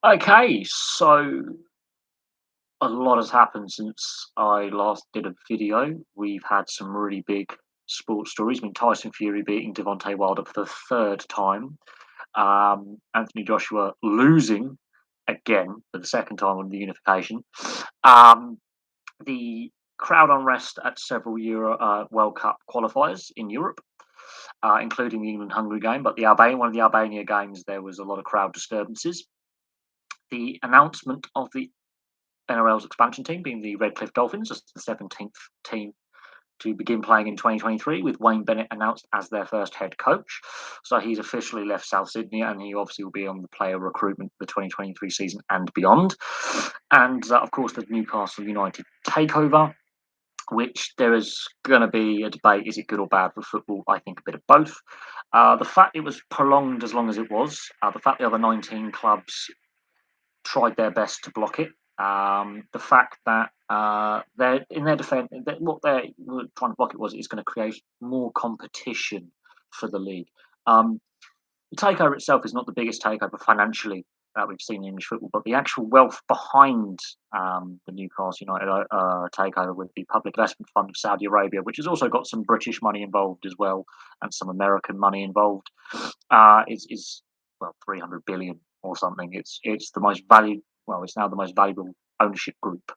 Okay, so a lot has happened since I last did a video. We've had some really big sports stories. I mean, Tyson Fury beating Devontae Wilder for the third time. Anthony Joshua losing again for the second time on the unification. Um, the crowd unrest at several Euro World Cup qualifiers in Europe, including the England-Hungary game. But one of the Albania games, there was a lot of crowd disturbances. The announcement of the NRL's expansion team being the Redcliffe Dolphins as the 17th team to begin playing in 2023, with Wayne Bennett announced as their first head coach. So he's officially left South Sydney, and he obviously will be on the player recruitment for the 2023 season and beyond. And of course, the Newcastle United takeover, which there is going to be a debate: is it good or bad for football? I think a bit of both. The fact it was prolonged as long as it was, the fact the other 19 clubs tried their best to block it. The fact that they're in their defence, what they were trying to block it was it's going to create more competition for the league. Um, the takeover itself is not the biggest takeover financially that we've seen in English football, but the actual wealth behind the Newcastle United takeover with the Public Investment Fund of Saudi Arabia, which has also got some British money involved as well and some American money involved, is well 300 billion or something. It's the most valued. Well, it's now the most valuable ownership group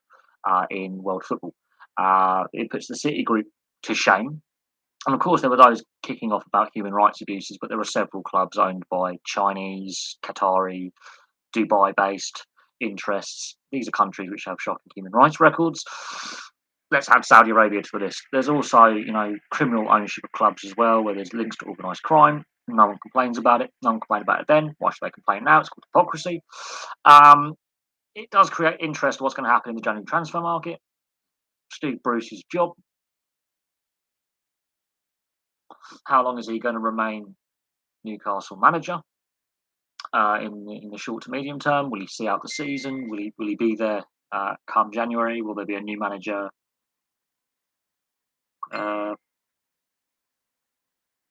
in world football. It puts the City Group to shame, and of course, there were those kicking off about human rights abuses, but there are several clubs owned by Chinese, Qatari, Dubai based interests. These are countries which have shocking human rights records. Let's add Saudi Arabia to the list. There's also, criminal ownership of clubs as well, where there's links to organised crime. No one complains about it. No one complained about it then. Why should they complain now? It's called hypocrisy. Um, it does create interest what's going to happen in the January transfer market. Steve Bruce's job. How long is he going to remain Newcastle manager? In the short to medium term? Will he see out the season? Will he be there come January? Will there be a new manager? Uh,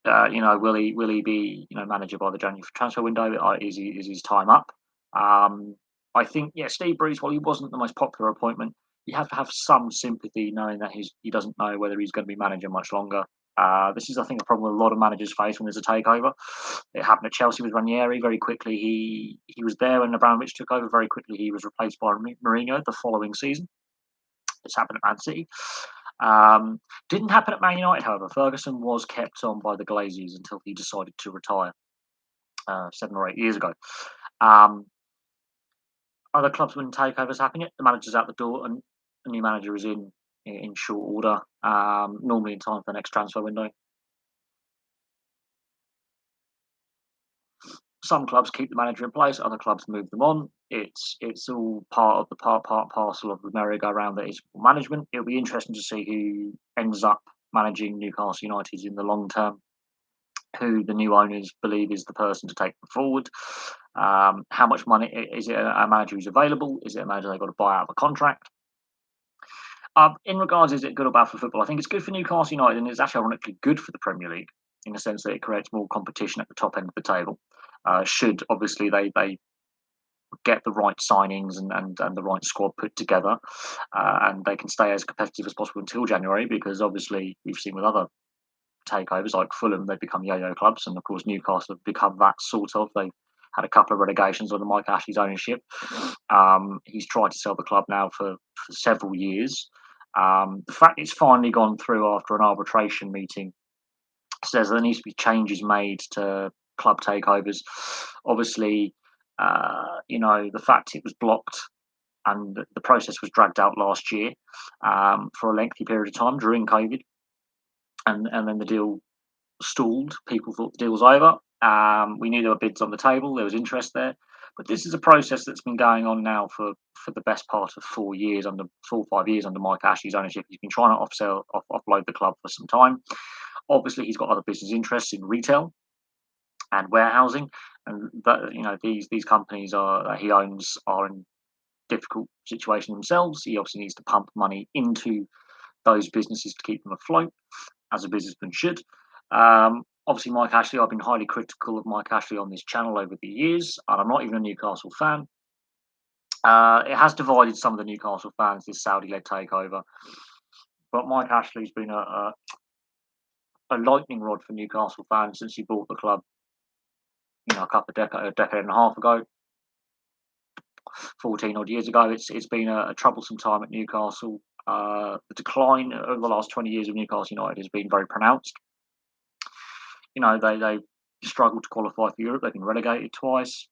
will he be manager by the January transfer window? Is his time up? Um, I think Steve Bruce. While he wasn't the most popular appointment, you have to have some sympathy knowing that he doesn't know whether he's going to be manager much longer. This is, I think, a problem a lot of managers face when there's a takeover. It happened at Chelsea with Ranieri. Very quickly, he was there when Abramovich took over. Very quickly, he was replaced by Mourinho the following season. This happened at Man City. Um, didn't happen at Man United, however. Ferguson was kept on by the Glazers until he decided to retire 7 or 8 years ago. Um, Other clubs when takeovers happen, the manager's out the door and a new manager is in short order, normally in time for the next transfer window. Some clubs keep the manager in place, other clubs move them on. It's all part of the part parcel of the merry-go-round that is management. It'll be interesting to see who ends up managing Newcastle United in the long term, who the new owners believe is the person to take them forward. How much money is it? A manager who's available? Is it a manager they've got to buy out of a contract? In regards, is it good or bad for football? I think it's good for Newcastle United, and it's actually ironically good for the Premier League in the sense that it creates more competition at the top end of the table. Should obviously they get the right signings and the right squad put together, and they can stay as competitive as possible until January, because obviously we've seen with other takeovers like Fulham, they've become yo-yo clubs, and of course Newcastle have become that sort of. They had a couple of relegations under Mike Ashley's ownership. He's tried to sell the club now for several years. The fact it's finally gone through after an arbitration meeting says there needs to be changes made to club takeovers. Obviously, the fact it was blocked and the process was dragged out last year for a lengthy period of time during COVID, and then the deal stalled. People thought the deal was over. We knew there were bids on the table. There was interest there. But this is a process that's been going on now for the best part of 4 years, under 4 or 5 years under Mike Ashley's ownership. He's been trying to offload the club for some time. Obviously, he's got other business interests in retail and warehousing, and these companies that he owns are in difficult situation themselves. He obviously needs to pump money into those businesses to keep them afloat, as a businessman should. Obviously, Mike Ashley, I've been highly critical of Mike Ashley on this channel over the years, and I'm not even a Newcastle fan. It has divided some of the Newcastle fans, this Saudi-led takeover. But Mike Ashley's been a lightning rod for Newcastle fans since he bought the club, a decade and a half ago, 14 odd years ago. It's been a troublesome time at Newcastle. The decline over the last 20 years of Newcastle United has been very pronounced. They struggled to qualify for Europe. They've been relegated twice.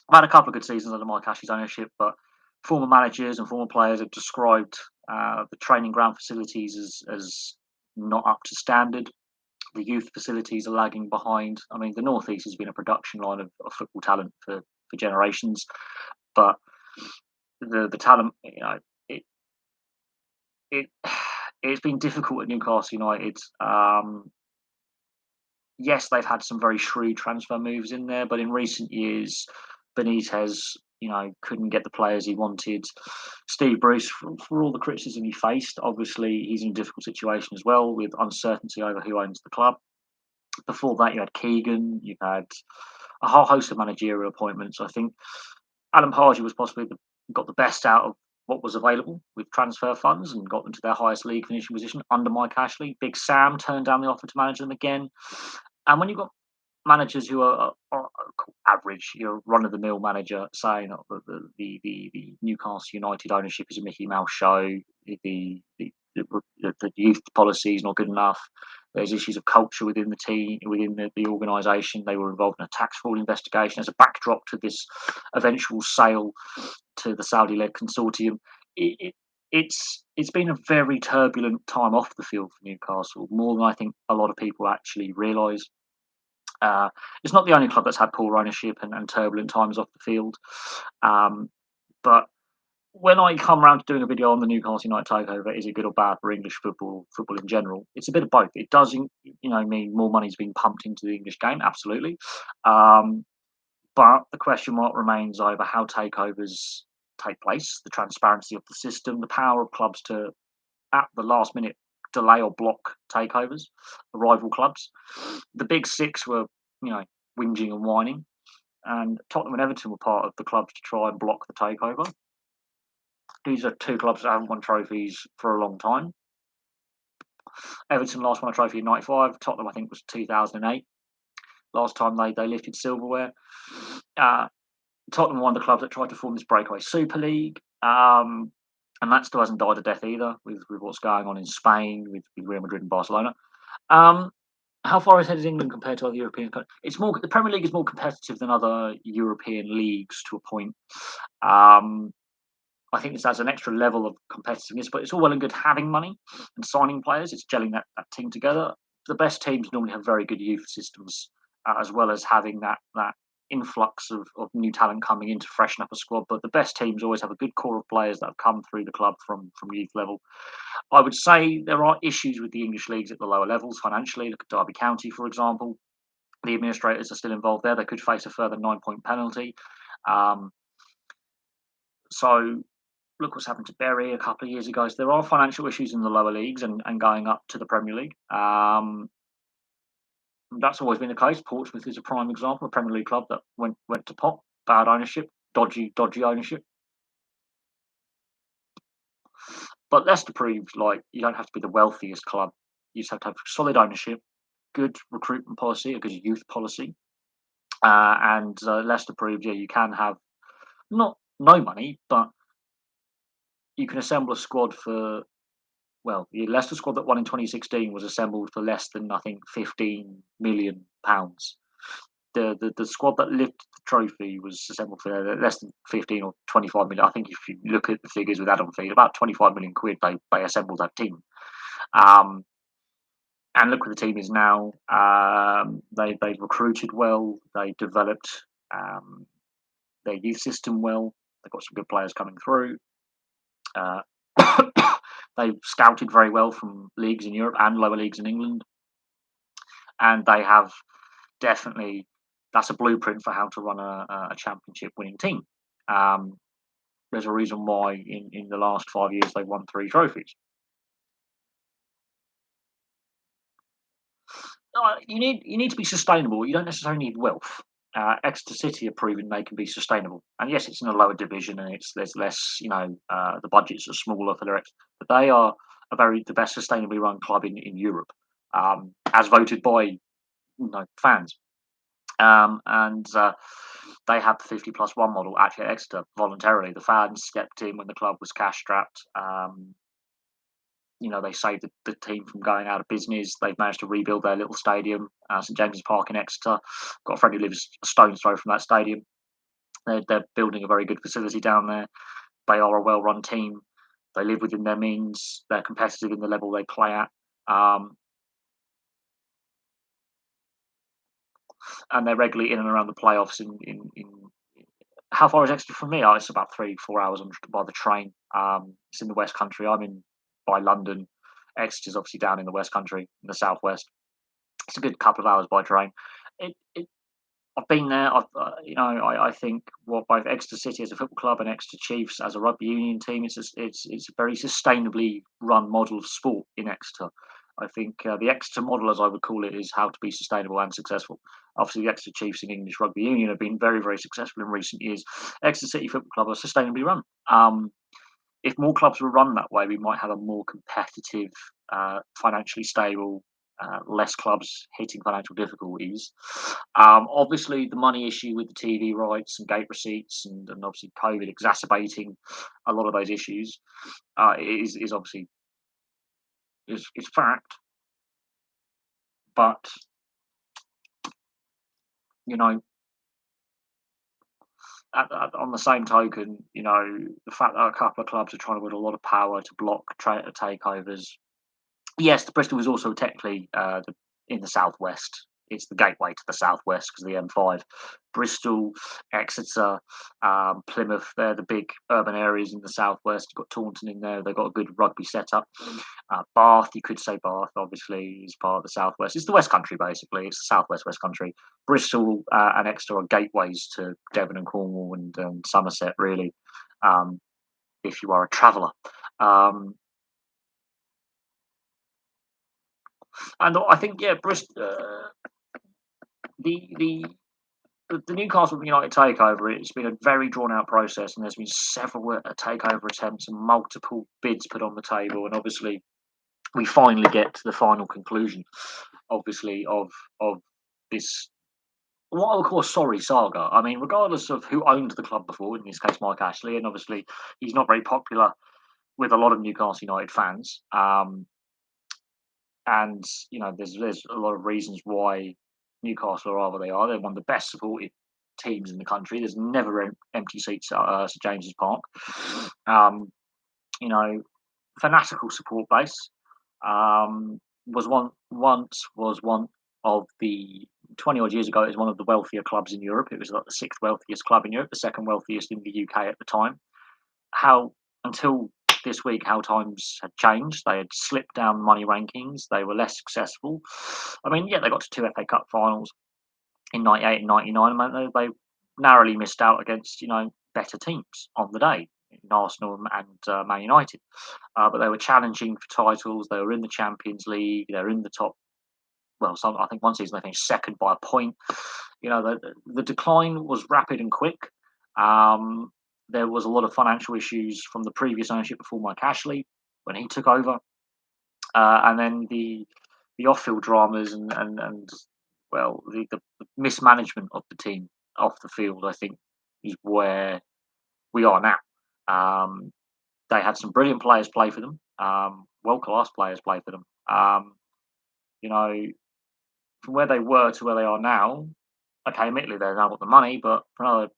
I've had a couple of good seasons under Mike Ashley's ownership, but former managers and former players have described the training ground facilities as not up to standard. The youth facilities are lagging behind. I mean, the Northeast has been a production line of football talent for generations, but the talent, it it it's been difficult at Newcastle United. Yes, they've had some very shrewd transfer moves in there, but in recent years, Benitez, couldn't get the players he wanted. Steve Bruce, for all the criticism he faced, obviously he's in a difficult situation as well with uncertainty over who owns the club. Before that, you had Keegan, you've had a whole host of managerial appointments. I think Alan Pardew was possibly got the best out of what was available with transfer funds and got them to their highest league finishing position under Mike Ashley. Big Sam turned down the offer to manage them again. And when you've got managers who are average, run of the mill manager saying that the Newcastle United ownership is a Mickey Mouse show, the youth policy is not good enough. There's issues of culture within the team, within the organisation. They were involved in a tax fraud investigation as a backdrop to this eventual sale to the Saudi-led consortium. It's been a very turbulent time off the field for Newcastle, more than I think a lot of people actually realise. It's not the only club that's had poor ownership and turbulent times off the field. But when I come around to doing a video on the Newcastle United takeover, is it good or bad for English football in general? It's a bit of both. It does, mean more money's being pumped into the English game, absolutely. But the question mark remains over how takeovers take place, the transparency of the system, the power of clubs to, at the last minute, delay or block takeovers, the rival clubs. The big six were, whinging and whining, and Tottenham and Everton were part of the clubs to try and block the takeover. These are two clubs that haven't won trophies for a long time. Everton last won a trophy in '95. Tottenham, I think, was 2008. Last time they lifted silverware. Tottenham were one of the clubs that tried to form this breakaway Super League. And that still hasn't died a death either with what's going on in Spain, with Real Madrid and Barcelona. How far ahead is England compared to other European countries? It's more, the Premier League is more competitive than other European leagues to a point. I think this adds an extra level of competitiveness, but it's all well and good having money and signing players. It's gelling that team together. The best teams normally have very good youth systems, as well as having that influx of new talent coming in to freshen up a squad. But the best teams always have a good core of players that have come through the club from youth level. I would say there are issues with the English leagues at the lower levels financially. Look at Derby County, for example. The administrators are still involved there. They could face a further 9-point penalty. So look what's happened to Bury a couple of years ago. So there are financial issues in the lower leagues and going up to the Premier League. That's always been the case. Portsmouth is a prime example, a Premier League club that went to pot, bad ownership, dodgy ownership. But Leicester proved you don't have to be the wealthiest club. You just have to have solid ownership, good recruitment policy, a good youth policy. And Leicester proved, you can have not no money, but you can assemble a squad for, the Leicester squad that won in 2016 was assembled for less than, I think, £15 million. The squad that lifted the trophy was assembled for less than 15 or 25 million. I think if you look at the figures with add-on fee, about 25 million quid, they assembled that team. And look where the team is now. They've recruited well. They developed their youth system well. They've got some good players coming through. They've scouted very well from leagues in Europe and lower leagues in England. And they have definitely, that's a blueprint for how to run a championship winning team. There's a reason why in the last 5 years they've won 3 trophies. You need to be sustainable. You don't necessarily need wealth. Exeter City are proving they can be sustainable. And yes, it's in a lower division, and there's less, the budgets are smaller for but they are the best sustainably run club in Europe, as voted by fans. And they had the 50+1 model actually at Exeter voluntarily. The fans stepped in when the club was cash strapped. They saved the team from going out of business. They've managed to rebuild their little stadium, St James's Park in Exeter. Got a friend who lives a stone's throw from that stadium. They're building a very good facility down there. They are a well-run team. They live within their means. They're competitive in the level they play at. And they're regularly in and around the playoffs. In how far is Exeter from me? Oh, it's about 3-4 hours by the train. It's in the West Country. I'm in by London. Exeter's obviously down in the West Country, in the southwest. It's a good couple of hours by train. I've been there. I think what both Exeter City as a football club and Exeter Chiefs as a rugby union team, it's a very sustainably run model of sport in Exeter. I think the Exeter model, as I would call it, is how to be sustainable and successful. Obviously, the Exeter Chiefs in English rugby union have been very, very successful in recent years. Exeter City Football Club are sustainably run. If more clubs were run that way, we might have a more competitive, financially stable, less clubs hitting financial difficulties. Obviously, the money issue with the TV rights and gate receipts, and obviously COVID exacerbating a lot of those issues, is obviously is fact. But you know, on the same token, the fact that a couple of clubs are trying to wield a lot of power to block takeovers. Yes, Bristol is also technically in the southwest. It's the gateway to the southwest because of the M5. Bristol, Exeter, Plymouth, they're the big urban areas in the southwest. You've got Taunton in there. They've got a good rugby setup. Bath, you could say Bath, obviously, is part of the southwest. It's the West Country, basically. It's the southwest West Country. Bristol and Exeter are gateways to Devon and Cornwall and Somerset, really, if you are a traveller. And I think, yeah, Bristol, the Newcastle United takeover, it's been a very drawn out process, and there's been several takeover attempts and multiple bids put on the table. And obviously, we finally get to the final conclusion, obviously, of this, what I would call a sorry saga. I mean, regardless of who owned the club before, in this case, Mike Ashley, and obviously, he's not very popular with a lot of Newcastle United fans. And there's a lot of reasons why Newcastle are where they are. They're one of the best supported teams in the country. There's never empty seats at St James's Park. You know, fanatical support base. Was one of the 20 odd years ago. It was one of the wealthier clubs in Europe. It was like the sixth wealthiest club in Europe, the second wealthiest in the UK at the time. How until this week, how times had changed. They had slipped down money rankings. They were less successful. I mean, yeah, they got to two FA Cup finals in '98 and '99. They narrowly missed out against better teams on the day, in Arsenal and Man United. But they were challenging for titles. They were in the Champions League. They're in the top. Well, I think one season they finished second by a point. The decline was rapid and quick. There was a lot of financial issues from the previous ownership before Mike Ashley when he took over, and then the off-field dramas and well the mismanagement of the team off the field. I think is where we are now. They had some brilliant players play for them, world-class players play for them. You know, from where they were to where they are now, okay, admittedly they've now got the money, but for another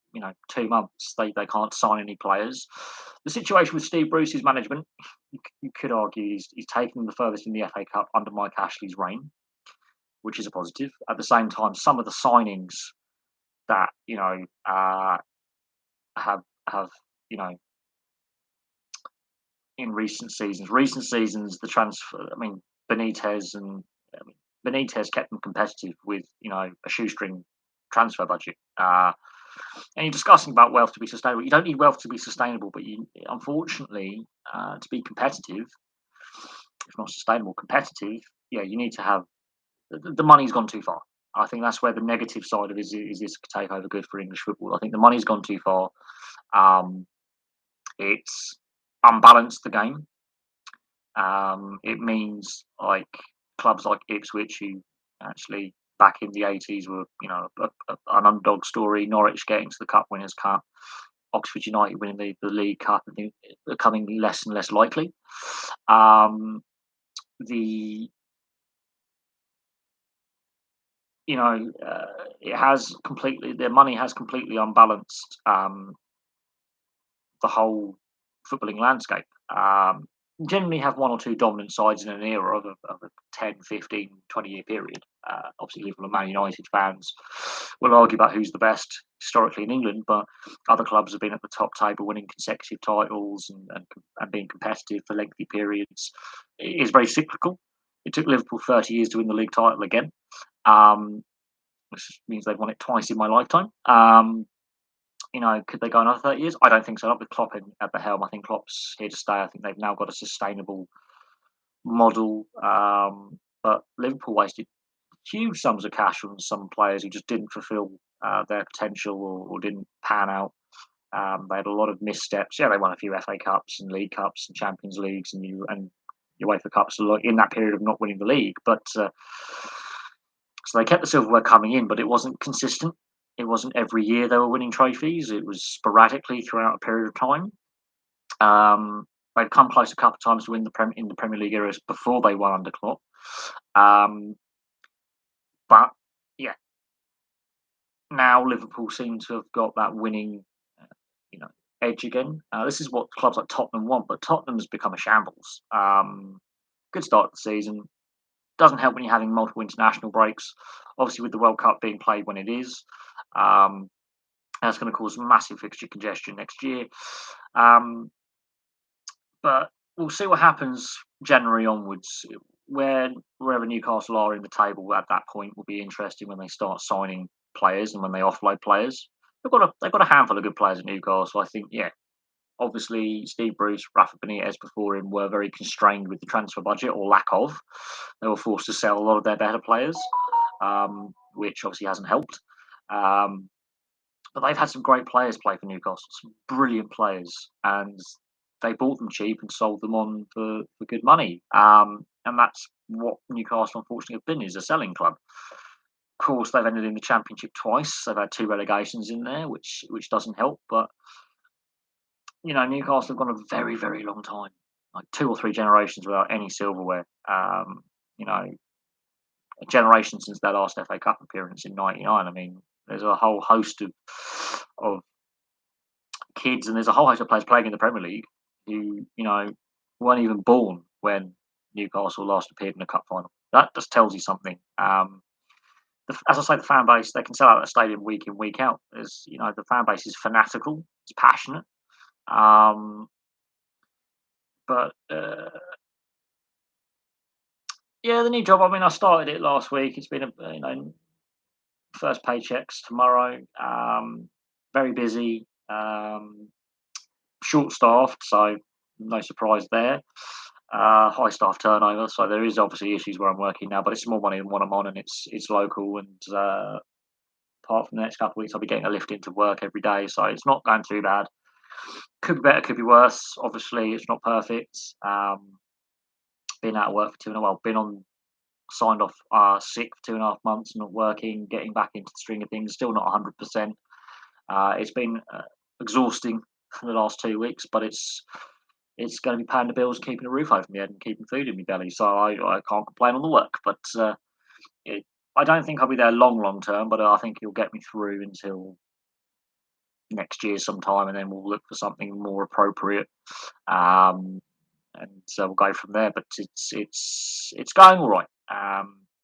2 months they can't sign any players. The situation with Steve Bruce's management, you could argue he's taken them the furthest in the FA Cup under Mike Ashley's reign, which is a positive. At the same time, some of the signings that have in recent seasons the transfer. I mean, Benitez and Benitez kept them competitive with a shoestring transfer budget. And you're discussing about wealth to be sustainable. You don't need wealth to be sustainable, but unfortunately, to be competitive, if not sustainable, competitive, yeah, you need to have the money's gone too far. I think that's where the negative side of it is this takeover good for English football? I think the money's gone too far. Um, it's unbalanced the game. It means like clubs like Ipswich, who actually back in the 80s were, an underdog story. Norwich getting to the Cup Winners' Cup, Oxford United winning the League Cup, and becoming less and less likely. Um, the it has completely their money has completely unbalanced the whole footballing landscape. Generally have one or two dominant sides in an era of a 10, 15, 20-year period. Obviously, Liverpool and Man United fans will argue about who's the best historically in England, but other clubs have been at the top table, winning consecutive titles and being competitive for lengthy periods. It is very cyclical. It took Liverpool 30 years to win the league title again, which means they've won it twice in my lifetime. Could they go another 30 years? I don't think so. Not with Klopp at the helm. I think Klopp's here to stay. I think they've now got a sustainable model. But Liverpool wasted huge sums of cash on some players who just didn't fulfil their potential or didn't pan out. They had a lot of missteps. Yeah, they won a few FA Cups and League Cups and Champions Leagues and UEFA Cups in that period of not winning the league. But so they kept the silverware coming in, but it wasn't consistent. It wasn't every year they were winning trophies. It was sporadically throughout a period of time. They've come close a couple of times to win in the Premier League eras before they won under Klopp. But yeah, now Liverpool seem to have got that winning, you know, edge again. This is what clubs like Tottenham want, but Tottenham's become a shambles. Good start to the season. Doesn't help when you're having multiple international breaks. Obviously, with the World Cup being played when it is, that's going to cause massive fixture congestion next year. But we'll see what happens January onwards. Wherever Newcastle are in the table at that point will be interesting when they start signing players and when they offload players. They've got a handful of good players at Newcastle. I think, yeah. Obviously, Steve Bruce, Rafa Benitez before him were very constrained with the transfer budget or lack of. They were forced to sell a lot of their better players, which obviously hasn't helped. But they've had some great players play for Newcastle, some brilliant players, and they bought them cheap and sold them on for good money. And that's what Newcastle unfortunately have been, is a selling club. Of course, they've ended in the Championship twice. They've had 2 relegations in there, which doesn't help. But Newcastle have gone a very, very long time, like 2 or 3 generations without any silverware. A generation since their last FA Cup appearance in '99. I mean, there's a whole host of kids, and there's a whole host of players playing in the Premier League who weren't even born when Newcastle last appeared in a cup final. That just tells you something. As I say, the fan base, they can sell out a stadium week in, week out. The fan base is fanatical, it's passionate. But yeah, the new job. I mean, I started it last week. It's been first paychecks tomorrow. Very busy. Short staffed, so no surprise there. High staff turnover, so there is obviously issues where I'm working now, but it's more money than what I'm on, and it's local. And apart from the next couple of weeks, I'll be getting a lift into work every day, so it's not going too bad. Could be better, could be worse. Obviously, it's not perfect. Been out of work for 2.5. Been signed off sick for 2.5 months, not working, getting back into the string of things. Still not 100%. It's been exhausting for the last 2 weeks, but it's going to be paying the bills, keeping a roof over my head, and keeping food in my belly. So I can't complain on the work. But I don't think I'll be there long term. But I think it'll get me through until next year sometime, and then we'll look for something more appropriate. And so we'll go from there. But it's going all right.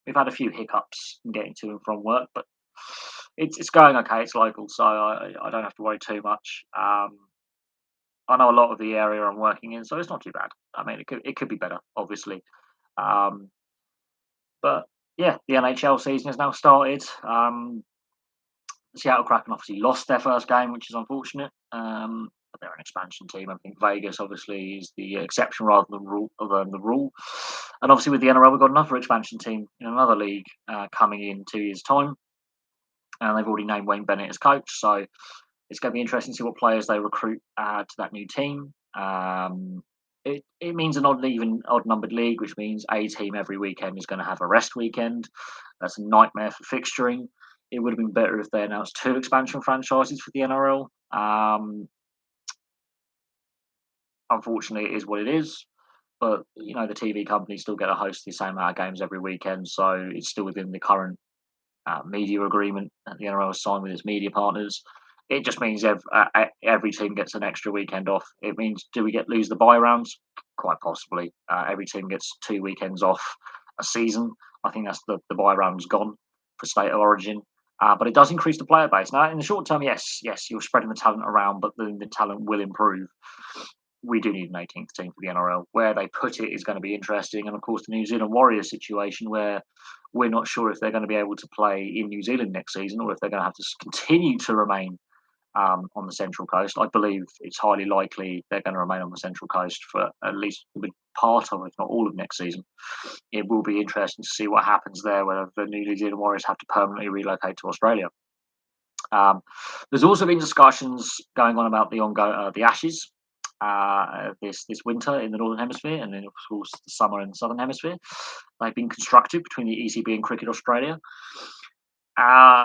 We've had a few hiccups in getting to and from work, but it's going okay. It's local, so I don't have to worry too much. I know a lot of the area I'm working in, so it's not too bad. I mean, it could be better, obviously. But yeah, the NHL season has now started. Seattle Kraken obviously lost their first game, which is unfortunate. they're an expansion team. I think Vegas obviously is the exception rather than the rule. And obviously with the NRL, we've got another expansion team in another league coming in 2 years' time, and they've already named Wayne Bennett as coach. So it's going to be interesting to see what players they recruit to that new team. It means an odd numbered league, which means a team every weekend is going to have a rest weekend. That's a nightmare for fixturing. It would have been better if they announced 2 expansion franchises for the NRL. Unfortunately, it is what it is. But the TV companies still get to host the same amount of games every weekend, so it's still within the current media agreement that the NRL has signed with its media partners. It just means every team gets an extra weekend off. It means, do we lose the bye rounds? Quite possibly. Every team gets 2 weekends off a season. I think that's the bye round's gone for state of origin. But it does increase the player base. Now, in the short term, yes, you're spreading the talent around, but then the talent will improve. We do need an 18th team for the NRL. Where they put it is going to be interesting. And of course, the New Zealand Warriors situation, where we're not sure if they're going to be able to play in New Zealand next season or if they're going to have to continue to remain on the Central Coast. I believe it's highly likely they're going to remain on the Central Coast for at least a big part of, if not all of next season. It will be interesting to see what happens there, whether the New Zealand Warriors have to permanently relocate to Australia. There's also been discussions going on about the Ashes this winter in the Northern Hemisphere, and then of course the summer in the Southern Hemisphere. They've been constructed between the ECB and Cricket Australia.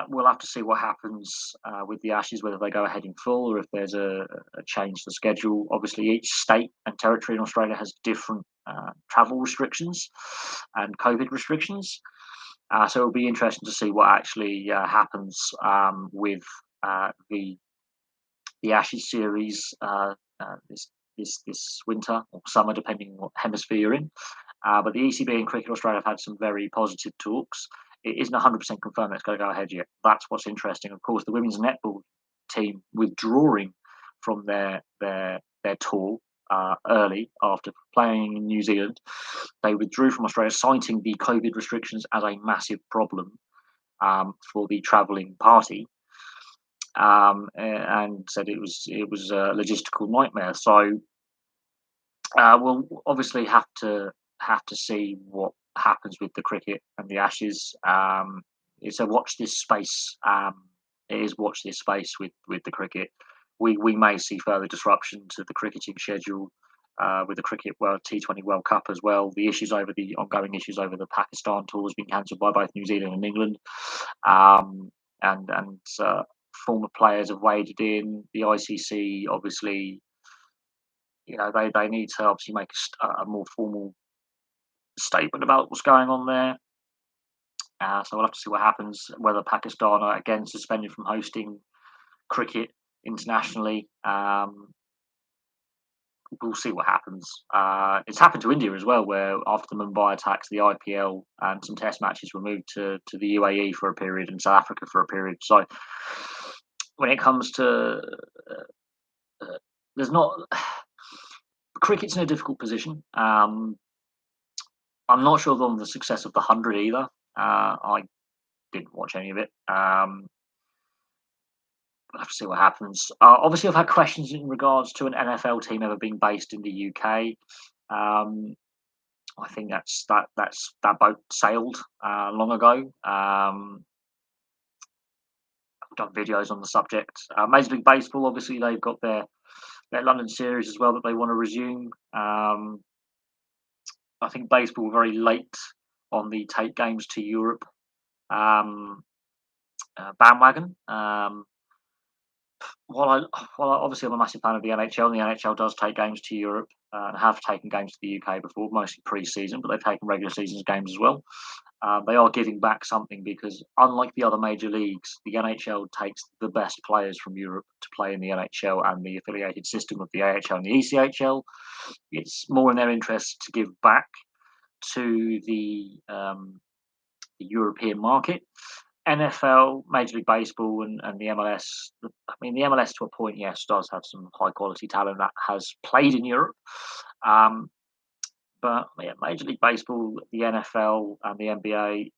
We'll have to see what happens with the Ashes, whether they go ahead in full or if there's a change to the schedule. Obviously, each state and territory in Australia has different travel restrictions and COVID restrictions. So it'll be interesting to see what actually happens with the Ashes series this winter or summer, depending on what hemisphere you're in. But the ECB and Cricket Australia have had some very positive talks. It isn't 100% confirmed that it's going to go ahead yet. That's what's interesting. Of course, the women's netball team withdrawing from their tour early after playing in New Zealand. They withdrew from Australia, citing the COVID restrictions as a massive problem for the travelling party. And said it was a logistical nightmare. So we'll obviously have to see what happens with the cricket and the Ashes. It's a watch this space. It is watch this space with the cricket. We may see further disruption to the cricketing schedule with the Cricket World T20 World Cup as well. The ongoing issues over the Pakistan tour has been cancelled by both New Zealand and England. And former players have waded in. The ICC, obviously, they need to obviously make a more formal statement about what's going on there. So we'll have to see what happens, whether Pakistan are again suspended from hosting cricket internationally. We'll see what happens. It's happened to India as well, where after the Mumbai attacks, the IPL and some test matches were moved to the UAE for a period and South Africa for a period. So when it comes to there's not cricket's in a difficult position. I'm not sure on the success of the 100 either. I didn't watch any of it. We'll have to see what happens. Obviously, I've had questions in regards to an NFL team ever being based in the UK. I think that boat sailed long ago. I've done videos on the subject. Major League Baseball, obviously, they've got their London series as well that they want to resume. I think baseball were very late on the take games to Europe bandwagon. While obviously I'm a massive fan of the NHL, and the NHL does take games to Europe and have taken games to the UK before, mostly pre-season, but they've taken regular seasons games as well. They are giving back something because, unlike the other major leagues, the NHL takes the best players from Europe to play in the NHL and the affiliated system of the AHL and the ECHL. It's more in their interest to give back to the European market. NFL, Major League Baseball, and the MLS. I mean, the MLS to a point, yes, does have some high quality talent that has played in Europe. But yeah, Major League Baseball, the NFL, and the NBA.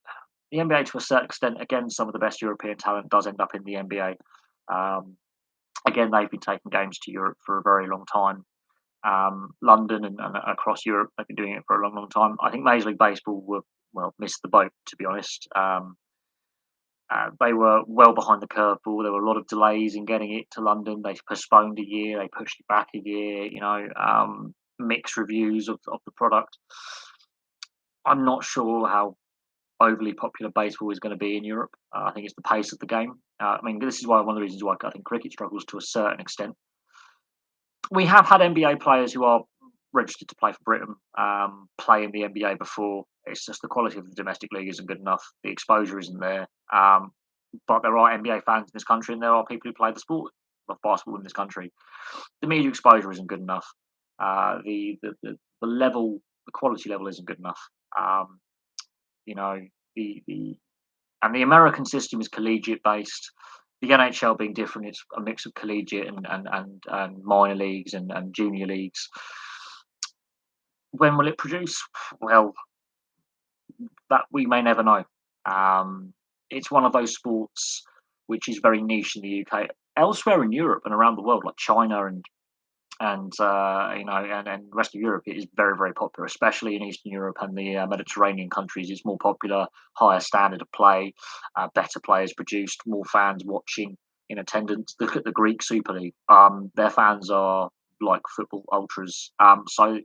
The NBA, to a certain extent, again, some of the best European talent does end up in the NBA. Again, they've been taking games to Europe for a very long time. London and across Europe, they've been doing it for a long, long time. I think Major League Baseball were well missed the boat, to be honest. They were well behind the curveball. There were a lot of delays in getting it to London. They postponed a year. They pushed it back a year. Mixed reviews of the product. I'm not sure how overly popular baseball is going to be in Europe. I think it's the pace of the game. I mean, this is why one of the reasons why I think cricket struggles to a certain extent. We have had NBA players who are registered to play for Britain, play in the NBA before. It's just the quality of the domestic league isn't good enough. The exposure isn't there. But there are NBA fans in this country, and there are people who play the sport of basketball in this country. The media exposure isn't good enough. The level, the quality level isn't good enough. Um, you know, the and the American system is collegiate based. The NHL being different, it's a mix of collegiate and minor leagues and junior leagues. When will it produce? Well, that we may never know. It's one of those sports which is very niche in the UK. Elsewhere in Europe and around the world, like China and the rest of Europe, it is very, very popular, especially in Eastern Europe and the Mediterranean countries. It's more popular, higher standard of play, better players produced, more fans watching in attendance. Look at the Greek Super League. Their fans are like football ultras. So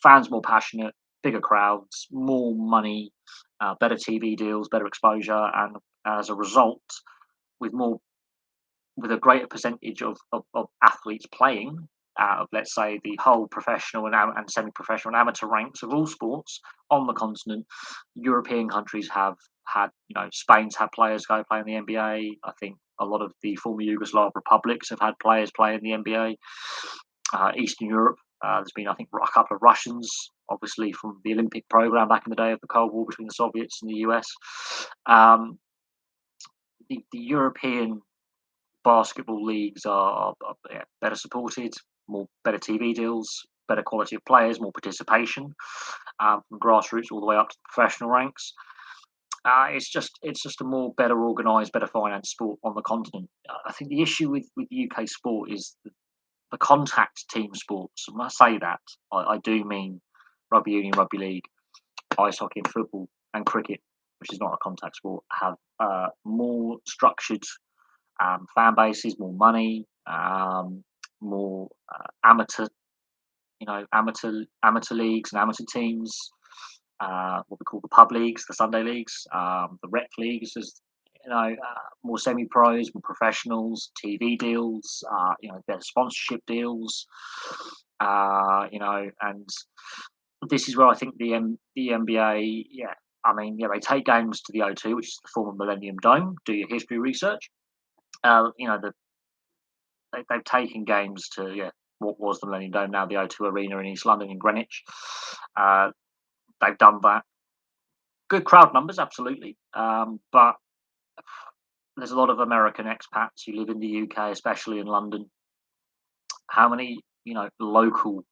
fans more passionate, bigger crowds, more money, better TV deals, better exposure, and as a result, with more with a greater percentage of athletes playing out of, let's say, the whole professional and semi-professional and amateur ranks of all sports on the continent, European countries have had, Spain's had players go play in the NBA. I think a lot of the former Yugoslav republics have had players play in the NBA. Eastern Europe, there's been, I think, a couple of Russians, obviously from the Olympic program back in the day of the Cold War between the Soviets and the US. Um, the European basketball leagues are better supported, more better TV deals, better quality of players, more participation from grassroots all the way up to the professional ranks. It's just a more better organised, better financed sport on the continent. I think the issue with UK sport is the contact team sports. And when I say that, I do mean rugby union, rugby league, ice hockey, and football, and cricket, which is not a contact sport, have more structured fan bases, more money, more amateur, amateur leagues and amateur teams. What we call the pub leagues, the Sunday leagues, the rec leagues, as more semi-pros, more professionals, TV deals, better sponsorship deals, and this is where I think the NBA, yeah, I mean, yeah, they take games to the O2, which is the former Millennium Dome. Do your history research. Uh, you know, the, they've taken games to what was the Millennium Dome, now the O2 Arena in East London in Greenwich. Uh, they've done that. Good crowd numbers, absolutely, but there's a lot of American expats who live in the UK, especially in London. How many local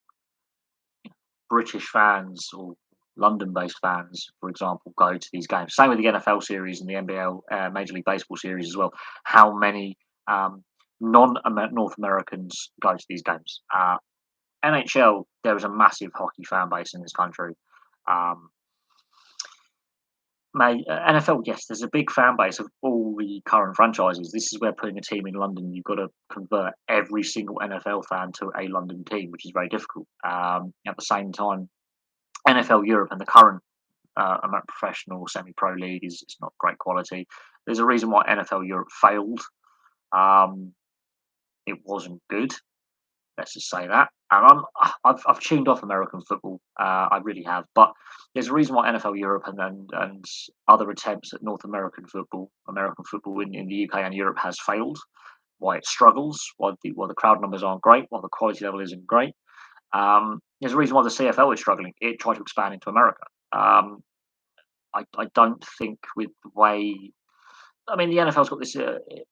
British fans or London-based fans, for example, go to these games? Same with the NFL series and the NBL Major League Baseball series as well. How many non-North Americans go to these games? NHL, there is a massive hockey fan base in this country. Um, NFL, yes, there's a big fan base of all the current franchises. This is where putting a team in London, you've got to convert every single NFL fan to a London team, which is very difficult. At the same time, NFL Europe and the current American professional semi-pro league is not great quality. There's a reason why NFL Europe failed. It wasn't good. Let's just say that. And I've tuned off American football. I really have. But there's a reason why NFL Europe and other attempts at American football in the UK and Europe has failed. Why it struggles. Why the crowd numbers aren't great. Why the quality level isn't great. There's a reason why the CFL is struggling. It tried to expand into America. I don't think with the way. I mean, the NFL's got this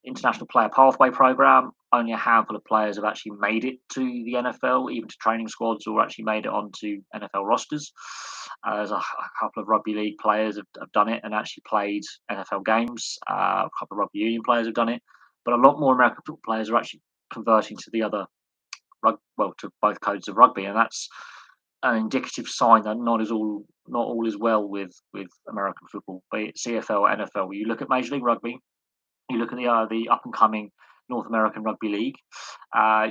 international player pathway program. Only a handful of players have actually made it to the NFL, even to training squads, or actually made it onto NFL rosters. There's a couple of rugby league players have done it and actually played NFL games. A couple of rugby union players have done it, but a lot more American football players are actually converting to the other to both codes of rugby, and that's an indicative sign that not all is well with American football, be it CFL, NFL. You look at Major League Rugby, you look at the up and coming North American Rugby League.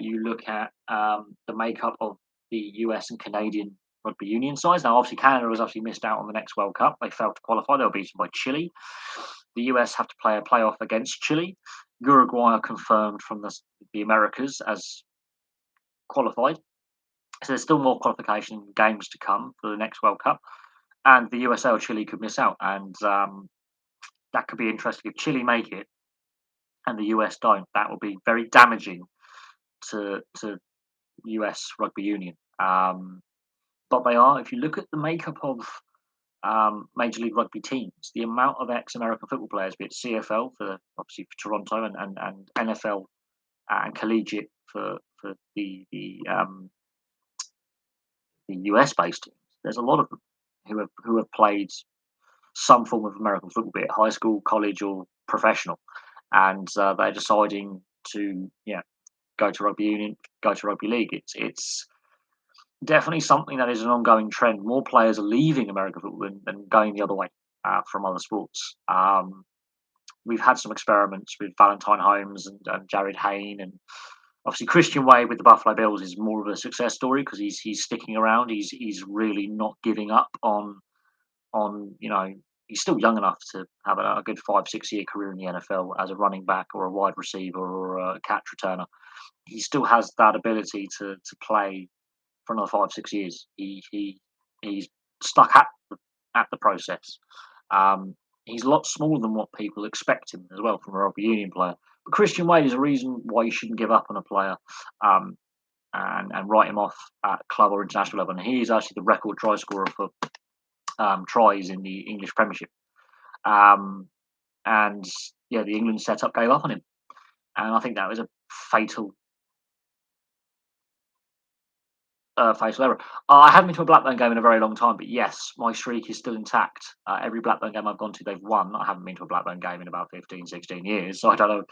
You look at the makeup of the US and Canadian rugby union sides. Now, obviously, Canada has actually missed out on the next World Cup. They failed to qualify. They were beaten by Chile. The US have to play a playoff against Chile. Uruguay are confirmed from the Americas as qualified. So there's still more qualification games to come for the next World Cup. And the USA or Chile could miss out. And that could be interesting. If Chile make it and the US don't, that will be very damaging to US rugby union. But they are, if you look at the makeup of Major League Rugby teams, the amount of ex-American football players, be it CFL for obviously for Toronto and NFL and collegiate for the US based teams, there's a lot of them who have played some form of American football, be it high school, college, or professional, and they're deciding to go to rugby union, go to rugby league. It's definitely something that is an ongoing trend. More players are leaving American football than going the other way from other sports. We've had some experiments with Valentine Holmes and Jared Hayne, and obviously Christian Wade with the Buffalo Bills is more of a success story because he's sticking around. He's really not giving up on he's still young enough to have a good 5-6 year career in the NFL as a running back or a wide receiver or a catch returner. He still has that ability to play for another 5-6 years. He's stuck at the process. He's a lot smaller than what people expect him as well from a rugby union player. But Christian Wade is a reason why you shouldn't give up on a player and write him off at club or international level. And he is actually the record try scorer for tries in the English Premiership. And the England setup gave up on him. And I think that was a fatal fatal error. I haven't been to a Blackburn game in a very long time, but yes, my streak is still intact. Every Blackburn game I've gone to, they've won. I haven't been to a Blackburn game in about 15, 16 years, so I don't know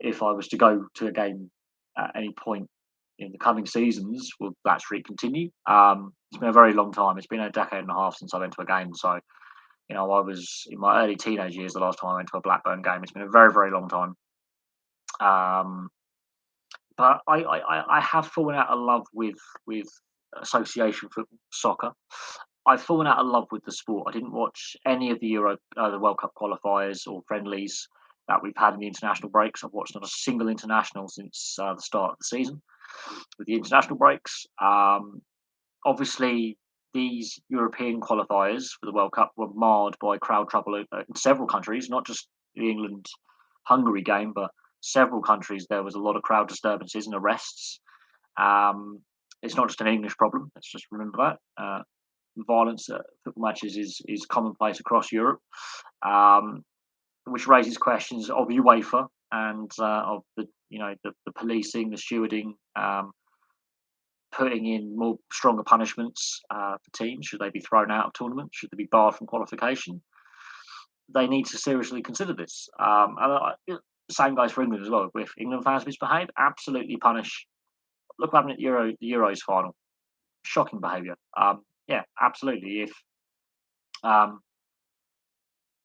if I was to go to a game at any point in the coming seasons, will that streak continue? It's been a very long time. It's been a decade and a half since I went to a game, so I was in my early teenage years the last time I went to a Blackburn game. It's been a very, very long time. But I have fallen out of love with association football, soccer. I've fallen out of love with the sport. I didn't watch any of the the World Cup qualifiers or friendlies that we've had in the international breaks. I've watched not a single international since the start of the season. With the international breaks, obviously these European qualifiers for the World Cup were marred by crowd trouble in several countries, not just the England-Hungary game, but several countries. There was a lot of crowd disturbances and arrests. It's not just an English problem. Let's just remember that. Violence at football matches is commonplace across Europe, which raises questions of UEFA and of the policing, the stewarding, putting in more stronger punishments for teams. Should they be thrown out of tournaments? Should they be barred from qualification? They need to seriously consider this. The same goes for England as well. If England fans misbehave, absolutely punish. Look what happened at the Euros final. Shocking behaviour. Absolutely. If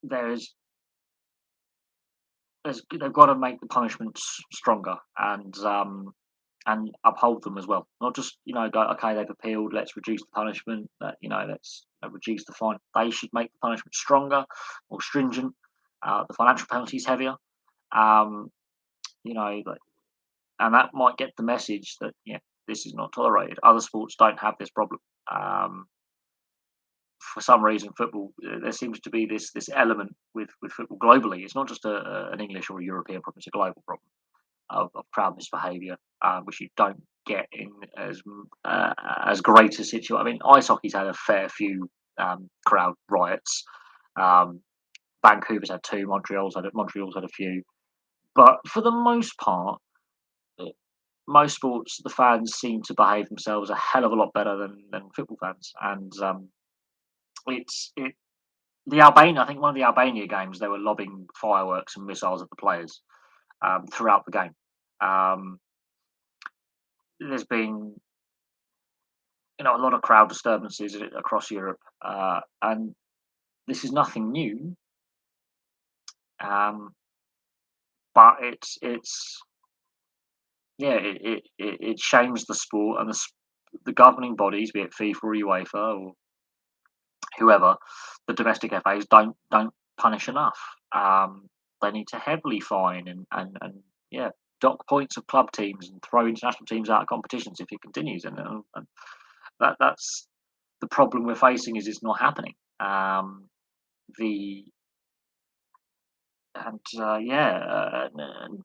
they've got to make the punishments stronger and uphold them as well. Not just go, okay, they've appealed, let's reduce the punishment. Let's reduce the fine. They should make the punishment stronger, more stringent. The financial penalties heavier. And that might get the message that this is not tolerated. Other sports don't have this problem. For some reason, football, there seems to be this element with football globally. It's not just an English or a European problem; it's a global problem of crowd misbehaviour, which you don't get in as great a situation. I mean, ice hockey's had a fair few crowd riots. Vancouver's had two. Montreal's had a few, but for the most part, most sports, the fans seem to behave themselves a hell of a lot better than football fans, and the Albania. I think one of the Albania games, they were lobbing fireworks and missiles at the players throughout the game. there's been a lot of crowd disturbances across Europe, and this is nothing new. Um, but it's yeah, it shames the sport and the governing bodies, be it FIFA or UEFA or whoever, the domestic FAs don't punish enough. They need to heavily fine and yeah, dock points of club teams and throw international teams out of competitions if it continues. And that's the problem we're facing is it's not happening. The and yeah, and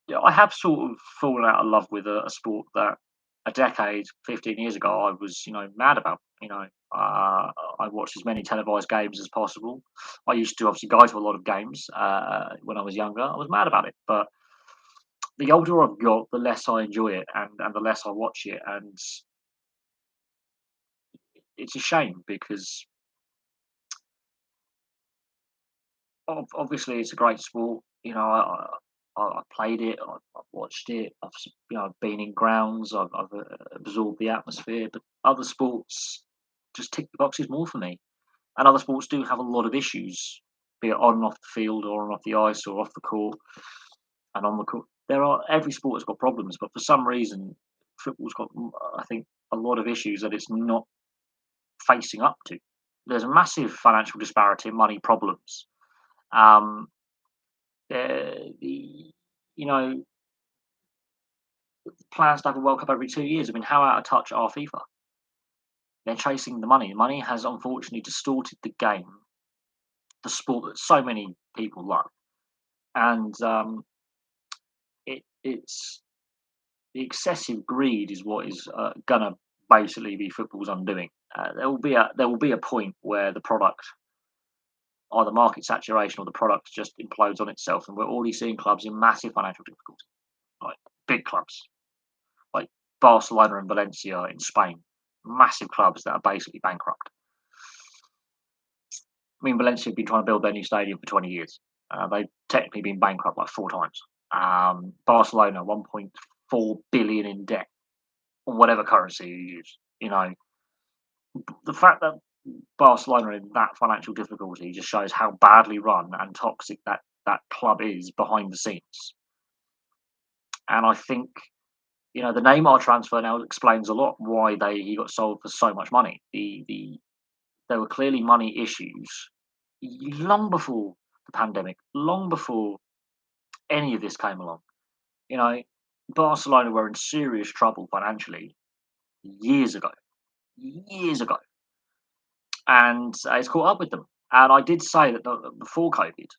yeah, I have sort of fallen out of love with a sport that a decade, 15 years ago, I was, mad about. I watched as many televised games as possible. I used to obviously go to a lot of games when I was younger. I was mad about it, but the older I've got, the less I enjoy it, and the less I watch it, and it's a shame because obviously it's a great sport. I played it, I've watched it, I've been in grounds, I've absorbed the atmosphere. But other sports just tick the boxes more for me, and other sports do have a lot of issues, be it on and off the field, or on off the ice, or off the court, and on the court. Every sport has got problems, but for some reason, football's got, I think, a lot of issues that it's not facing up to. There's a massive financial disparity and money problems. Um, the you know plans to have a World Cup every 2 years. I mean, how out of touch are FIFA? They're chasing the money. Money has unfortunately distorted the game, the sport that so many people love, and it's the excessive greed is what is gonna basically be football's undoing. There will be a point where the product, either market saturation or the product just implodes on itself, and we're already seeing clubs in massive financial difficulty, like big clubs like Barcelona and Valencia in Spain, massive clubs that are basically bankrupt. I mean, Valencia have been trying to build their new stadium for 20 years. They've technically been bankrupt like 4 times. Barcelona, 1.4 billion in debt on whatever currency you use. The fact that Barcelona are in that financial difficulty just shows how badly run and toxic that club is behind the scenes. And I think the Neymar transfer now explains a lot why he got sold for so much money. There were clearly money issues long before the pandemic, long before any of this came along. You know, Barcelona were in serious trouble financially years ago, years ago, and it's caught up with them. And I did say that before COVID,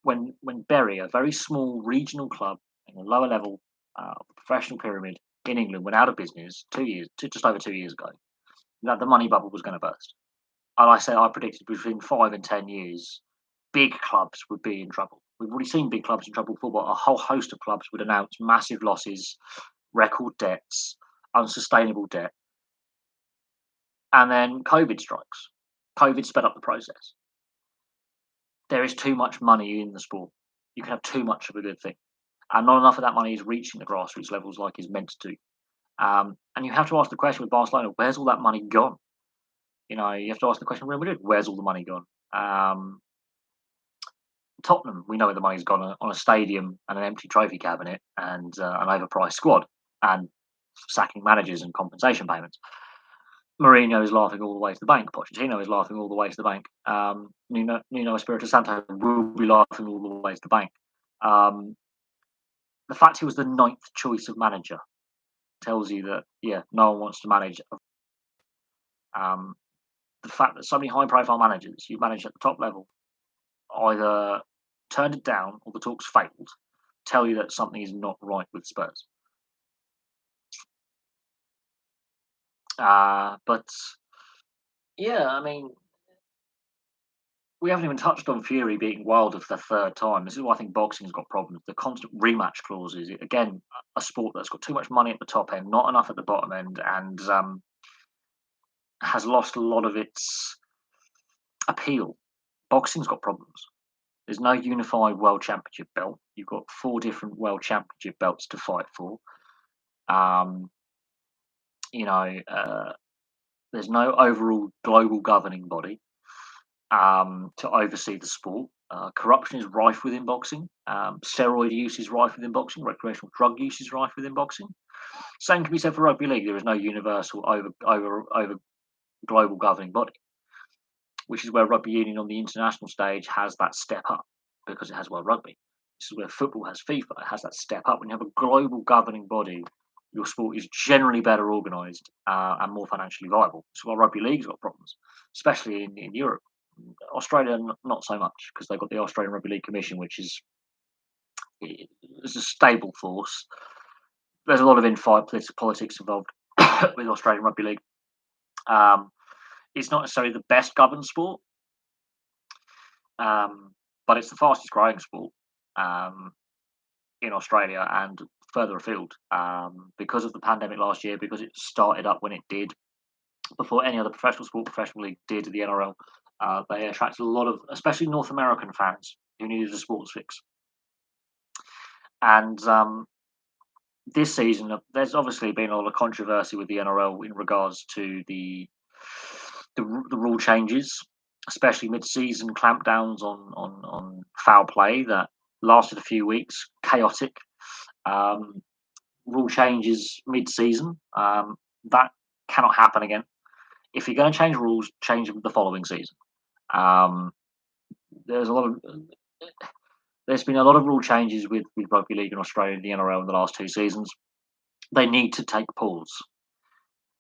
when Bury, a very small regional club in the lower level of the professional pyramid in England, went out of business just over 2 years ago, that the money bubble was going to burst. And I predicted between 5 and 10 years, big clubs would be in trouble. We've already seen big clubs in trouble before, but a whole host of clubs would announce massive losses, record debts, unsustainable debt, and then COVID strikes. COVID sped up the process. There is too much money in the sport. You can have too much of a good thing, and not enough of that money is reaching the grassroots levels like is meant to. And you have to ask the question with Barcelona: where's all that money gone? You have to ask the question: Real Madrid, where's all the money gone? Tottenham, we know where the money's gone on a stadium and an empty trophy cabinet and an overpriced squad and sacking managers and compensation payments. Mourinho is laughing all the way to the bank. Pochettino is laughing all the way to the bank. Nuno Espirito Santo will be laughing all the way to the bank. Um, the fact he was the ninth choice of manager tells you that, yeah, no one wants to manage. Um, the fact that so many high-profile managers who manage at the top level either turned it down or the talks failed tell you that something is not right with Spurs. But yeah, I mean, we haven't even touched on Fury beating Wilder for the third time. This is why I think boxing's got problems. The constant rematch clauses. Again, a sport that's got too much money at the top end, not enough at the bottom end, and has lost a lot of its appeal. Boxing's got problems. There's no unified world championship belt. You've got 4 different world championship belts to fight for. Um, you know, there's no overall global governing body to oversee the sport. Corruption is rife within boxing. Steroid use is rife within boxing. Recreational drug use is rife within boxing. Same can be said for rugby league. There is no universal over global governing body, which is where rugby union on the international stage has that step up because it has World Rugby. This is where football has FIFA. It has that step up. When you have a global governing body, your sport is generally better organised and more financially viable. So while rugby league's got problems, especially in Europe. Australia, not so much because they've got the Australian Rugby League Commission, which is a stable force. There's a lot of infight politics involved with Australian Rugby League. Um, it's not necessarily the best governed sport, but it's the fastest growing sport in Australia and further afield because of the pandemic last year, because it started up when it did, before any other professional league did, the NRL. They attracted a lot of, especially North American fans who needed a sports fix. And this season, there's obviously been a lot of controversy with the NRL in regards to the rule changes, especially mid-season clampdowns on foul play that lasted a few weeks, chaotic. Rule changes mid-season, that cannot happen again. If you're going to change rules, change them the following season. Um, there's a lot of there's been a lot of rule changes with rugby league in Australia and the NRL in the last 2 seasons. They need to take pause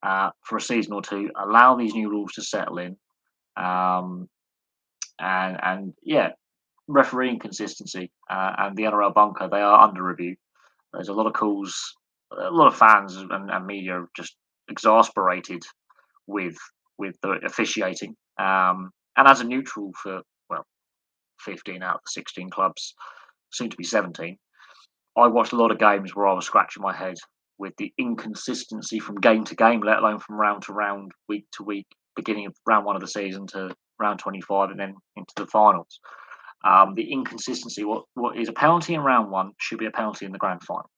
for a season or two, allow these new rules to settle in, um, and yeah, refereeing consistency and the NRL bunker, they are under review. There's a lot of calls, a lot of fans and media are just exasperated with the officiating. And as a neutral for 15 out of the 16 clubs, soon to be 17, I watched a lot of games where I was scratching my head with the inconsistency from game to game, let alone from round to round, week to week, beginning of round one of the season to round 25 and then into the finals. The inconsistency, what is a penalty in round one should be a penalty in the grand final.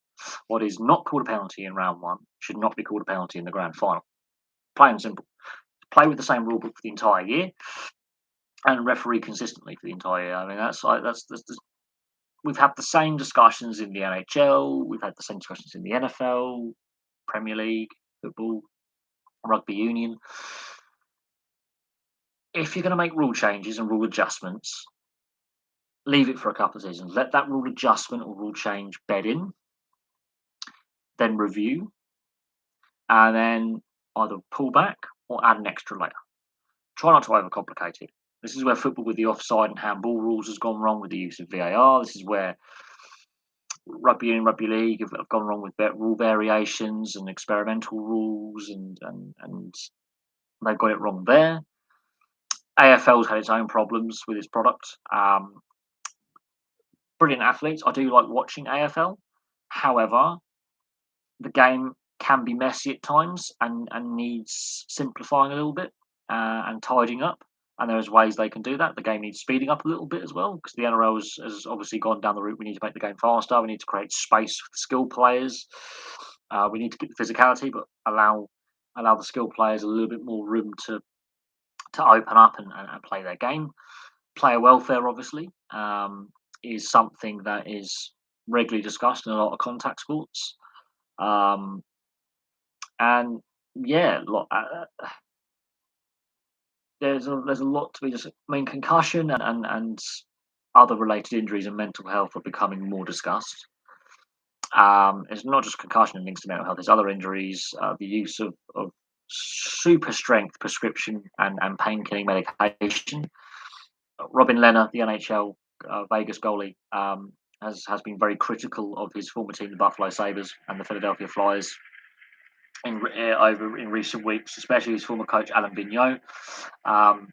What is not called a penalty in round one should not be called a penalty in the grand final. Plain and simple. Play with the same rule book for the entire year and referee consistently for the entire year. I mean, that's we've had the same discussions in the NHL. We've had the same discussions in the NFL, Premier League, football, rugby union. If you're going to make rule changes and rule adjustments, leave it for a couple of seasons. Let that rule adjustment or rule change bed in, then review, and then either pull back or add an extra layer. Try not to overcomplicate it. This is where football with the offside and handball rules has gone wrong with the use of VAR. This is where rugby union, rugby league have gone wrong with rule variations and experimental rules, and they've got it wrong there. AFL's had its own problems with its product. Brilliant athletes. I do like watching AFL. However, the game can be messy at times and needs simplifying a little bit and tidying up. And there's ways they can do that. The game needs speeding up a little bit as well because the NRL has obviously gone down the route. We need to make the game faster. We need to create space for the skilled players. We need to keep the physicality, but allow the skilled players a little bit more room to open up and play their game. Player welfare, obviously, is something that is regularly discussed in a lot of contact sports. And yeah, there's a lot to be just. I mean, concussion and other related injuries and mental health are becoming more discussed. It's not just concussion and links to mental health. There's other injuries, the use of super strength prescription and pain killing medication. Robin Lehner, the NHL Vegas goalie, has been very critical of his former team, the Buffalo Sabres and the Philadelphia Flyers, in recent weeks, especially his former coach Alan Vigneault, and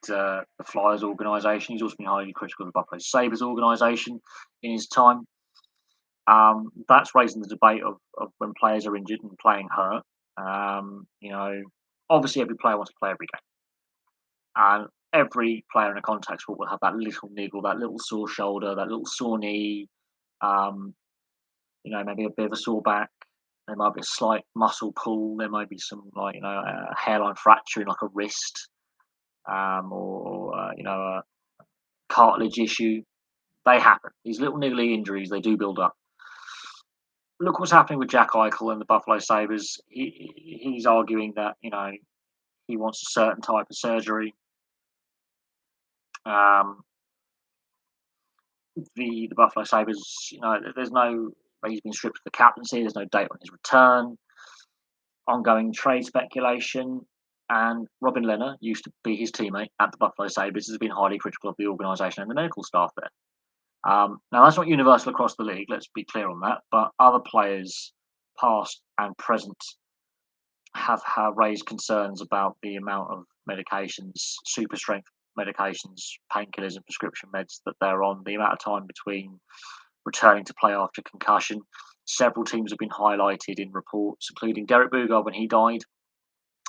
the Flyers organisation. He's also been highly critical of the Buffalo Sabres organisation in his time. That's raising the debate of when players are injured and playing hurt. Obviously every player wants to play every game, and every player in a contact sport will have that little niggle, that little sore shoulder, that little sore knee, maybe a bit of a sore back, There might be a slight muscle pull. There might be some, like, a hairline fracture in like a wrist, or a cartilage issue. They happen. These little niggly injuries, they do build up. Look what's happening with Jack Eichel and the Buffalo Sabres. He's arguing that he wants a certain type of surgery. Um, the Buffalo Sabres, there's no. He's been stripped of the captaincy. There's no date on his return. Ongoing trade speculation, and Robin Lehner used to be his teammate at the Buffalo Sabres. Has been highly critical of the organisation and the medical staff there. Now that's not universal across the league. Let's be clear on that. But other players, past and present, have raised concerns about the amount of medications, super strength medications, painkillers, and prescription meds that they're on. The amount of time between returning to play after concussion. Several teams have been highlighted in reports, including Derek Boogaard when he died.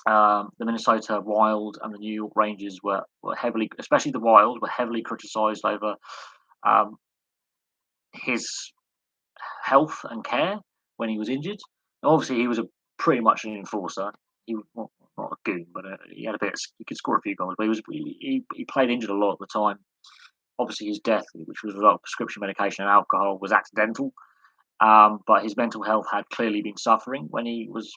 The Minnesota Wild and the New York Rangers were heavily, especially the Wild, were heavily criticised over his health and care when he was injured. And obviously, he was pretty much an enforcer. He was not a goon, but he had a bit. He could score a few goals, but he played injured a lot at the time. Obviously, his death, which was a lot of prescription medication and alcohol, was accidental. But his mental health had clearly been suffering. When he was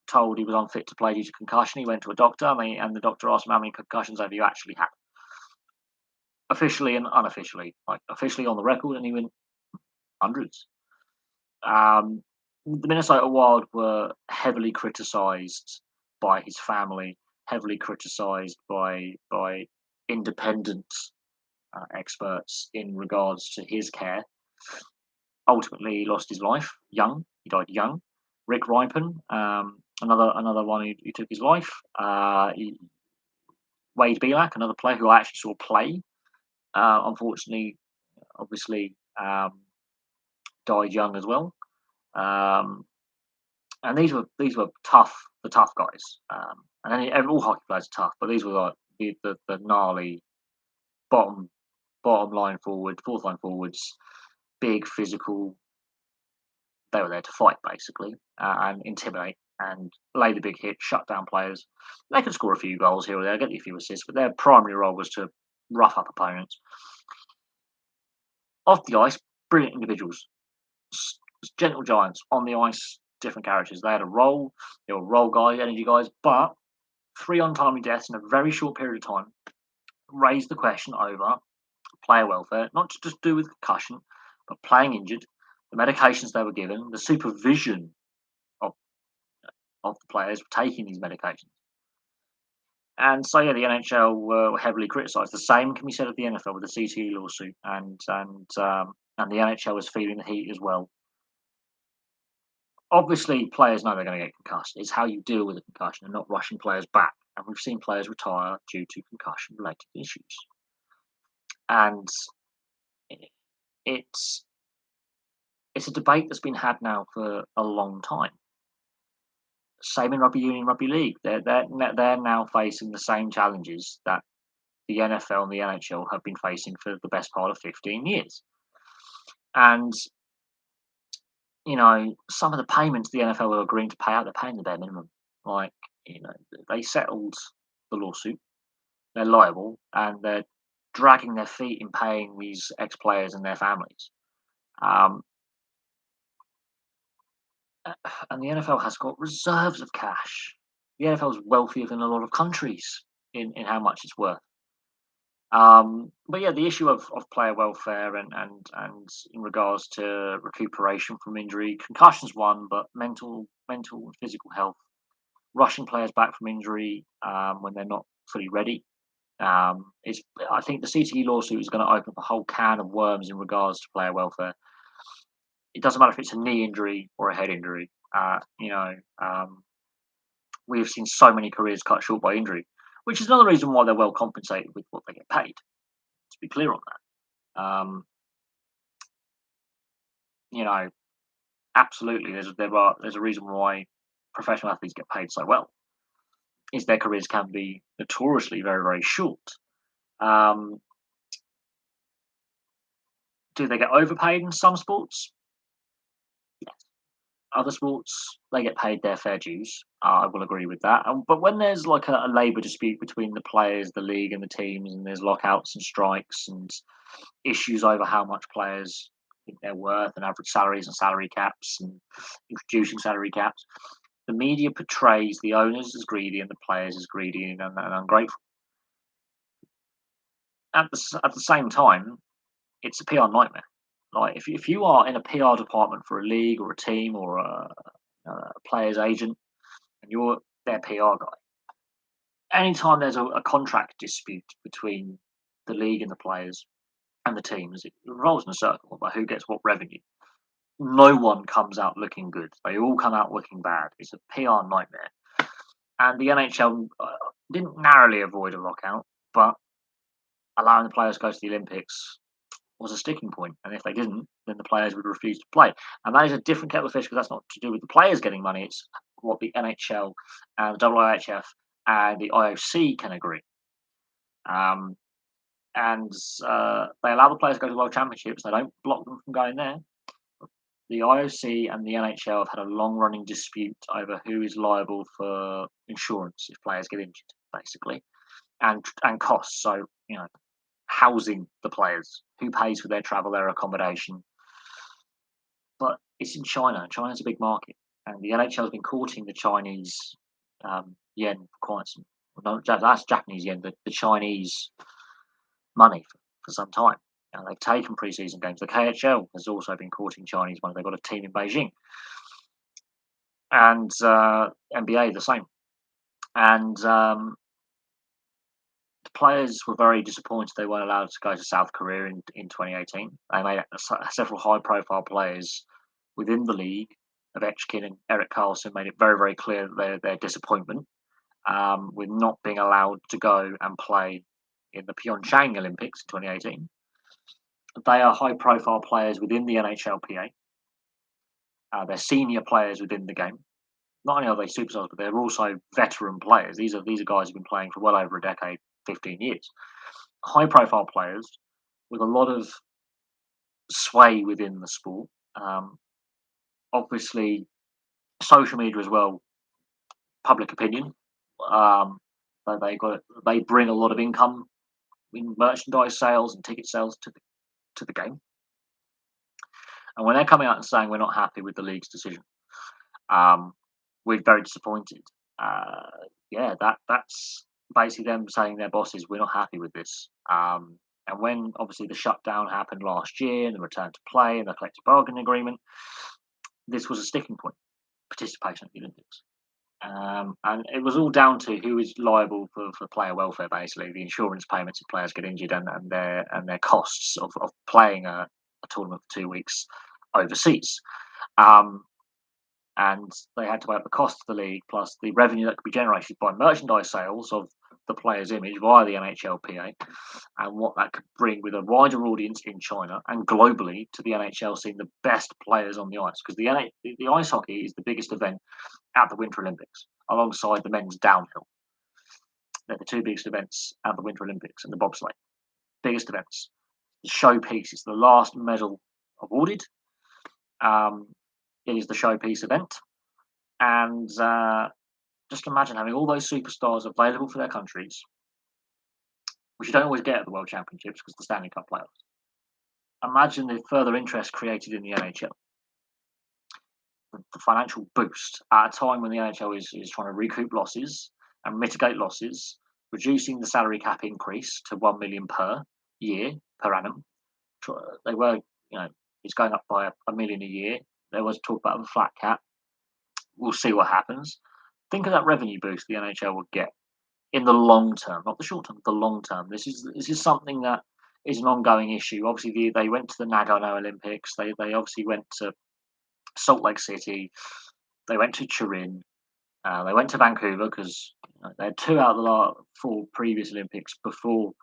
told he was unfit to play due to concussion, he went to a doctor, and the doctor asked him, how many concussions have you actually had? Officially and unofficially. Like, officially on the record, and he went, hundreds. The Minnesota Wild were heavily criticised by his family, heavily criticised by independent experts in regards to his care. Ultimately, he lost his life young. He died young. Rick Ripon, another one who took his life. Wade Belak, another player who I actually saw play, unfortunately, obviously, died young as well. And these were the tough guys. And all hockey players are tough, but these were like the gnarly bottom line forward, fourth line forwards, big physical. They were there to fight basically, and intimidate and lay the big hit, shut down players. They could score a few goals here or there, get a few assists, but their primary role was to rough up opponents. Off the ice, brilliant individuals, gentle giants. On the ice, different characters. They had a role. They were role guys, energy guys, but 3 untimely deaths in a very short period of time raised the question over player welfare, not just to do with concussion, but playing injured, the medications they were given, the supervision of the players taking these medications. And so, yeah, the NHL were heavily criticised. The same can be said of the NFL with the CTE lawsuit, and the NHL was feeling the heat as well. Obviously, players know they're going to get concussed. It's how you deal with a concussion and not rushing players back. And we've seen players retire due to concussion-related issues. And it's a debate that's been had now for a long time. Same in rugby union, rugby league. They're now facing the same challenges that the NFL and the NHL have been facing for the best part of 15 years. And some of the payments the NFL are agreeing to pay out, they're paying the bare minimum. Like, they settled the lawsuit, they're liable, and they're dragging their feet in paying these ex-players and their families. And the NFL has got reserves of cash. The NFL is wealthier than a lot of countries in how much it's worth. But yeah, the issue of player welfare and in regards to recuperation from injury, concussions one, but mental and physical health, rushing players back from injury when they're not fully ready. I think the CTE lawsuit is going to open up a whole can of worms in regards to player welfare. It doesn't matter if it's a knee injury or a head injury. We have seen so many careers cut short by injury, which is another reason why they're well compensated with what they get paid. To be clear on that, absolutely, there's a reason why professional athletes get paid so well. Is their careers can be notoriously very, very short. Do they get overpaid in some sports? Yes. Other sports, they get paid their fair dues. I will agree with that. But when there's like a labour dispute between the players, the league, and the teams, and there's lockouts and strikes and issues over how much players think they're worth and average salaries and salary caps and introducing salary caps, the media portrays the owners as greedy and the players as greedy and ungrateful. At the same time, it's a PR nightmare. Like if you are in a PR department for a league or a team or a player's agent and you're their PR guy, anytime there's a contract dispute between the league and the players and the teams, it revolves in a circle about who gets what revenue. No one comes out looking good. They all come out looking bad. It's a PR nightmare. And the NHL didn't narrowly avoid a lockout, but allowing the players to go to the Olympics was a sticking point. And if they didn't, then the players would refuse to play. And that is a different kettle of fish because that's not to do with the players getting money. It's what the NHL and the IIHF and the IOC can agree. Um, and they allow the players to go to World Championships. They don't block them from going there. The IOC and the NHL have had a long-running dispute over who is liable for insurance if players get injured, basically, and costs. So housing the players, who pays for their travel, their accommodation. But it's in China. China's a big market, and the NHL has been courting the Chinese yen for quite some. Well, no, that's Japanese yen, the Chinese money for some time. And they've taken pre-season games. The KHL has also been courting Chinese money. They've got a team in Beijing, and NBA the same. And the players were very disappointed they weren't allowed to go to South Korea in 2018. They made several high-profile players within the league, Ovechkin and Eric Carlson, made it very, very clear that their disappointment with not being allowed to go and play in the Pyeongchang Olympics in 2018. They are high-profile players within the NHLPA. They're senior players within the game. Not only are they superstars, but they're also veteran players. These are guys who've been playing for well over a decade, 15 years. High-profile players with a lot of sway within the sport. Obviously, social media as well, public opinion. They bring a lot of income in merchandise sales and ticket sales to the game. And when they're coming out and saying we're not happy with the league's decision, we're very disappointed. That's basically them saying their bosses, we're not happy with this. And when obviously the shutdown happened last year and the return to play and the collective bargaining agreement, this was a sticking point, participation at the Olympics. And it was all down to who is liable for player welfare, basically the insurance payments if players get injured and their costs of playing a tournament for 2 weeks overseas. And they had to weigh up the cost of the league plus the revenue that could be generated by merchandise sales of the player's image via the NHLPA and what that could bring with a wider audience in China and globally to the NHL seeing the best players on the ice because the ice hockey is the biggest event at the Winter Olympics alongside the men's downhill. They're the two biggest events at the Winter Olympics and the bobsleigh. Biggest events. The showpiece is the last medal awarded. It is the showpiece event. And just imagine having all those superstars available for their countries, which you don't always get at the World Championships because the Stanley Cup playoffs. Imagine the further interest created in the NHL. The financial boost at a time when the NHL is trying to recoup losses and mitigate losses, reducing the salary cap increase to 1 million per year per annum. They were, it's going up by a million a year. There was talk about a flat cap. We'll see what happens. Think of that revenue boost the NHL would get in the long term, not the short term, the long term. This is something that is an ongoing issue. Obviously, they went to the Nagano Olympics. They obviously went to Salt Lake City. They went to Turin. They went to Vancouver because they had 2 out of the 4 previous Olympics before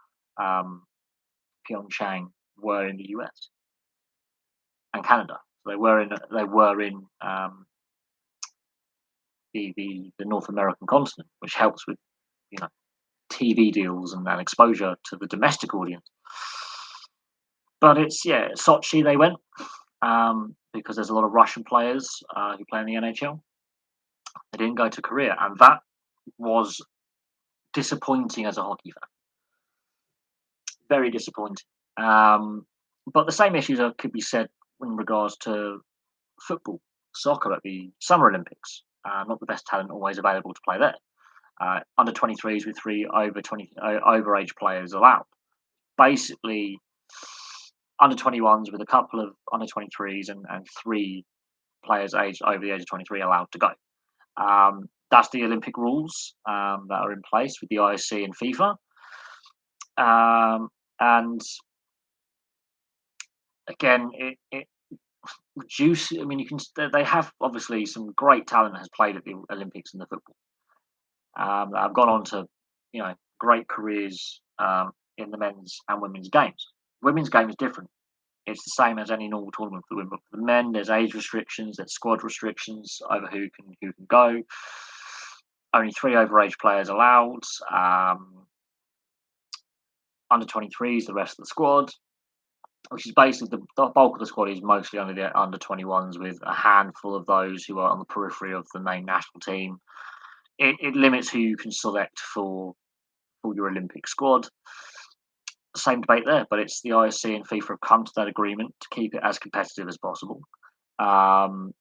Pyeongchang were in the US and Canada. So they were in the North American continent, which helps with TV deals and exposure to the domestic audience. But it's Sochi they went because there's a lot of Russian players who play in the NHL. They didn't go to Korea, and that was disappointing as a hockey fan. Very disappointing. But the same issues could be said in regards to football, soccer at the Summer Olympics. Not the best talent always available to play there. Under 23s with three overage players allowed. Basically, under 21s with a couple of under 23s and three players aged over the age of 23 allowed to go. That's the Olympic rules that are in place with the IOC and FIFA. And again, it reduces. I mean, they have obviously some great talent has played at the Olympics in the football. That have gone on to, great careers in the men's and women's games. Women's game is different. It's the same as any normal tournament for the women. But for the men, there's age restrictions, there's squad restrictions over who can go. Only three overage players allowed. Under 23s, the rest of the squad, which is basically the bulk of the squad is mostly under the under 21s, with a handful of those who are on the periphery of the main national team. It limits who you can select for your Olympic squad. Same debate there, but it's the IOC and FIFA have come to that agreement to keep it as competitive as possible, and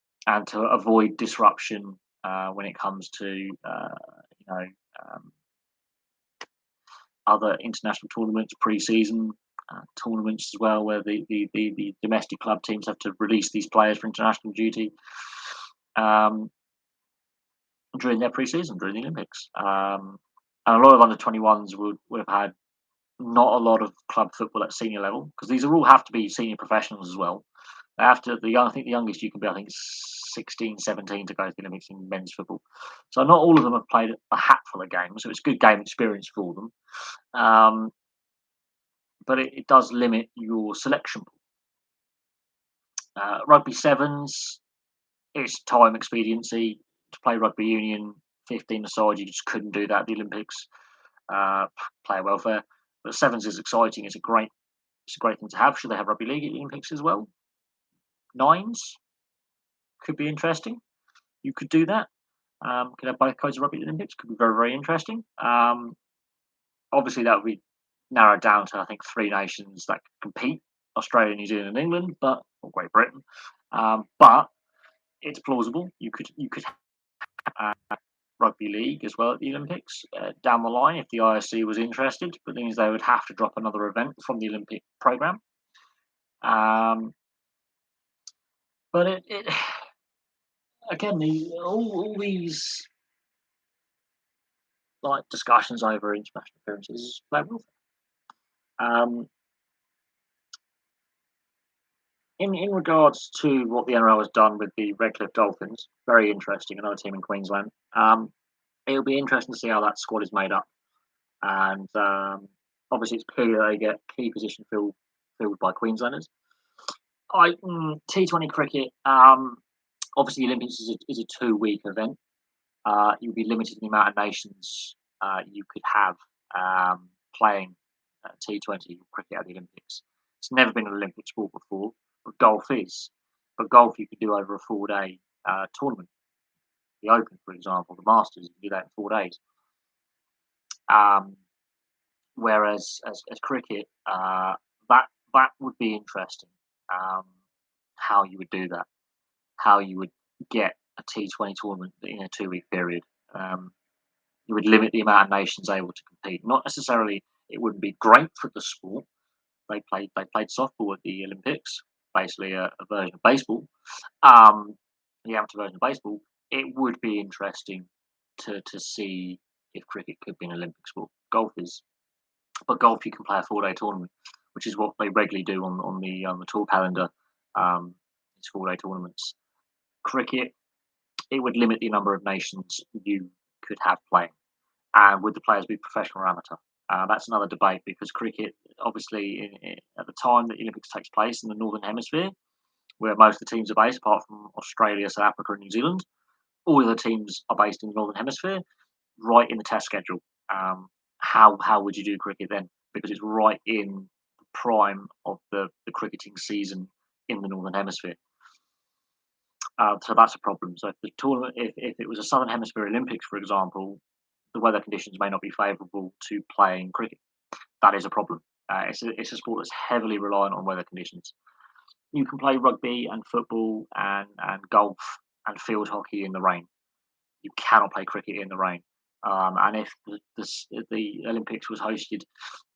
to avoid disruption when it comes to other international tournaments, pre-season tournaments as well, where the domestic club teams have to release these players for international duty during their pre-season, during the Olympics. And a lot of under 21s would have had not a lot of club football at senior level, because these all have to be senior professionals as well. After I think the youngest you can be, I think 16, 17 to go to the Olympics in men's football. So not all of them have played a hatful of games, so it's good game experience for them. But it does limit your selection pool. Rugby sevens, it's time expediency. To play rugby union, 15 aside, you just couldn't do that at the Olympics. Player welfare. But sevens is exciting. It's a great thing to have. Should they have rugby league at the Olympics as well? Nines could be interesting. You could do that. Could have both kinds of rugby at the Olympics. Could be very, very interesting. Obviously, that would be narrowed down to, I think, three nations that could compete: Australia, New Zealand, and England, or Great Britain. But it's plausible. You could have rugby league as well at the Olympics down the line if the IOC was interested, but means they would have to drop another event from the Olympic program. But it again, all these like discussions over international appearances play a role. In regards to what the NRL has done with the Redcliffe Dolphins, very interesting, another team in Queensland. It'll be interesting to see how that squad is made up, and obviously it's clear they get key position filled by Queenslanders. T20 cricket. Obviously, the Olympics is a 2-week event. You'll be limited in the amount of nations you could have playing T20 cricket at the Olympics. It's never been an Olympic sport before, but golf is. But golf you could do over a 4-day tournament. The Open, for example, the Masters, you can do that in 4 days. Whereas as cricket, that would be interesting. How you would do that, how you would get a T20 tournament in a 2-week period. You would limit the amount of nations able to compete. Not necessarily, it wouldn't be great for the sport. They played softball at the Olympics, basically a version of baseball, the amateur version of baseball. It would be interesting to see if cricket could be an Olympic sport. Golf is, but golf you can play a 4-day tournament, which is what they regularly do on the tour calendar. It's 4-day tournaments. Cricket, it would limit the number of nations you could have playing, and would the players be professional or amateur? That's another debate, because cricket, obviously, at the time that the Olympics takes place in the Northern Hemisphere, where most of the teams are based, apart from Australia, South Africa, and New Zealand, all of the teams are based in the Northern Hemisphere, right in the test schedule. How would you do cricket then? Because it's right in the prime of the cricketing season in the Northern Hemisphere. So that's a problem. So if the tournament, if it was a Southern Hemisphere Olympics, for example, the weather conditions may not be favourable to playing cricket. That is a problem. It's a sport that's heavily reliant on weather conditions. You can play rugby and football and golf and field hockey in the rain. You cannot play cricket in the rain. And if the Olympics was hosted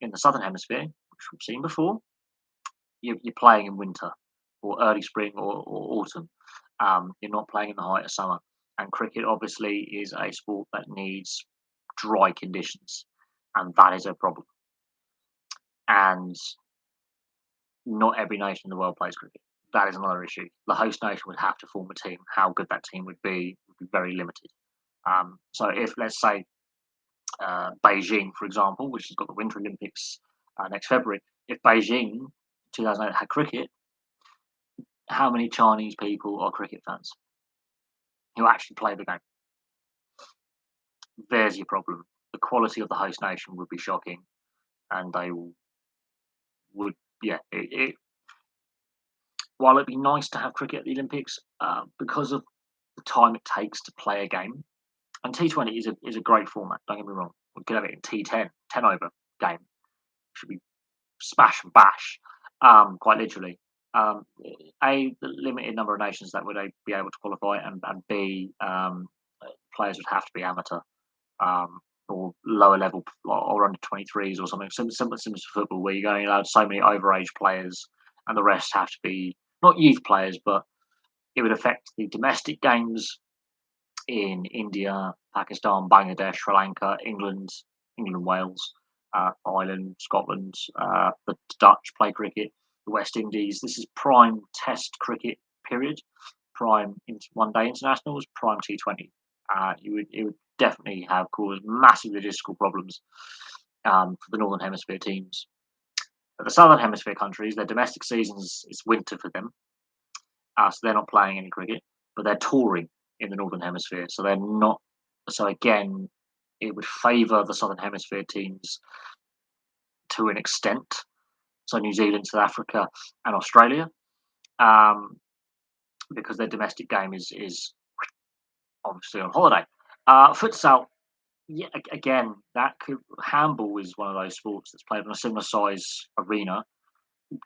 in the Southern Hemisphere, which we've seen before, you're playing in winter or early spring or autumn. You're not playing in the height of summer. And cricket obviously is a sport that needs dry conditions, and that is a problem. And not every nation in the world plays cricket. That is another issue. The host nation would have to form a team. How good that team would be very limited. So if, let's say, Beijing, for example, which has got the Winter Olympics next February, if Beijing 2008 had cricket, how many Chinese people are cricket fans who actually play the game? There's your problem. The quality of the host nation would be shocking, and they would, yeah. While it'd be nice to have cricket at the Olympics, because of the time it takes to play a game, and T20 is a great format. Don't get me wrong. We could have it in T10, 10 over game. It should be smash and bash, quite literally. A, the limited number of nations that would be able to qualify, and B, players would have to be amateur, or lower level, or under 23s or something similar to football, where you're only allowed so many overage players, and the rest have to be not youth players, but it would affect the domestic games in India, Pakistan, Bangladesh, Sri Lanka, England, Wales, Ireland, Scotland. The Dutch play cricket. The West Indies. This is prime Test cricket period. Prime one day internationals. Prime T20. It would definitely have caused massive logistical problems for the Northern Hemisphere teams. But the Southern Hemisphere countries, their domestic seasons is winter for them, so they're not playing any cricket, but they're touring in the Northern Hemisphere. So they're not. So again, it would favour the Southern Hemisphere teams to an extent. So New Zealand, South Africa, and Australia, um, because their domestic game is obviously on holiday. Futsal, yeah, again, that could handball is one of those sports that's played on a similar size arena.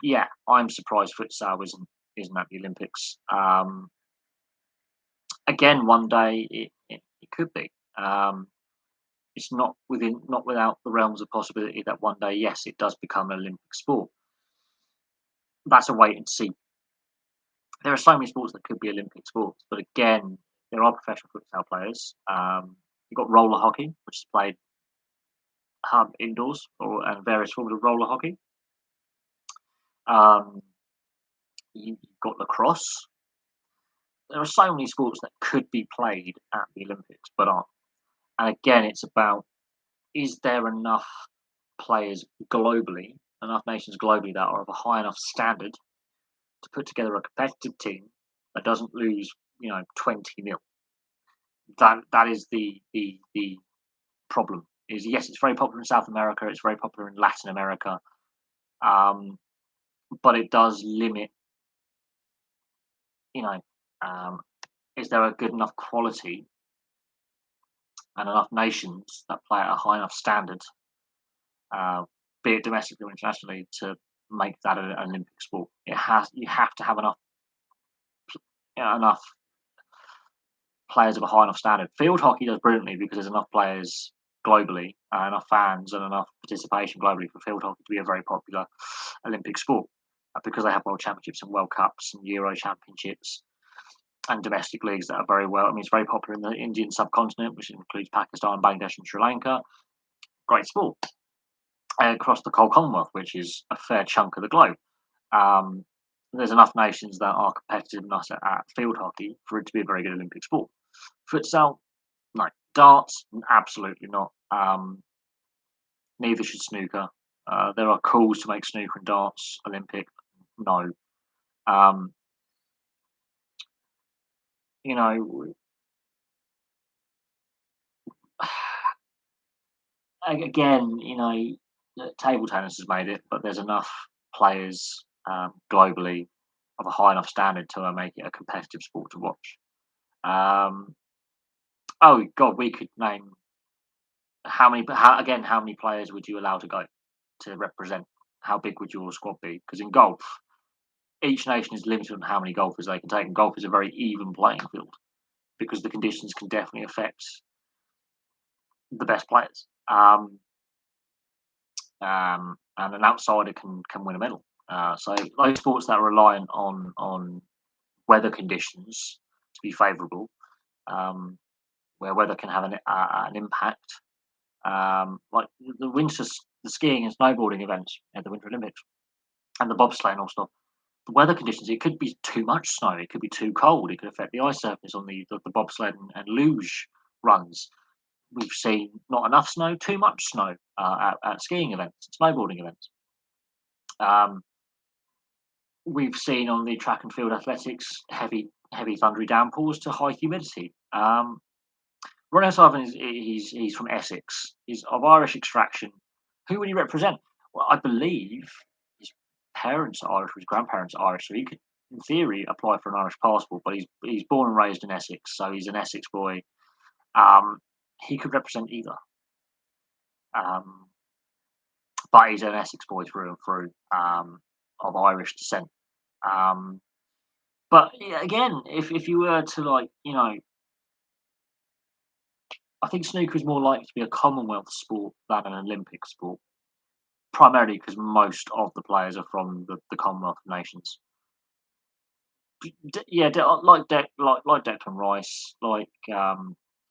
Yeah, I'm surprised futsal isn't at the Olympics. Again, one day it could be. It's not without the realms of possibility that one day, yes, it does become an Olympic sport. That's a wait and see. There are so many sports that could be Olympic sports, but again, there are professional futsal players. You've got roller hockey, which is played indoors, and various forms of roller hockey. Um, you've got lacrosse. There are so many sports that could be played at the Olympics, but aren't. And again, it's about, is there enough players globally, enough nations globally that are of a high enough standard to put together a competitive team that doesn't lose, 20-0. That is the problem. Is, yes, it's very popular in South America, it's very popular in Latin America, but it does limit. You know, um, is there a good enough quality and enough nations that play at a high enough standard, be it domestically or internationally, to make that an Olympic sport? You have to have enough players of a high enough standard. Field hockey does brilliantly because there's enough players globally, enough fans, and enough participation globally for field hockey to be a very popular Olympic sport, because they have world championships and world cups and Euro championships and domestic leagues that are very well. I mean, it's very popular in the Indian subcontinent, which includes Pakistan, Bangladesh, and Sri Lanka. Great sport. Across the whole Commonwealth, which is a fair chunk of the globe. Um, there's enough nations that are competitive enough at field hockey for it to be a very good Olympic sport. Futsal, no. Darts, absolutely not. Neither should snooker. There are calls to make snooker and darts Olympic. No. Um, you know, again, table tennis has made it, but there's enough players globally. of a high enough standard to make it a competitive sport to watch. Um, oh God, we could name how many players would you allow to go to represent? How big would your squad be? Because in golf, each nation is limited on how many golfers they can take, and golf is a very even playing field because the conditions can definitely affect the best players. And an outsider can win a medal. So those sports that are reliant on weather conditions to be favourable, um, where weather can have an impact, like the skiing and snowboarding events at the Winter Olympics and the bobsleigh and all stuff. The weather conditions, it could be too much snow, it could be too cold, it could affect the ice surface on the bobsled and luge runs. We've seen not enough snow, too much snow at skiing events, snowboarding events. Um, we've seen on the track and field athletics heavy thundery downpours to high humidity. Ron O'Sullivan he's from Essex. He's of Irish extraction. Who would he represent? Well, I believe his parents are Irish, his grandparents are Irish, so he could, in theory, apply for an Irish passport. But he's born and raised in Essex, so he's an Essex boy. Um, he could represent either, um, but he's an Essex boy through and through, of Irish descent. Um, but yeah, again, if you were to I think snooker is more likely to be a Commonwealth sport than an Olympic sport, primarily because most of the players are from the Commonwealth nations. Yeah, like Declan Rice,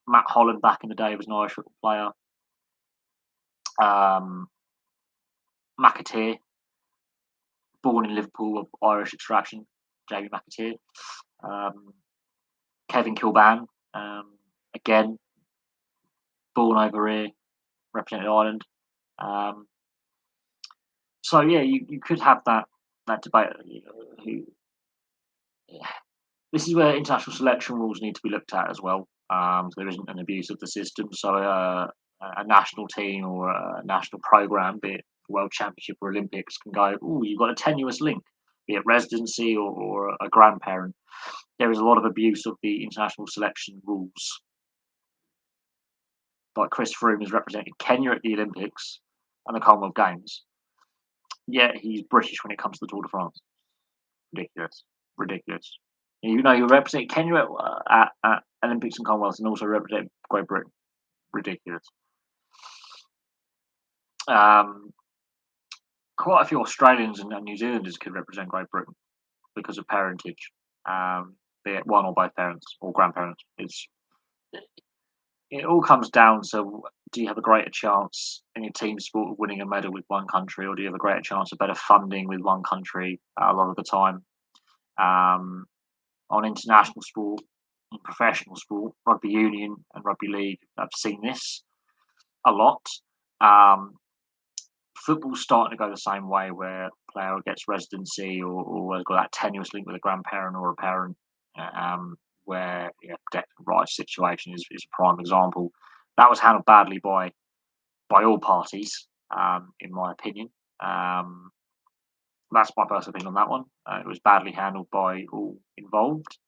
Matt Holland back in the day was an Irish football player. Um, McAteer, born in Liverpool of Irish extraction, Jamie McAteer. Um, Kevin Kilban, again born over here, represented Ireland. Um, so yeah, you could have that debate. Who This is where international selection rules need to be looked at as well. So there isn't an abuse of the system. So a national team or a national program, be it World Championship or Olympics, can go, oh, you've got a tenuous link, be it residency or a grandparent. There is a lot of abuse of the international selection rules. Like Chris Froome has represented Kenya at the Olympics and the Commonwealth Games, yet he's British when it comes to the Tour de France. Ridiculous. Ridiculous. You represent Kenya at Olympics and Commonwealths and also represent Great Britain. Ridiculous. Um, Quite a few Australians and New Zealanders could represent Great Britain because of parentage, be it one or both parents or grandparents. It all comes down to, do you have a greater chance in your team sport of winning a medal with one country, or do you have a greater chance of better funding with one country a lot of the time? On international sport, in professional sport, rugby union and rugby league, I've seen this a lot. Um, Football's starting to go the same way, where a player gets residency or has got that tenuous link with a grandparent or a parent. Where Declan Rice's situation is a prime example. That was handled badly by all parties, in my opinion. Um, that's my personal opinion on that one. It was badly handled by all involved.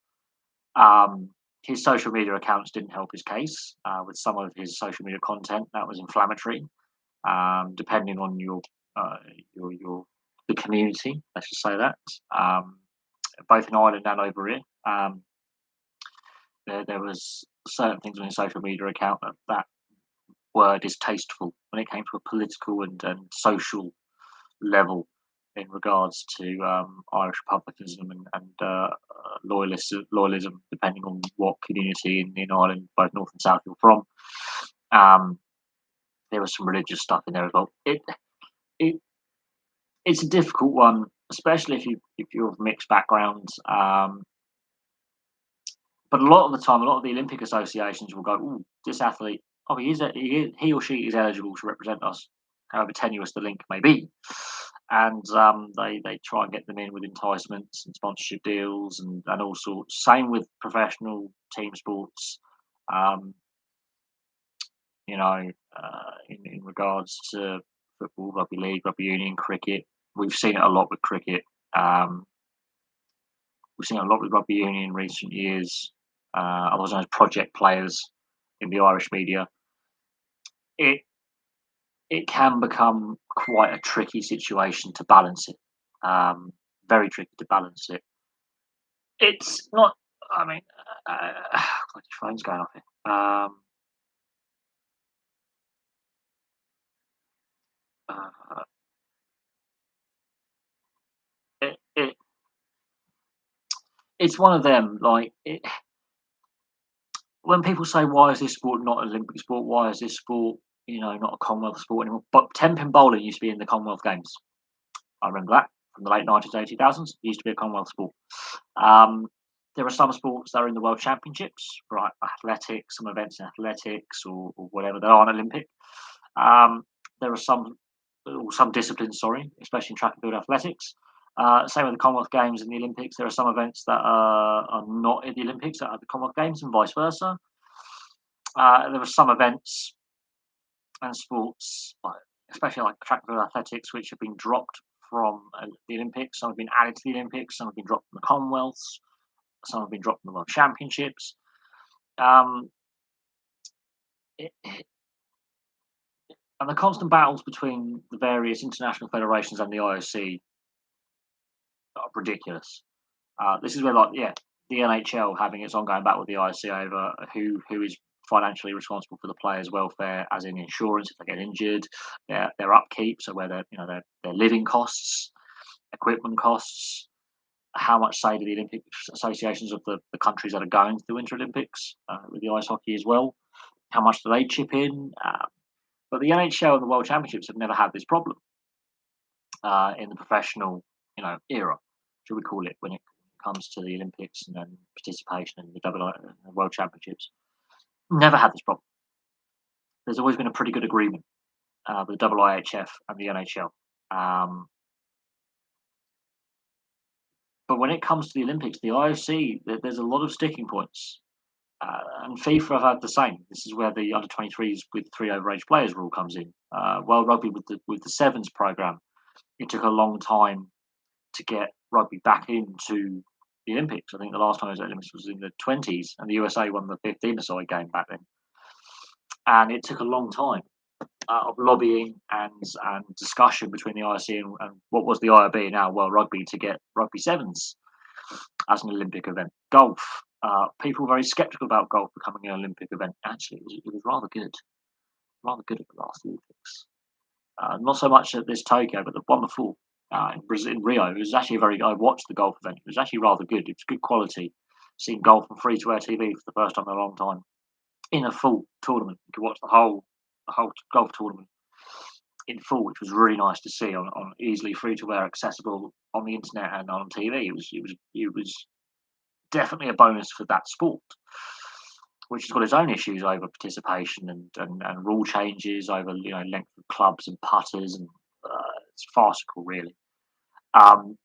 Um, his social media accounts didn't help his case, with some of his social media content that was inflammatory, depending on your the community. Let's just say that, both in Ireland and over here, there was certain things on his social media account that were distasteful when it came to a political and social level in regards to Irish republicanism and loyalism, depending on what community in Ireland, both north and south, you're from. Um, there was some religious stuff in there as well. It it's a difficult one, especially if you're of mixed backgrounds. But a lot of the time, a lot of the Olympic associations will go, "Oh, this athlete, oh, he or she is eligible to represent us, however tenuous the link may be," and they try and get them in with enticements and sponsorship deals and all sorts. Same with professional team sports. Um, in regards to football, rugby league, rugby union, cricket, we've seen it a lot with cricket. Um, We've seen a lot with rugby union in recent years, otherwise known as project players in the Irish media. It it can become quite a tricky situation to balance it. Very tricky to balance it. It's not. I mean, God, your phone's going off here. Uh, it it's one of them. Like when people say, "Why is this sport not an Olympic sport? Why is this sport, not a Commonwealth sport anymore?" But 10-pin bowling used to be in the Commonwealth Games. I remember that from the late 90s, 2000s. It used to be a Commonwealth sport. Um, there are some sports that are in the World Championships, right? Athletics, some events in athletics or whatever that aren't Olympic. Um, there are some disciplines, sorry, especially in track and field athletics. Same with the Commonwealth Games and the Olympics. There are some events that are not in the Olympics that are the Commonwealth Games, and vice versa. There are some events and sports, especially like track and field athletics, which have been dropped from the Olympics. Some have been added to the Olympics. Some have been dropped from the Commonwealths. Some have been dropped from the World Championships. Um, it, and the constant battles between the various international federations and the IOC are ridiculous. This is where, like, yeah, the NHL having its ongoing battle with the IOC over who is financially responsible for the players' welfare, as in insurance if they get injured, their upkeep, so where their living costs, equipment costs, how much say do the Olympic associations of the countries that are going to the Winter Olympics with the ice hockey as well? How much do they chip in? But the NHL and the World Championships have never had this problem in the professional, era, should we call it, when it comes to the Olympics and then participation in the World Championships. Never had this problem. There's always been a pretty good agreement with the IIHF and the NHL. Um, but when it comes to the Olympics, the IOC, there's a lot of sticking points. And FIFA have had the same. This is where the under 23s with 3 overage players rule comes in. World Rugby with the sevens program, it took a long time to get rugby back into the Olympics. I think the last time it was at Olympics was in the 20s, and the USA won the 15-a-side game back then. And it took a long time of lobbying and discussion between the IOC and what was the IRB, now World Rugby, to get rugby sevens as an Olympic event. Golf. People were very sceptical about golf becoming an Olympic event. Actually, it was rather good at the last Olympics. Not so much at this Tokyo, but the one before in Brazil, in Rio. It was actually I watched the golf event. It was actually rather good. It was good quality. Seeing golf on free-to-air TV for the first time in a long time in a full tournament. You could watch the whole golf tournament in full, which was really nice to see on easily free-to-air, accessible on the internet and on TV. It was definitely a bonus for that sport, which has got its own issues over participation and rule changes over length of clubs and putters, and it's farcical really. Um,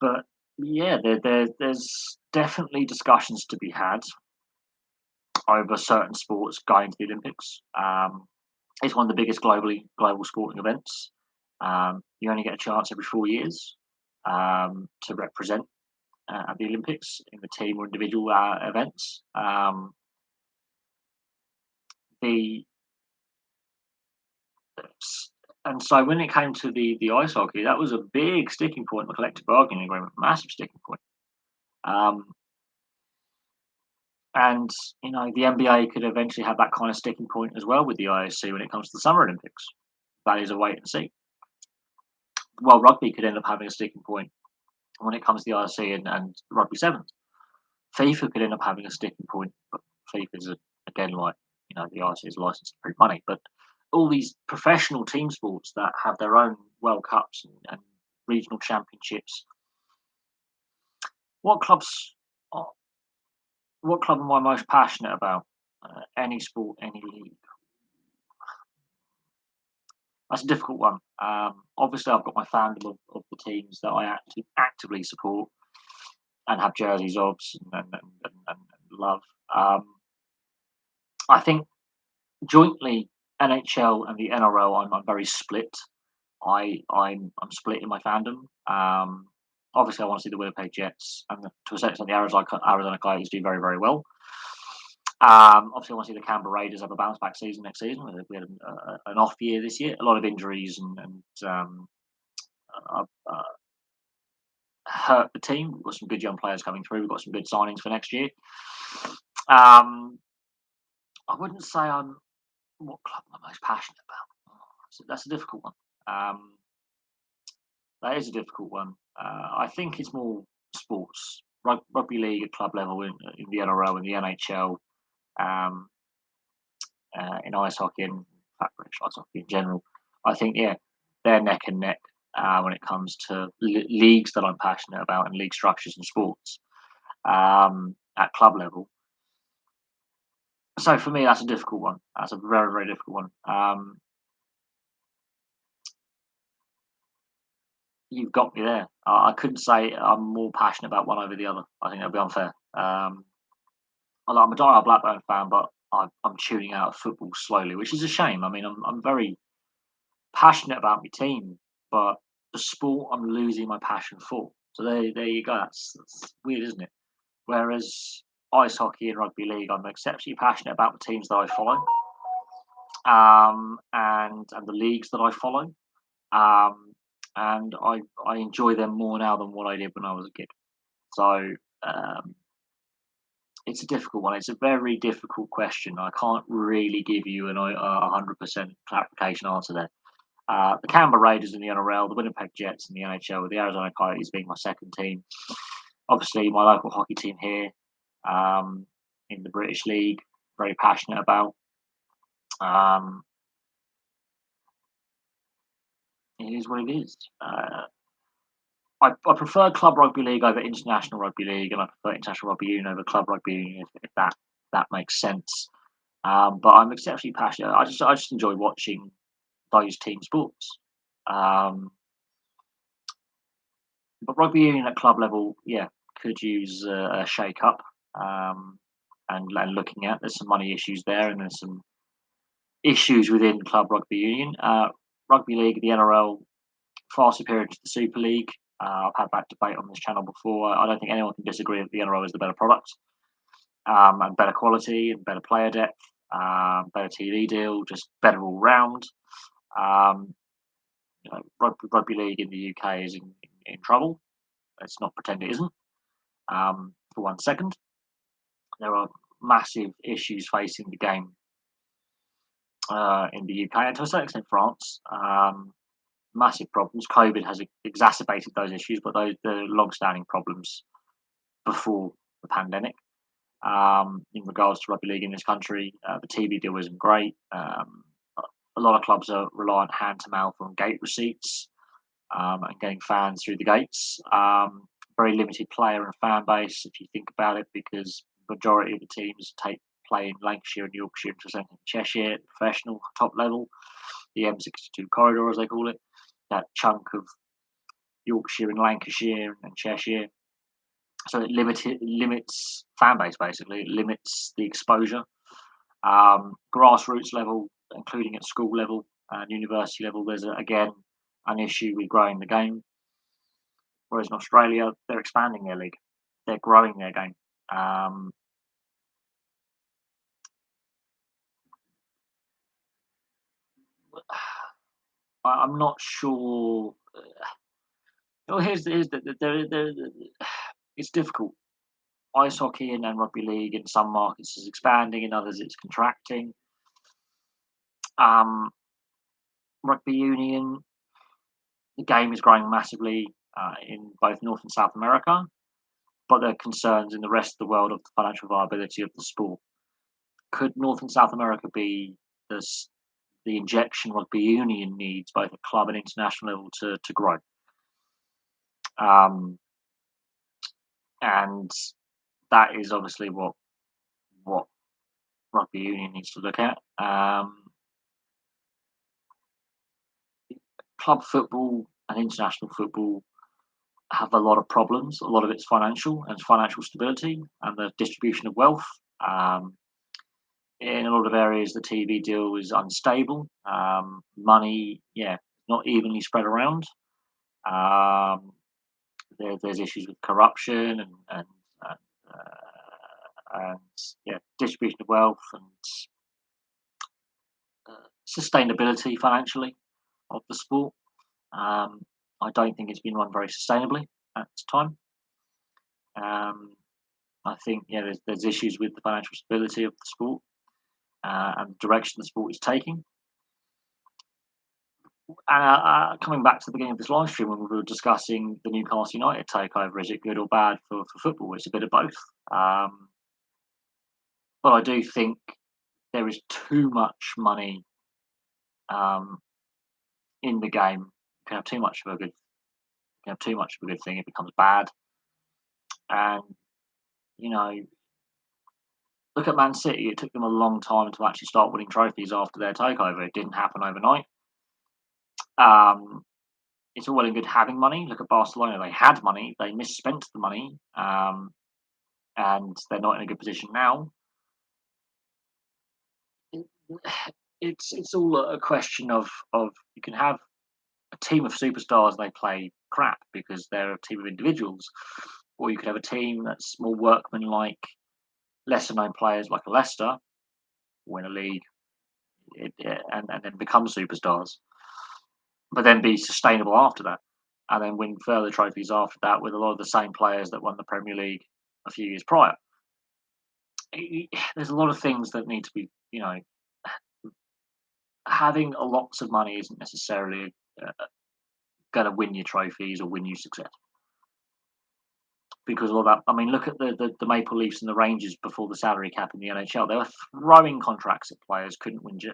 but yeah, there's definitely discussions to be had over certain sports going to the Olympics. It's one of the biggest global sporting events. You only get a chance every 4 years to represent at the Olympics in the team or individual events. The and so when it came to the ice hockey, that was a big sticking point in the collective bargaining agreement, massive sticking point. Um, and the NBA could eventually have that kind of sticking point as well with the IOC when it comes to the Summer Olympics. That is a wait and see. Well, rugby could end up having a sticking point when it comes to the IOC and rugby sevens. FIFA could end up having a sticking point, but FIFA is again like the IOC is licensed to print money, but all these professional team sports that have their own World Cups and regional championships. What clubs? are- What club am I most passionate about? Any sport, any league. That's a difficult one. Obviously, I've got my fandom of the teams that I actively support and have jerseys of and love. I think jointly NHL and the NRL, I'm very split. I'm split in my fandom. Obviously, I want to see the Winnipeg Jets and to a certain extent the Arizona Coyotes do very, very well. Obviously, I want to see the Canberra Raiders have a bounce back season next season. We had an off year this year, a lot of injuries and uh, uh, hurt the team. We've got some good young players coming through. We've got some good signings for next year. Um, I wouldn't say I'm what club am I most passionate about. That's a difficult one. Um, that is a difficult one. I think it's more sports, rugby league at club level in the NRL and the NHL, um, in ice hockey and British ice hockey in general. I think they're neck and neck when it comes to leagues that I'm passionate about and league structures and sports at club level. So for me, that's a difficult one. That's a very, very difficult one. You've got me there. I couldn't say I'm more passionate about one over the other. I think that'd be unfair. I'm a diehard Blackburn fan, but I'm tuning out of football slowly, which is a shame. I mean, I'm very passionate about my team, but the sport I'm losing my passion for. So there you go. That's weird, isn't it? Whereas ice hockey and rugby league, I'm exceptionally passionate about the teams that I follow, and the leagues that I follow. Um, and I enjoy them more now than what I did when I was a kid. So um, it's a difficult one. It's a very difficult question. I can't really give you an 100% clarification answer there. The Canberra Raiders in the NRL, the Winnipeg Jets in the NHL, with the Arizona Coyotes being my second team. Obviously, my local hockey team here in the British League, very passionate about. Um, it is what it is. I prefer club rugby league over international rugby league, and I prefer international rugby union over club rugby union, if that makes sense. But I'm exceptionally passionate. I just enjoy watching those team sports. Um, but rugby union at club level, could use a shake up. Um, and looking at there's some money issues there, and there's some issues within club rugby union. Rugby league, the NRL, far superior to the Super League. I've had that debate on this channel before. I don't think anyone can disagree that the NRL is the better product, and better quality and better player depth, better TV deal, just better all round. Um, rugby league in the UK is in trouble. Let's not pretend it isn't. For 1 second, there are massive issues facing the game in the UK and to a certain extent France. Massive problems. COVID has exacerbated those issues, but those the long-standing problems before the pandemic. In regards to rugby league in this country, the TV deal isn't great. A lot of clubs are reliant hand to mouth on gate receipts and getting fans through the gates. Very limited player and fan base, if you think about it, because majority of the teams play in Lancashire and Yorkshire and to some extent Cheshire, professional top level, the M62 corridor as they call it, that chunk of Yorkshire and Lancashire and Cheshire. So it limits fan base basically. It limits the exposure. Grassroots level, including at school level and university level, there's again an issue with growing the game. Whereas in Australia, they're expanding their league, they're growing their game. Um, I'm not sure. Oh, here's it's difficult. Ice hockey and rugby league in some markets is expanding, in others it's contracting. Um, Rugby union, the game is growing massively in both North and South America, but there are concerns in the rest of the world of the financial viability of the sport. Could North and South America be this, the injection rugby union needs, both at club and international level, to grow? Um, and that is obviously what rugby union needs to look at. Club football and international football have a lot of problems. A lot of it's financial and financial stability and the distribution of wealth. Um, in a lot of areas, the TV deal is unstable. Money, not evenly spread around. Um, There's issues with corruption and, and yeah, distribution of wealth and sustainability financially of the sport. Um, I don't think it's been run very sustainably at this time. Um, I think there's issues with the financial stability of the sport and the direction the sport is taking. Coming back to the beginning of this live stream when we were discussing the Newcastle United takeover, is it good or bad for football? It's a bit of both. But I do think there is too much money um, in the game. You can have too much of a good, you can have too much of a good thing. It becomes bad. And you know, look at Man City. It took them a long time to actually start winning trophies after their takeover. It didn't happen overnight. Um, it's all well and good having money. Look at Barcelona. They had money. They misspent the money, and they're not in a good position now. It's all a question of you can have a team of superstars and they play crap because they're a team of individuals, or you could have a team that's more workmanlike, lesser known players like a Leicester win a league and then become superstars, but then be sustainable after that, and then win further trophies after that with a lot of the same players that won the Premier League a few years prior. There's a lot of things that need to be, having a lots of money isn't necessarily going to win you trophies or win you success. Because all that, I mean, look at the Maple Leafs and the Rangers before the salary cap in the NHL. They were throwing contracts at players, couldn't win. The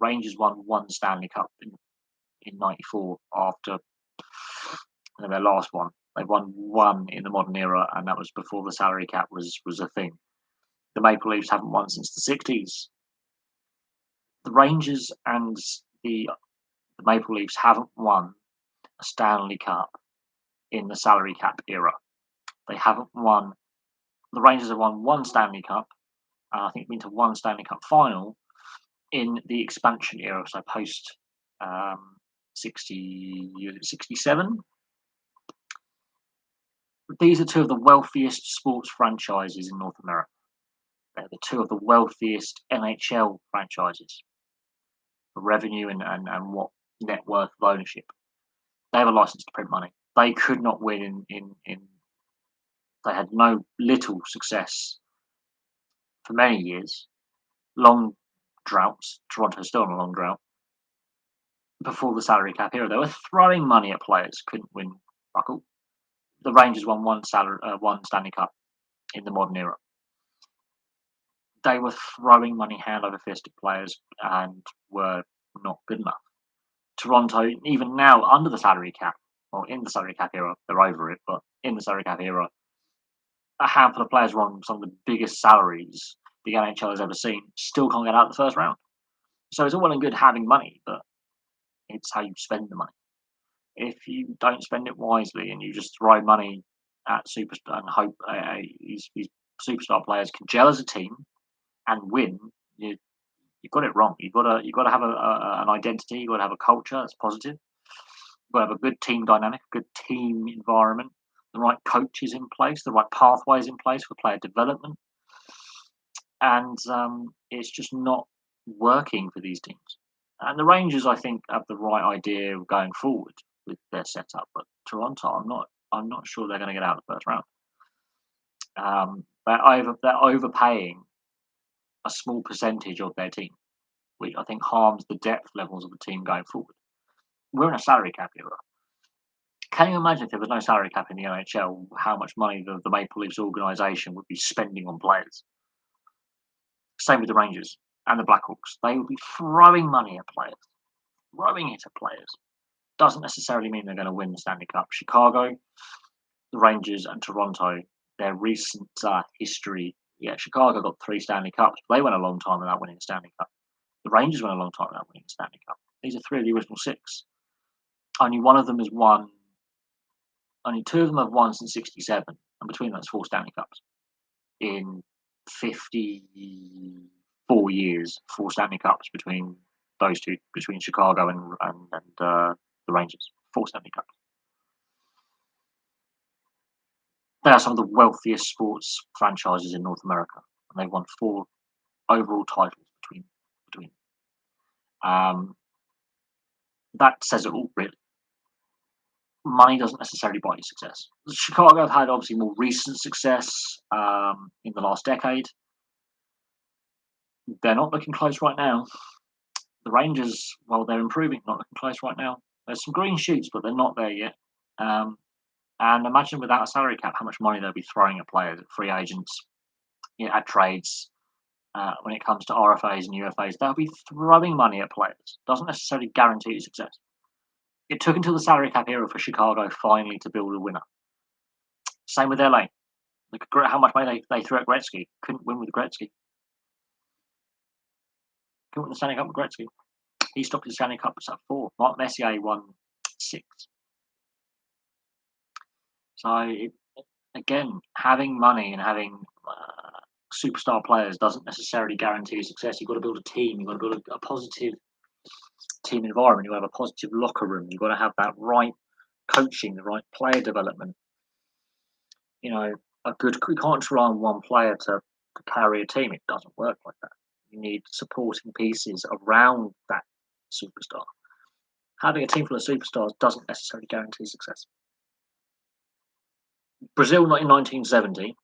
Rangers won one Stanley Cup in '94 after their last one. They won one in the modern era, and that was before the salary cap was a thing. The Maple Leafs haven't won since the '60s. The Rangers and the Maple Leafs haven't won a Stanley Cup in the salary cap era. They haven't won. The Rangers have won one Stanley Cup. I think been to one Stanley Cup final in the expansion era, so post 67. These are two of the wealthiest sports franchises in North America. They're the two of the wealthiest NHL franchises for revenue and what net worth of ownership. They have a license to print money. They could not win in they had no little success for many years. Long droughts. Toronto's still on a long drought. Before the salary cap era, they were throwing money at players, couldn't win buckle. The Rangers won one Stanley Cup in the modern era. They were throwing money hand over fist at players and were not good enough. Toronto, even now under the salary cap, or in the salary cap era, they're over it, but in the salary cap era, a handful of players were on some of the biggest salaries the NHL has ever seen, still can't get out of the first round. So it's all well and good having money, but it's how you spend the money. If you don't spend it wisely and you just throw money at superstar and hope these superstar players can gel as a team and win, you've got it wrong. You've got to have an identity. You've got to have a culture that's positive. You've got to have a good team dynamic, a good team environment, the right coaches in place, the right pathways in place for player development, and it's just not working for these teams. And the Rangers, I think, have the right idea of going forward with their setup, but Toronto, I'm not sure they're going to get out of the first round. They're overpaying a small percentage of their team, which I think harms the depth levels of the team going forward. We're in a salary cap era. Can you imagine if there was no salary cap in the NHL, how much money the Maple Leafs organisation would be spending on players? Same with the Rangers and the Blackhawks. They would be throwing money at players, throwing it at players. Doesn't necessarily mean they're going to win the Stanley Cup. Chicago, the Rangers, and Toronto, their recent history. Yeah, Chicago got 3 Stanley Cups, but they went a long time without winning a Stanley Cup. The Rangers went a long time without winning a Stanley Cup. These are 3 of the original 6. Only one of them has won. Only 2 of them have won since '67, and between that's 4 Stanley Cups in 54 years. 4 Stanley Cups between those two, between Chicago and the Rangers. 4 Stanley Cups. They are some of the wealthiest sports franchises in North America, and they've won 4 overall titles between. Um, that says it all, really. Money doesn't necessarily buy you success. Chicago have had obviously more recent success in the last decade. They're not looking close right now. The Rangers, well, they're improving, not looking close right now. There's some green shoots, but they're not there yet. Um, and imagine without a salary cap, how much money they'll be throwing at players, at free agents, at trades. When it comes to RFAs and UFAs, they'll be throwing money at players. Doesn't necessarily guarantee you success. It took until the salary cap era for Chicago finally to build a winner. Same with LA. Look at how much money they threw at Gretzky. Couldn't win with Gretzky. Couldn't win the Stanley Cup with Gretzky. He stopped his Stanley Cups at 4. Mark Messier won 6. So, again, having money and having superstar players doesn't necessarily guarantee success. You've got to build a team. You've got to build a positive team environment. You've got to have a positive locker room. You've got to have that right coaching, the right player development. You can't rely on one player to carry a team. It doesn't work like that. You need supporting pieces around that superstar. Having a team full of superstars doesn't necessarily guarantee success. Brazil not in 1970,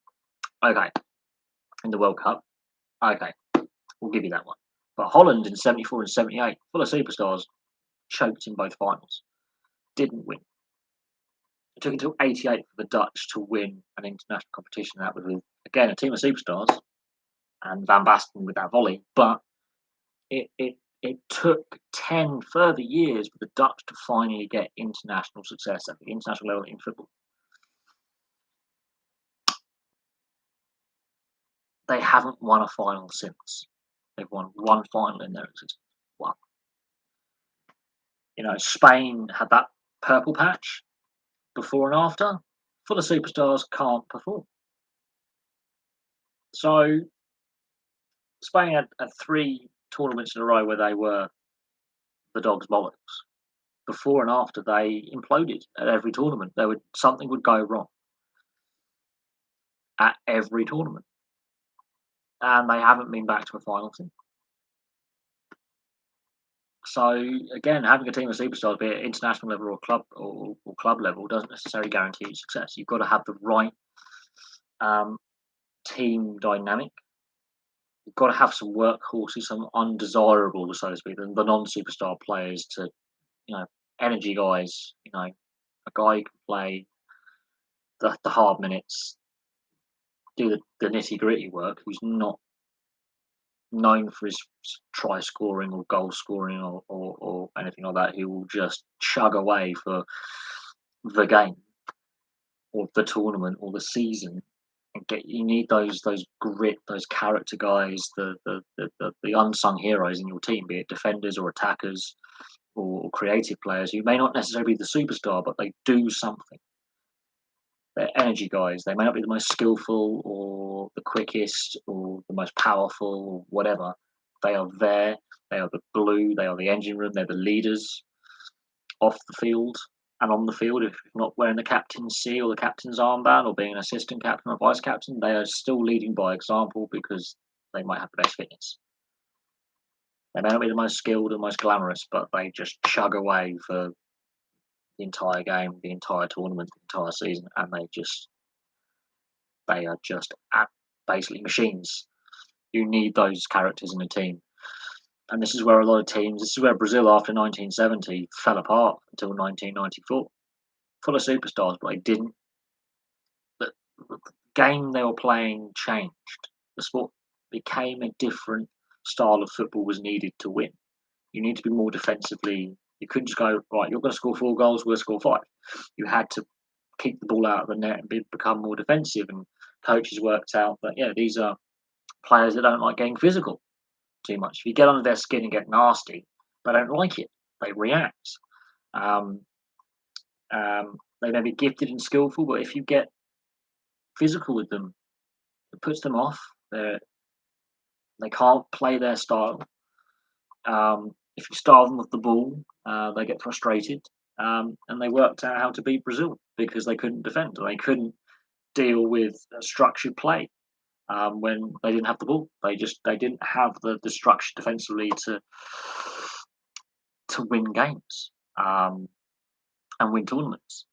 okay, in the World Cup, okay, we'll give you that one. But Holland in 74 and 78, full of superstars, choked in both finals, didn't win. It took until 88 for the Dutch to win an international competition. That was with, again, a team of superstars and Van Basten with that volley. But it took 10 further years for the Dutch to finally get international success at the international level in football. They haven't won a final since. They've won one final in their existence. One. Spain had that purple patch before and after. Full of superstars can't perform. So Spain had 3 tournaments in a row where they were the dog's bollocks. Before and after, they imploded at every tournament. Something would go wrong at every tournament, and they haven't been back to a final since. So again, having a team of superstars, be it international level or club level, doesn't necessarily guarantee you success. You've got to have the right team dynamic. You've got to have some workhorses, some undesirables, so to speak, the non-superstar players to, energy guys. A guy who can play the hard minutes, do the nitty gritty work, who's not known for his try scoring or goal scoring or anything like that, who will just chug away for the game or the tournament or the season. And you need those grit, those character guys, the unsung heroes in your team, be it defenders or attackers or creative players who may not necessarily be the superstar, but they do something. They're energy guys. They may not be the most skillful or the quickest or the most powerful or whatever. They are there. They are the glue. They are the engine room. They're the leaders off the field and on the field. If not wearing the captain's C or the captain's armband or being an assistant captain or vice captain, they are still leading by example because they might have the best fitness. They may not be the most skilled or most glamorous, but they just chug away for the entire game, the entire tournament, the entire season, and they are just basically machines. You need those characters in a team. And this is where this is where Brazil after 1970 fell apart until 1994. Full of superstars, but they didn't. The game they were playing changed. The sport became a different style of football was needed to win. You need to be more defensively. You couldn't just go, right, you're going to score 4 goals, we'll score 5. You had to keep the ball out of the net and become more defensive. And coaches worked out that, these are players that don't like getting physical too much. If you get under their skin and get nasty, they don't like it. They react. They may be gifted and skillful, but if you get physical with them, it puts them off. They can't play their style. If you starve them with the ball, they get frustrated. And they worked out how to beat Brazil because they couldn't defend. They couldn't deal with structured play when they didn't have the ball. They didn't have the structure defensively to win games and win tournaments.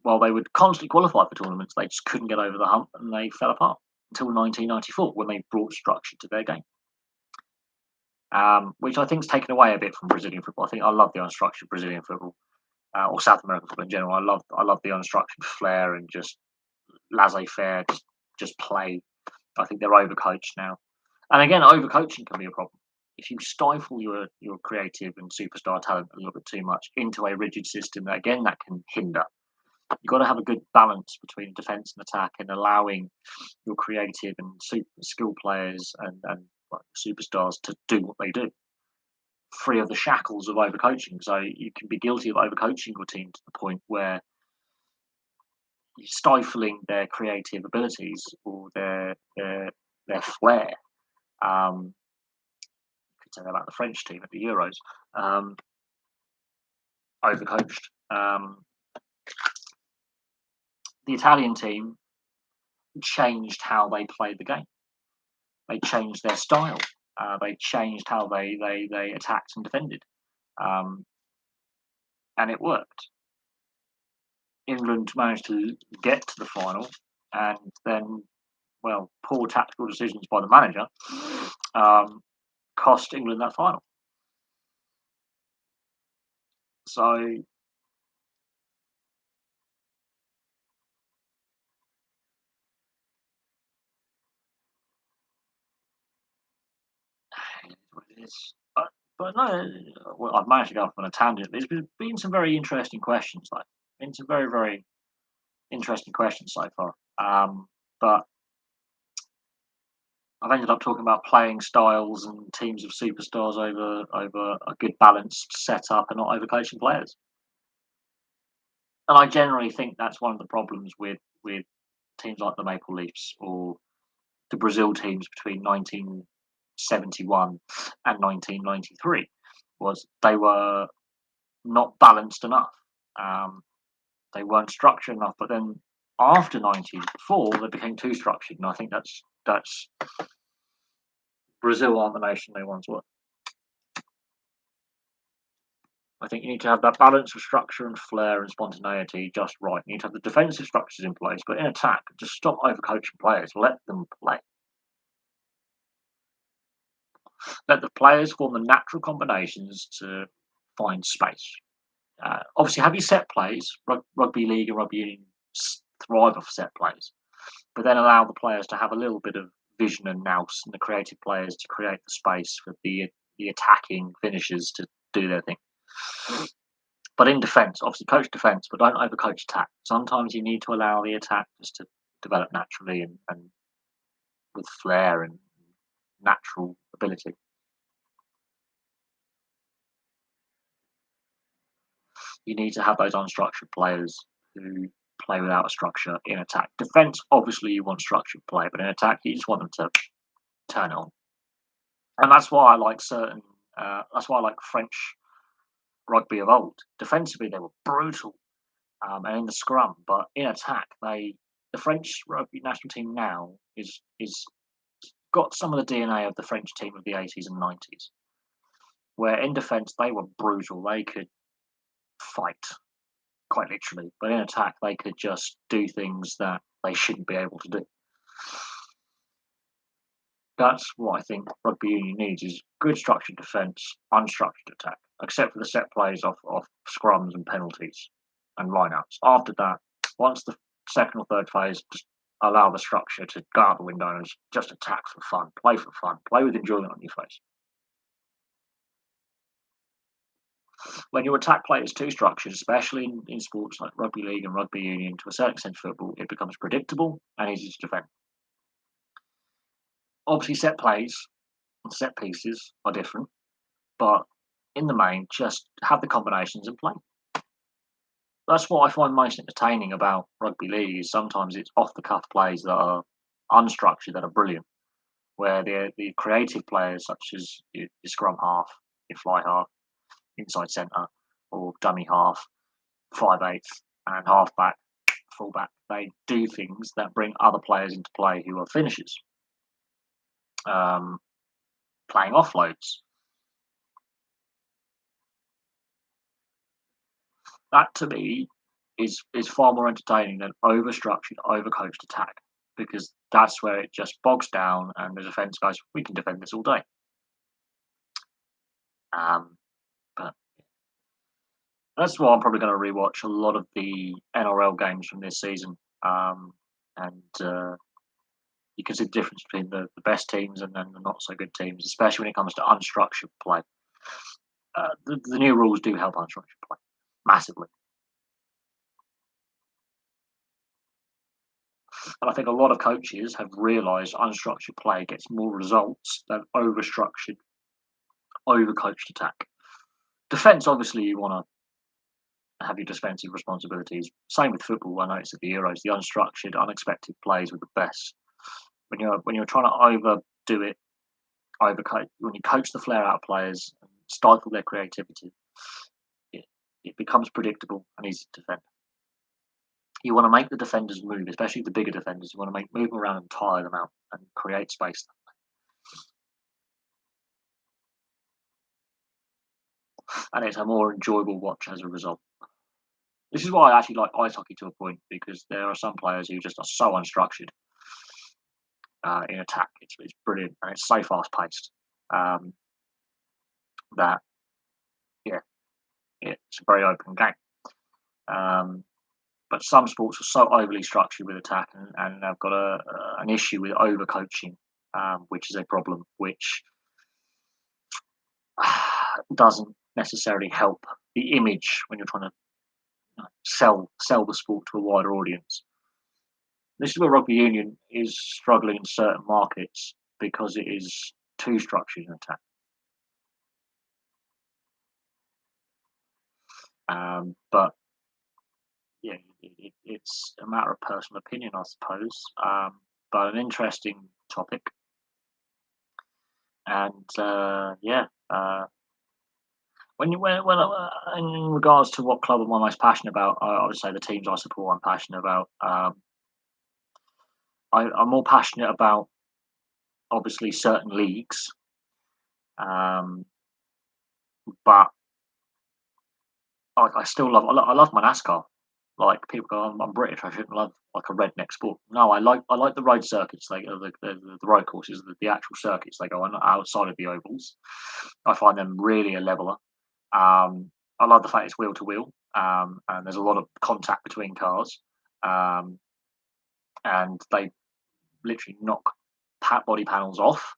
While they would constantly qualify for tournaments, they just couldn't get over the hump and they fell apart until 1994 when they brought structure to their game. Which I think is taken away a bit from Brazilian football. I think I love the unstructured Brazilian football, or South American football in general. I love the unstructured flair and just laissez-faire, just play. I think they're overcoached now, and again, overcoaching can be a problem. If you stifle your creative and superstar talent a little bit too much into a rigid system, that can hinder. You've got to have a good balance between defence and attack, and allowing your creative and super skill players and like, superstars to do what they do, free of the shackles of overcoaching. So you can be guilty of overcoaching your team to the point where you're stifling their creative abilities or their flair. You could say that about the French team at the Euros, overcoached. The Italian team changed how they played the game. They changed their style. They changed how they attacked and defended, and it worked. England managed to get to the final, and then, well, poor tactical decisions by the manager cost England that final. So what it is. But no, well, I've managed to go off on a tangent. There's been some very interesting questions, like been some very very interesting questions so far. But I've ended up talking about playing styles and teams of superstars over a good balanced setup and not overcoaching players. And I generally think that's one of the problems with teams like the Maple Leafs or the Brazil teams between 1971 and 1993 was they were not balanced enough. They weren't structured enough. But then after 94, they became too structured, and I think that's Brazil aren't the nation they once were. I think you need to have that balance of structure and flair and spontaneity just right. You need to have the defensive structures in place, but in attack, just stop overcoaching players. Let them play. Let the players form the natural combinations to find space. Obviously, have your set plays. Rugby league and rugby union thrive off set plays, but then allow the players to have a little bit of vision and nous, and the creative players to create the space for the attacking finishers to do their thing. But in defence, obviously coach defence, but don't overcoach attack. Sometimes you need to allow the attack just to develop naturally and with flair and natural ability. You need to have those unstructured players who play without a structure in attack. Defence, obviously, you want structured play, but in attack, you just want them to turn it on. And that's why I like certain. That's why I like French rugby of old. Defensively, they were brutal, and in the scrum, but in attack, the French rugby national team now is got some of the DNA of the French team of the 80s and 90s, where in defence they were brutal. They could fight quite literally, but in attack they could just do things that they shouldn't be able to do. That's what I think rugby union needs: is good structured defence, unstructured attack, except for the set plays off scrums and penalties and lineouts. After that, once the second or third phase, just allow the structure to go out the window and just attack for fun, play with enjoyment on your face. When your attack play is too structured, especially in sports like rugby league and rugby union, to a certain extent football, it becomes predictable and easy to defend. Obviously, set plays and set pieces are different, but in the main, just have the combinations and play. That's what I find most entertaining about rugby league. Is sometimes it's off the cuff plays that are unstructured that are brilliant, where the creative players such as your scrum half, your fly half, inside centre, or dummy half, 5/8, and halfback fullback. They do things that bring other players into play who are finishers, um, playing offloads. That to me is far more entertaining than over-structured, over-coached attack, because that's where it just bogs down and the defence goes, "We can defend this all day." But that's why I'm probably going to rewatch a lot of the NRL games from this season, and you can see the difference between the best teams and then the not so good teams, especially when it comes to unstructured play. The new rules do help unstructured play massively. And I think a lot of coaches have realised unstructured play gets more results than over-structured, over-coached attack. Defence, obviously, you want to have your defensive responsibilities. Same with football. I noticed at the Euros, the unstructured, unexpected plays were the best. When you're trying to overdo it, overcoach, when you coach the flair out of players and stifle their creativity, it, it becomes predictable and easy to defend. You want to make the defenders move, especially the bigger defenders. You want to move them around and tire them out and create space. And it's a more enjoyable watch as a result. This is why I actually like ice hockey to a point, because there are some players who just are so unstructured in attack. It's brilliant and it's so fast paced that yeah, it's a very open game. But some sports are so overly structured with attack, and they've got an issue with overcoaching, which is a problem which doesn't necessarily help the image when you're trying to sell the sport to a wider audience. This is where rugby union is struggling in certain markets because it is too structured in attack. But yeah, it's a matter of personal opinion, I suppose. But an interesting topic, and yeah. In regards to what club am I most passionate about, I would say the teams I support. I'm passionate about. I'm more passionate about obviously certain leagues, um, but I still I love my NASCAR. Like people go, I'm British. I shouldn't love like a redneck sport. No, I like the road circuits, like the road courses, the actual circuits they go on outside of the ovals. I find them really a leveler. I love the fact it's wheel to wheel, and there's a lot of contact between cars, um, and they literally knock body panels off.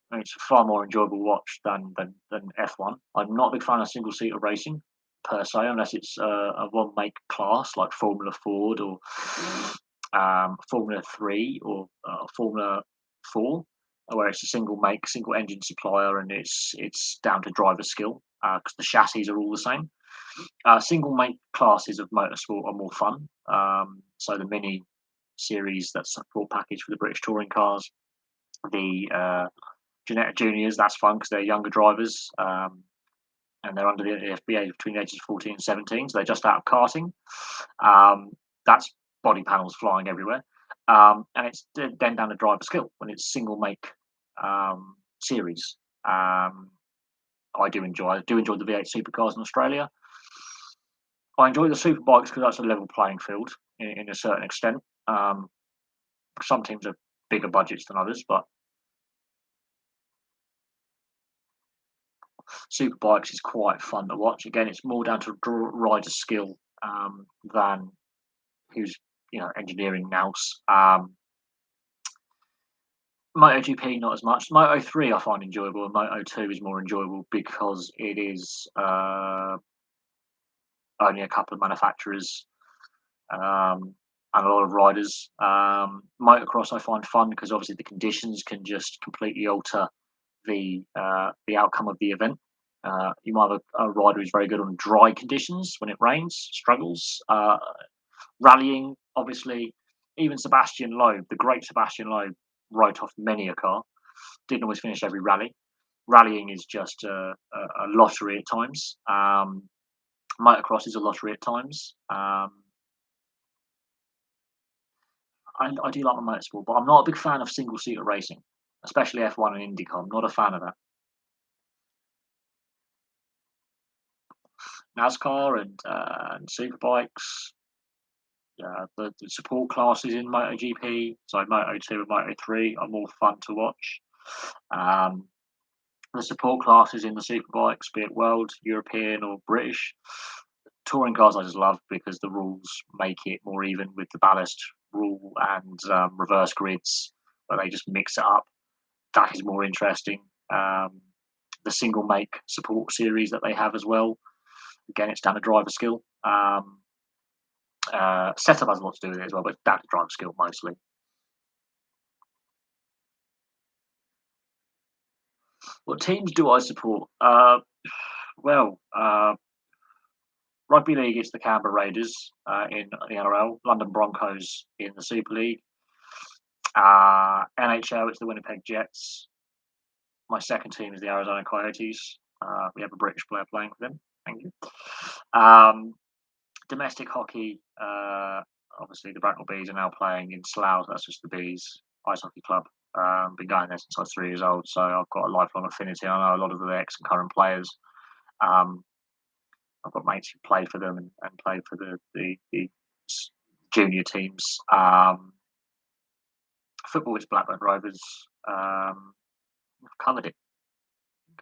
And it's a far more enjoyable watch than F1. I'm not a big fan of single seater racing per se, unless it's a one make class like Formula Ford or Formula 3 or Formula 4, where it's a single make, single engine supplier, and it's down to driver skill because the chassis are all the same. Single make classes of motorsport are more fun. So the mini series, that's a full package for the British touring cars. The Genetic Juniors, that's fun because they're younger drivers, and they're under the FBA between the ages of 14 and 17, so they're just out of karting. That's body panels flying everywhere. And it's then down to driver skill when it's single make series. I do enjoy the V8 supercars in Australia. I enjoy the superbikes because that's a level playing field in a certain extent. Some teams have bigger budgets than others, but superbikes is quite fun to watch. Again, it's more down to rider skill than who's engineering nous. MotoGP not as much. Moto 3 I find enjoyable, and Moto 2 is more enjoyable because it is only a couple of manufacturers and a lot of riders. Motocross I find fun because obviously the conditions can just completely alter the outcome of the event. You might have a rider who's very good on dry conditions when it rains, struggles. Rallying, obviously, even Sebastian Loeb, the great Sebastian Loeb, wrote off many a car. Didn't always finish every rally. Rallying is just a lottery at times. Motocross is a lottery at times. I do like my motorsport, but I'm not a big fan of single-seater racing, especially F1 and IndyCar. I'm not a fan of that. NASCAR and superbikes, the support classes in MotoGP, so Moto2 and Moto3 are more fun to watch. Um, the support classes in the superbikes, be it world, European, or British, touring cars I just love because the rules make it more even with the ballast rule and reverse grids, where they just mix it up. That is more interesting. The single make support series that they have as well. Again, it's down to driver skill. Setup has a lot to do with it as well, but down to driver skill mostly. What teams do I support? Well, rugby league is the Canberra Raiders in the NRL, London Broncos in the Super League. NHL, it's the Winnipeg Jets. My second team is the Arizona Coyotes. We have a British player playing for them. Thank you. Domestic hockey, obviously the Bracknell Bees are now playing in Slough. That's just the Bees Ice Hockey Club. Been going there since I was 3 years old, so I've got a lifelong affinity. I know a lot of the ex and current players. Um, I've got mates who played for them and played for the junior teams. Football is Blackburn Rovers. I've covered it.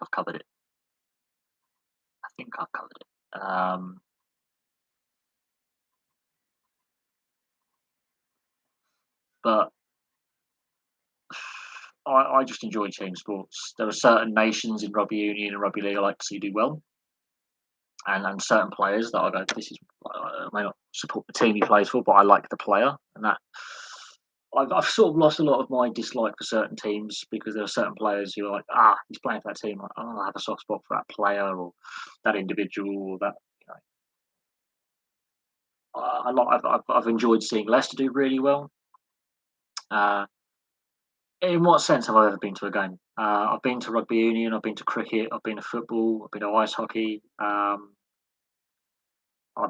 I've covered it. I think I've covered it. But I just enjoy team sports. There are certain nations in rugby union and rugby league I like to see do well, and certain players that I go, this is I may not support the team he plays for, but I like the player, and that I've sort of lost a lot of my dislike for certain teams because there are certain players who are like, he's playing for that team. Like, I have a soft spot for that player or that individual or that. I've enjoyed seeing Leicester do really well. In what sense have I ever been to a game? I've been to rugby union, I've been to cricket, I've been to football, I've been to ice hockey. I've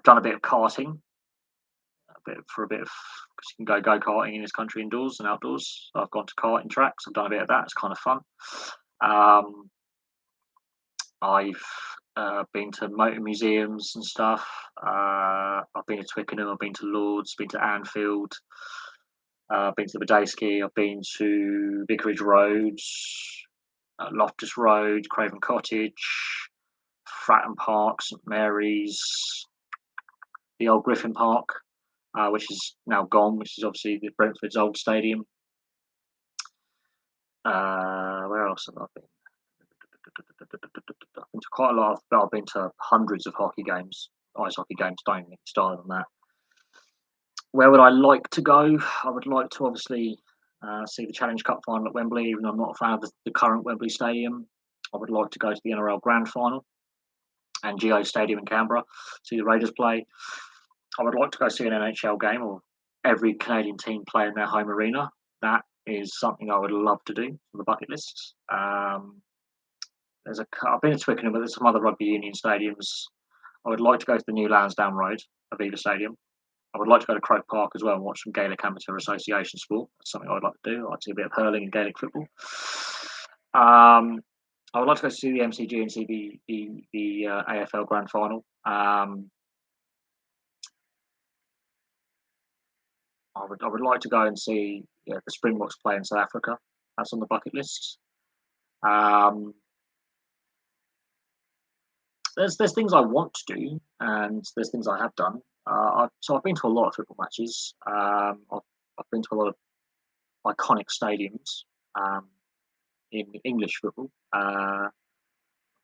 done a bit of karting, because you can go karting in this country indoors and outdoors. So I've gone to karting tracks. I've done a bit of that. It's kind of fun. I've been to motor museums and stuff. I've been to Twickenham. I've been to Lords. Been to Anfield. I've been to the Badesky. I've been to Vicarage Roads, Loftus Road, Craven Cottage, Fratton Park, St Mary's, the old Griffin Park, which is now gone, which is obviously the Brentford's old stadium. Where else have I been? I've been to quite a lot. I've been to hundreds of hockey games, ice hockey games. Don't get started on that. Where would I like to go? I would like to obviously see the Challenge Cup final at Wembley, even though I'm not a fan of the current Wembley Stadium. I would like to go to the NRL Grand Final and Geo Stadium in Canberra, see the Raiders play. I would like to go see an NHL game or every Canadian team play in their home arena. That is something I would love to do on the bucket list. I've been to Twickenham, but there's some other rugby union stadiums. I would like to go to the new Lansdowne Road, Aviva Stadium. I would like to go to Croke Park as well and watch some Gaelic Amateur Association sport. That's something I would like to do. I'd like to see a bit of hurling and Gaelic football. I would like to go see the MCG and see the AFL Grand Final. I would like to go and see the Springboks play in South Africa. That's on the bucket list. There's things I want to do, and there's things I have done. I've been to a lot of football matches. I've been to a lot of iconic stadiums in English football. I've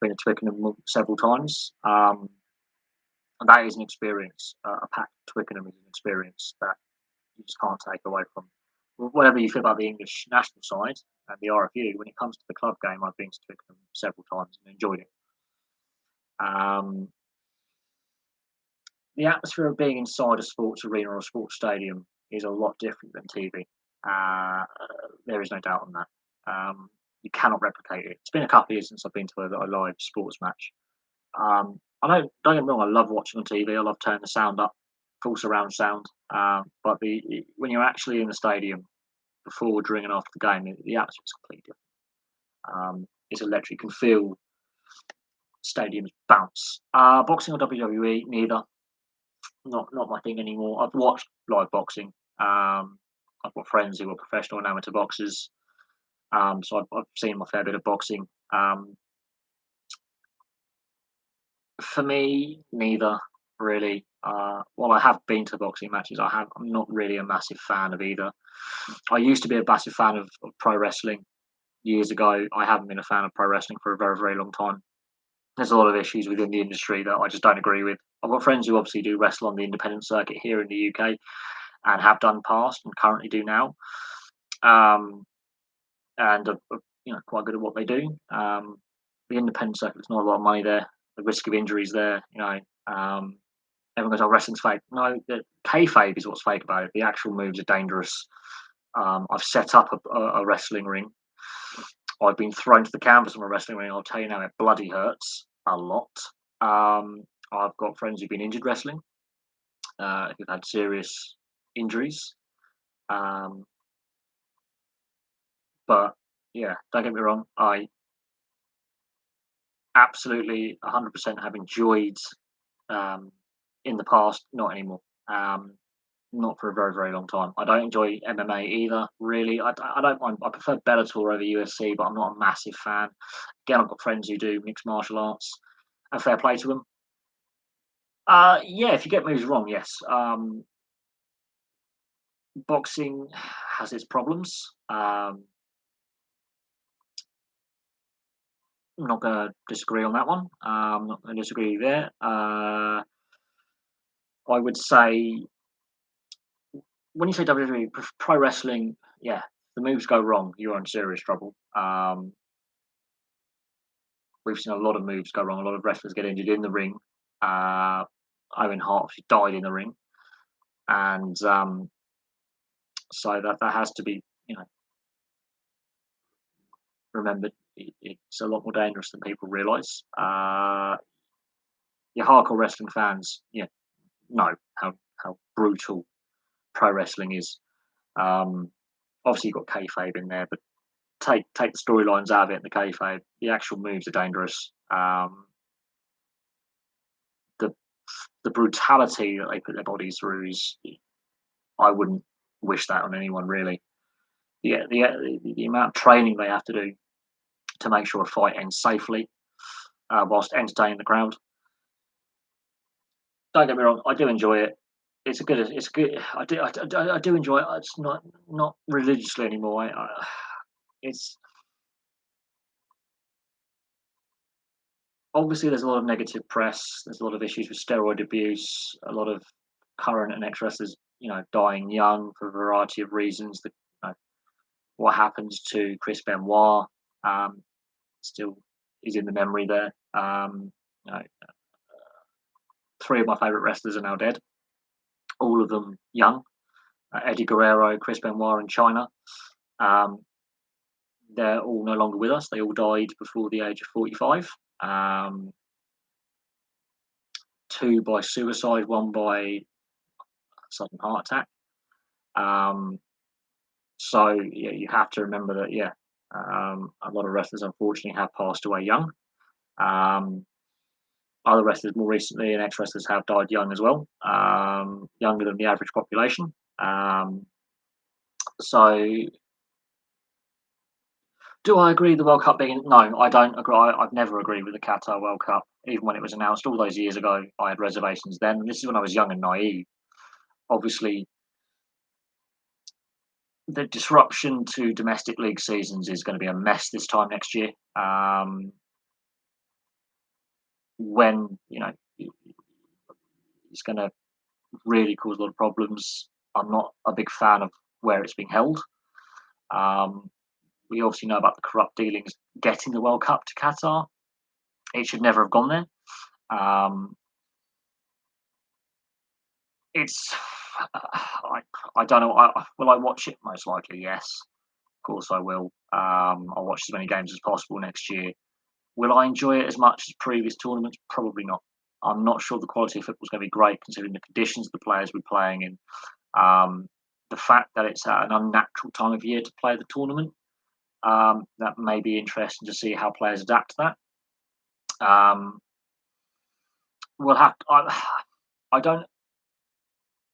been to Twickenham several times. And that is an experience. A packed Twickenham is an experience that you just can't take away from. Whatever you feel about the English national side and the RFU, when it comes to the club game, I've been to Twickenham several times and enjoyed it. The atmosphere of being inside a sports arena or a sports stadium is a lot different than TV. There is no doubt on that. You cannot replicate it. It's been a couple of years since I've been to a live sports match. Don't get me wrong, I love watching on TV. I love turning the sound up full surround sound. But when you're actually in the stadium before, during, and after the game, the atmosphere is completely different. It's electric. You can feel stadiums bounce. Boxing or WWE, neither. Not my thing anymore. I've watched live boxing. I've got friends who are professional and amateur boxers. So I've seen my fair bit of boxing. For me, neither really. While I have been to boxing matches, I'm not really a massive fan of either. I used to be a massive fan of pro wrestling years ago. I haven't been a fan of pro wrestling for a very, very long time. There's a lot of issues within the industry that I just don't agree with. I've got friends who obviously do wrestle on the independent circuit here in the UK and have done past and currently do now, um, and are quite good at what they do. The independent circuit, there's not a lot of money there. The risk of injuries there, everyone goes, "Oh, wrestling's fake." No, the kayfabe is what's fake about it. The actual moves are dangerous. I've set up a wrestling ring. I've been thrown to the canvas on a wrestling ring. I'll tell you now, it bloody hurts a lot. I've got friends who've been injured wrestling, who've had serious injuries. But yeah, don't get me wrong. I absolutely 100% have enjoyed in the past, not anymore. Not for a very, very long time. I don't enjoy MMA either, really. I don't mind. I prefer Bellator over UFC, but I'm not a massive fan. Again, I've got friends who do mixed martial arts, and fair play to them. Yeah, if you get moves wrong, yes. Boxing has its problems. I'm not going to disagree on that one. I'm not going to disagree there. I would say when you say WWE, pro wrestling, yeah, the moves go wrong, you're in serious trouble. We've seen a lot of moves go wrong. A lot of wrestlers get injured in the ring. Owen Hart died in the ring, and so that has to be remembered. It's a lot more dangerous than people realise. Your hardcore wrestling fans, know how brutal pro wrestling is. Obviously, you've got kayfabe in there, but take the storylines out of it and the kayfabe. The actual moves are dangerous. The brutality that they put their bodies through is, I wouldn't wish that on anyone really. The amount of training they have to do to make sure a fight ends safely, whilst entertaining the crowd. Don't get me wrong, I do enjoy it. It's a good. It's good. I do enjoy it. It's not religiously anymore. It's obviously there's a lot of negative press. There's a lot of issues with steroid abuse. A lot of current and ex wrestlers, dying young for a variety of reasons. What happens to Chris Benoit still is in the memory there. You know, three of my favourite wrestlers are now dead. All of them young. Eddie Guerrero, Chris Benoit, and China. They're all no longer with us. They all died before the age of 45. Two by suicide, one by sudden heart attack. So yeah, you have to remember that. Yeah, a lot of wrestlers unfortunately have passed away young. Other wrestlers more recently and ex-wrestlers have died young as well, younger than the average population. So do I agree with the World Cup being? No, I don't agree. I've never agreed with the Qatar World Cup. Even when it was announced all those years ago, I had reservations then. This is when I was young and naive. Obviously, the disruption to domestic league seasons is going to be a mess this time next year. When it's going to really cause a lot of problems. I'm not a big fan of where it's being held. We obviously know about the corrupt dealings getting the World Cup to Qatar. It should never have gone there. It's I don't know. Will I watch it? Most likely, yes. Of course, I will. I'll watch as many games as possible next year. Will I enjoy it as much as previous tournaments? Probably not. I'm not sure the quality of football is going to be great considering the conditions the players we're playing in. Um, the fact that it's at an unnatural time of year to play the tournament, that may be interesting to see how players adapt to that. We'll have. I don't.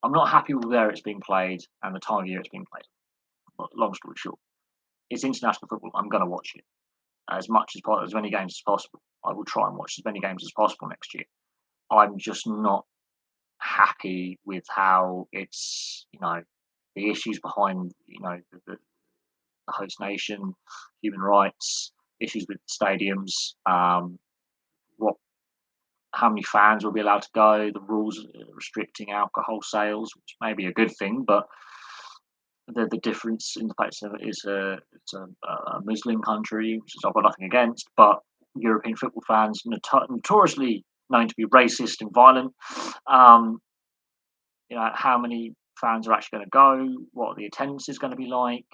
I'm not happy with where it's being played and the time of year it's being played. But long story short, it's international football. I'm going to watch it as much as possible, as many games as possible. I will try and watch as many games as possible next year. I'm just not happy with how it's, the issues behind, the host nation, human rights, issues with stadiums, what, how many fans will be allowed to go, the rules restricting alcohol sales, which may be a good thing, but the difference in the fact that it's a Muslim country, which is I've got nothing against, but European football fans notoriously known to be racist and violent. Um, how many fans are actually going to go? What the attendance is going to be like?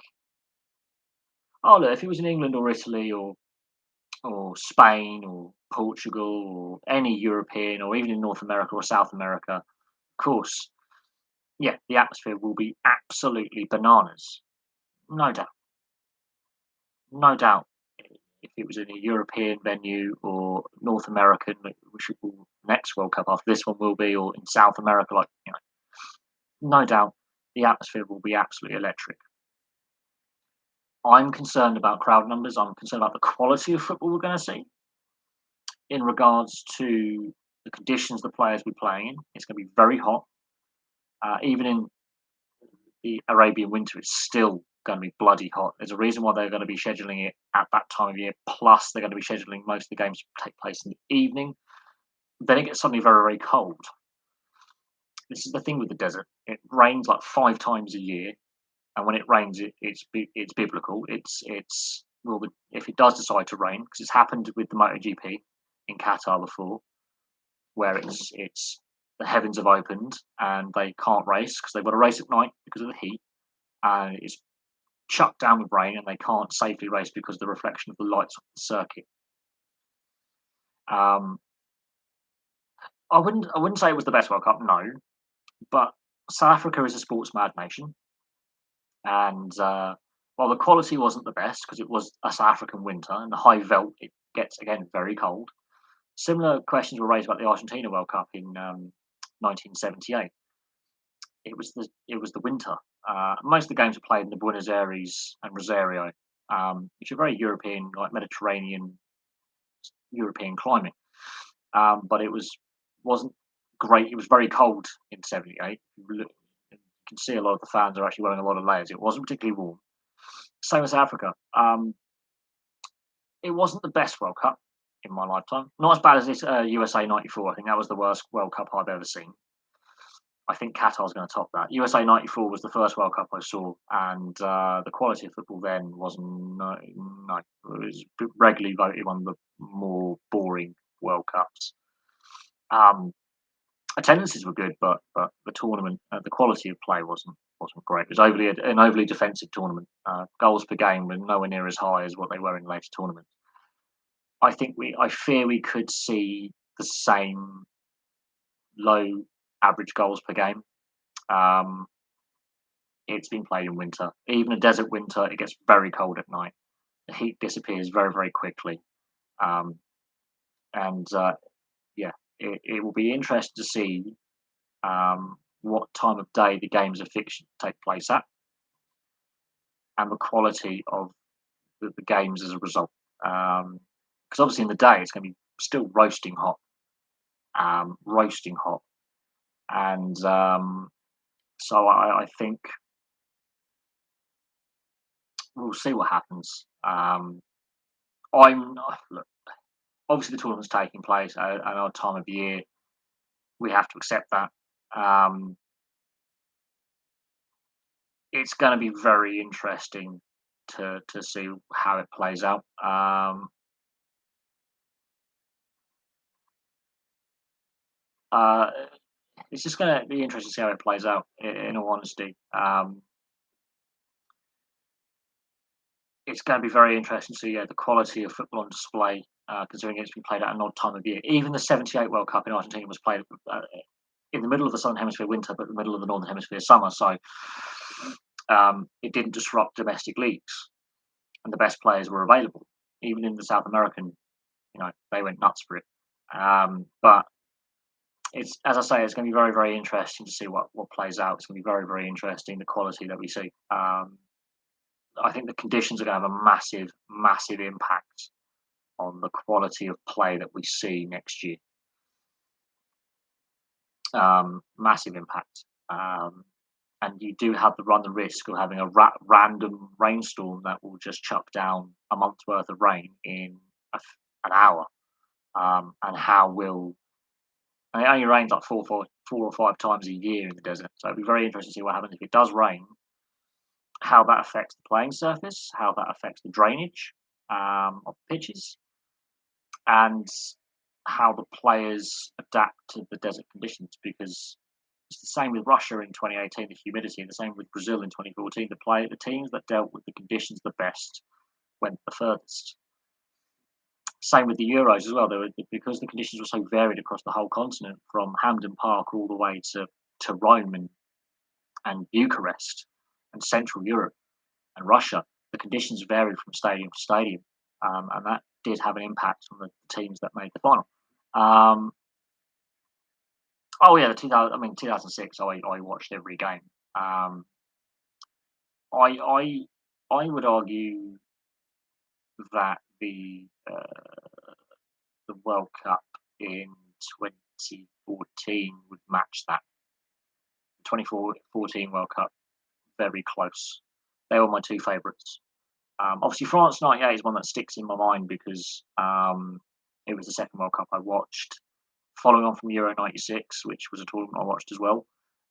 Oh, look, if it was in England or Italy or Spain or Portugal or any European or even in North America or South America, of course, yeah, the atmosphere will be absolutely bananas, no doubt, no doubt. If it was in a European venue or North American, which will next World Cup after this one will be, or in South America, like no doubt, the atmosphere will be absolutely electric. I'm concerned about crowd numbers. I'm concerned about the quality of football we're going to see in regards to the conditions the players will be playing in. It's going to be very hot. Even in the Arabian winter, it's still going to be bloody hot. There's a reason why they're going to be scheduling it at that time of year. Plus, they're going to be scheduling most of the games to take place in the evening. Then it gets suddenly very, very cold. This is the thing with the desert. It rains like 5 times a year, and when it rains, it's biblical. It's well, if it does decide to rain, because it's happened with the MotoGP in Qatar before, where it's the heavens have opened and they can't race because they've got to race at night because of the heat, and it's chucked down with rain and they can't safely race because of the reflection of the lights of the circuit. Um, I wouldn't say it was the best World Cup, no, but South Africa is a sports mad nation, and while the quality wasn't the best because it was a South African winter and the high veld, it gets again very cold. Similar questions were raised about the Argentina World Cup in 1978. It was the winter. Most of the games were played in the Buenos Aires and Rosario, which are very European, like Mediterranean European climate. But wasn't great. It was very cold in '78. You can see a lot of the fans are actually wearing a lot of layers. It wasn't particularly warm. Same as Africa. It wasn't the best World Cup in my lifetime. Not as bad as this USA '94. I think that was the worst World Cup I've ever seen. I think Qatar's going to top that. USA '94 was the first World Cup I saw, and the quality of football then was no. It was regularly voted one of the more boring World Cups. Attendances were good, but the tournament, the quality of play wasn't great. It was an overly defensive tournament. Goals per game were nowhere near as high as what they were in later tournaments. I fear we could see the same low average goals per game. Um, it's been played in winter. Even a desert winter, it gets very cold at night. The heat disappears very, very quickly. Um, and yeah, it will be interesting to see what time of day the games are fixed to take place at and the quality of the games as a result. Because obviously in the day it's going to be still roasting hot, and so I think we'll see what happens. Look, obviously the tournament's taking place at our time of year. We have to accept that. It's going to be very interesting to see how it plays out. Uh, it's just going to be interesting to see how it plays out. In all honesty, it's going to be very interesting to see the quality of football on display considering it's been played at an odd time of year. Even the '78 World Cup in Argentina was played in the middle of the Southern Hemisphere winter, but the middle of the Northern Hemisphere summer. So it didn't disrupt domestic leagues, and the best players were available. Even in the South American, they went nuts for it. But it's, as I say, it's going to be very, very interesting to see what plays out. It's going to be very, very interesting, the quality that we see. I think the conditions are going to have a massive, massive impact on the quality of play that we see next year. Massive impact. And you do run the risk of having a random rainstorm that will just chuck down a month's worth of rain in an hour. And it only rains like four or five times a year in the desert. So it'll be very interesting to see what happens if it does rain, how that affects the playing surface, how that affects the drainage of pitches, and how the players adapt to the desert conditions. Because it's the same with Russia in 2018, the humidity, and the same with Brazil in 2014. The teams that dealt with the conditions the best went the furthest. Same with the Euros as well. Because the conditions were so varied across the whole continent, from Hampden Park all the way to Rome and Bucharest and Central Europe and Russia. The conditions varied from stadium to stadium, and that did have an impact on the teams that made the final. Oh yeah, 2006. I watched every game. I would argue that the World Cup in 2014 would match that. 2014 World Cup, very close. They were my two favourites. Obviously, France '98 is one that sticks in my mind because it was the second World Cup I watched, following on from Euro '96, which was a tournament I watched as well.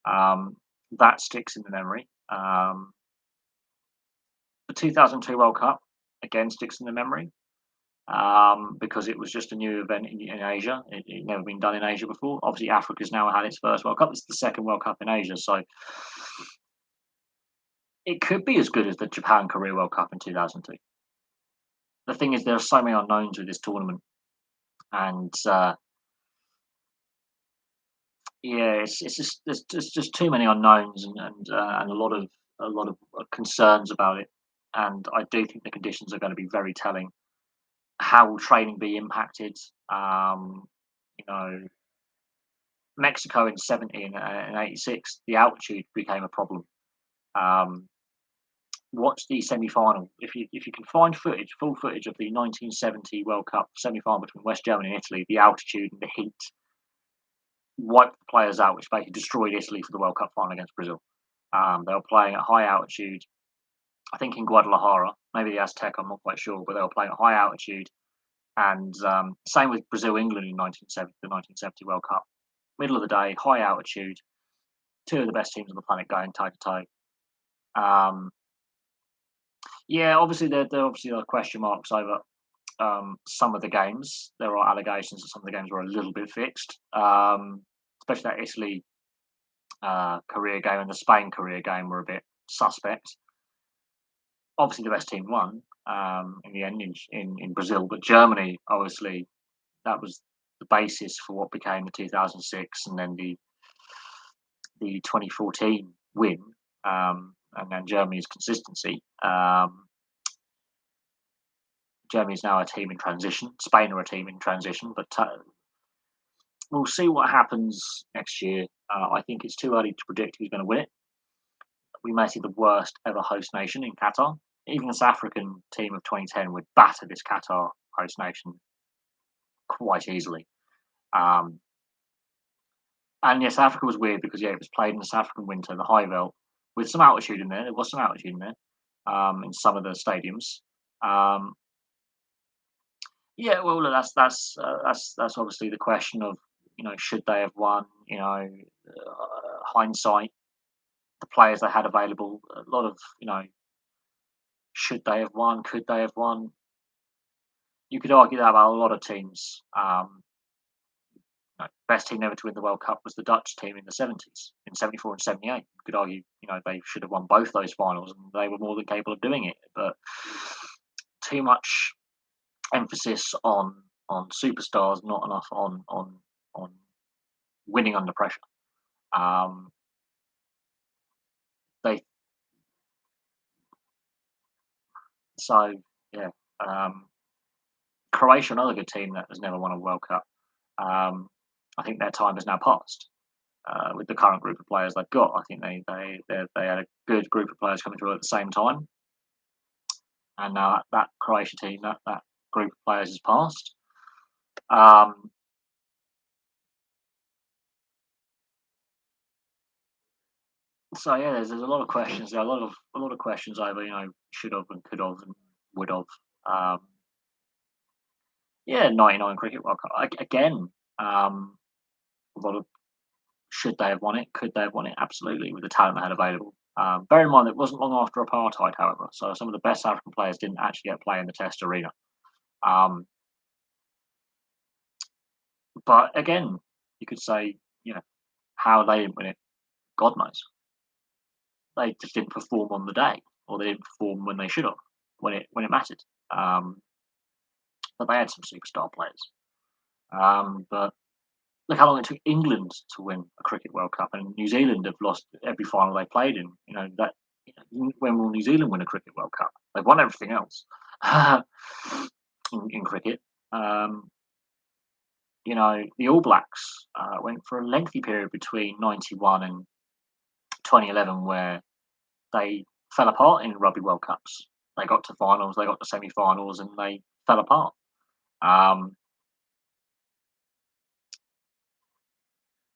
That sticks in the memory. The 2002 World Cup, again, sticks in the memory because it was just a new event in Asia. It never been done in Asia before. Obviously, Africa's now had its first World Cup. It's the second World Cup in Asia, so it could be as good as the Japan-Korea World Cup in 2002. The thing is, there are so many unknowns with this tournament, and it's just there's just too many unknowns and a lot of concerns about it. And I do think the conditions are going to be very telling. How will training be impacted? Mexico in '70 and '86, the altitude became a problem. Watch the semi-final. If you can find full footage of the 1970 World Cup semi-final between West Germany and Italy, the altitude and the heat wiped the players out, which basically destroyed Italy for the World Cup final against Brazil. They were playing at high altitude, I think in Guadalajara, maybe the Aztec, I'm not quite sure, but they were playing at high altitude. And same with Brazil-England in the 1970 World Cup. Middle of the day, high altitude, two of the best teams on the planet going toe-to-toe. Obviously there are question marks over some of the games. There are allegations that some of the games were a little bit fixed, especially that Italy Korea game and the Spain Korea game were a bit suspect. Obviously, the best team won in the end in Brazil, but Germany, obviously, that was the basis for what became the 2006 and then the 2014 win, and then Germany's consistency. Germany is now a team in transition. Spain are a team in transition, but we'll see what happens next year. I think it's too early to predict who's going to win it. We may see the worst ever host nation in Qatar. Even this African team of 2010 would batter this Qatar host nation quite easily. And yes, Africa was weird because it was played in the South African winter, the high veld, with some altitude in there. There was some altitude in there in some of the stadiums. Well, that's obviously the question of should they have won? Hindsight, the players they had available, a lot of should they have won? Could they have won? You could argue that about a lot of teams. Best team ever to win the World Cup was the Dutch team in the '70s, in '74 and '78. You could argue, they should have won both those finals, and they were more than capable of doing it. But too much emphasis on on superstars, not enough on winning under pressure. Um, they so yeah. Um, Croatia, another good team that has never won a World Cup. Um, I think their time has now passed. With the current group of players they've got, I think they had a good group of players coming through at the same time, and now that Croatia team, that group of players has passed. Um, so yeah, there's a lot of questions there, a lot of questions over, should have and could have and would have. Um, yeah, 99 cricket World Cup again. A lot of should they have won it? Could they have won it? Absolutely, with the talent they had available. Bear in mind, it wasn't long after apartheid, however, so some of the best African players didn't actually get play in the Test arena. Um, but again, you could say, how they didn't win it, God knows. They just didn't perform on the day, or they didn't perform when they should have, when it mattered. Um, but they had some superstar players. But look how long it took England to win a cricket World Cup, and New Zealand have lost every final they played in. When will New Zealand win a cricket World Cup? They've won everything else in cricket. Um, the All Blacks went for a lengthy period between '91 and 2011 where they fell apart in Rugby World Cups. They got to finals, they got to semi-finals, and they fell apart. Um,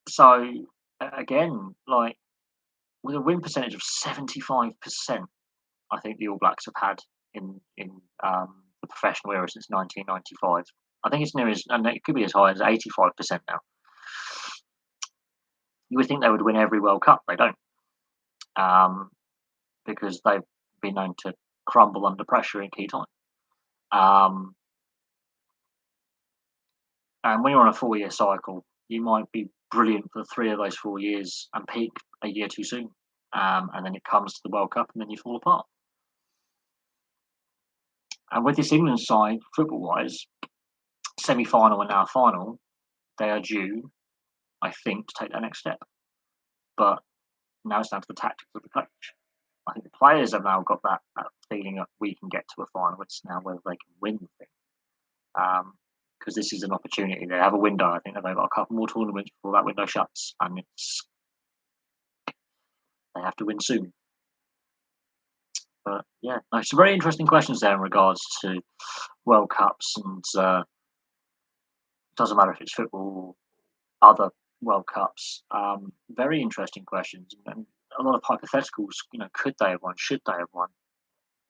so again, like with a win percentage of 75%, I think the All Blacks have had in the professional era since 1995. I think it's near as, and it could be as high as 85% now. You would think they would win every World Cup. They don't, um, because they've been known to crumble under pressure in key time. Um, and when you're on a 4-year cycle, you might be brilliant for 3 of those 4 years and peak a year too soon. And then it comes to the World Cup and then you fall apart. And with this England side, football wise, semi final and now final, they are due, I think, to take that next step. But now it's down to the tactics of the coach. I think the players have now got that feeling that we can get to a final. It's now whether they can win the thing. Because this is an opportunity. They have a window. I think they've got a couple more tournaments before that window shuts, and they have to win soon. But yeah, no, some very interesting questions there in regards to World Cups, and doesn't matter if it's football or other World Cups. Very interesting questions, and a lot of hypotheticals. Could they have won? Should they have won?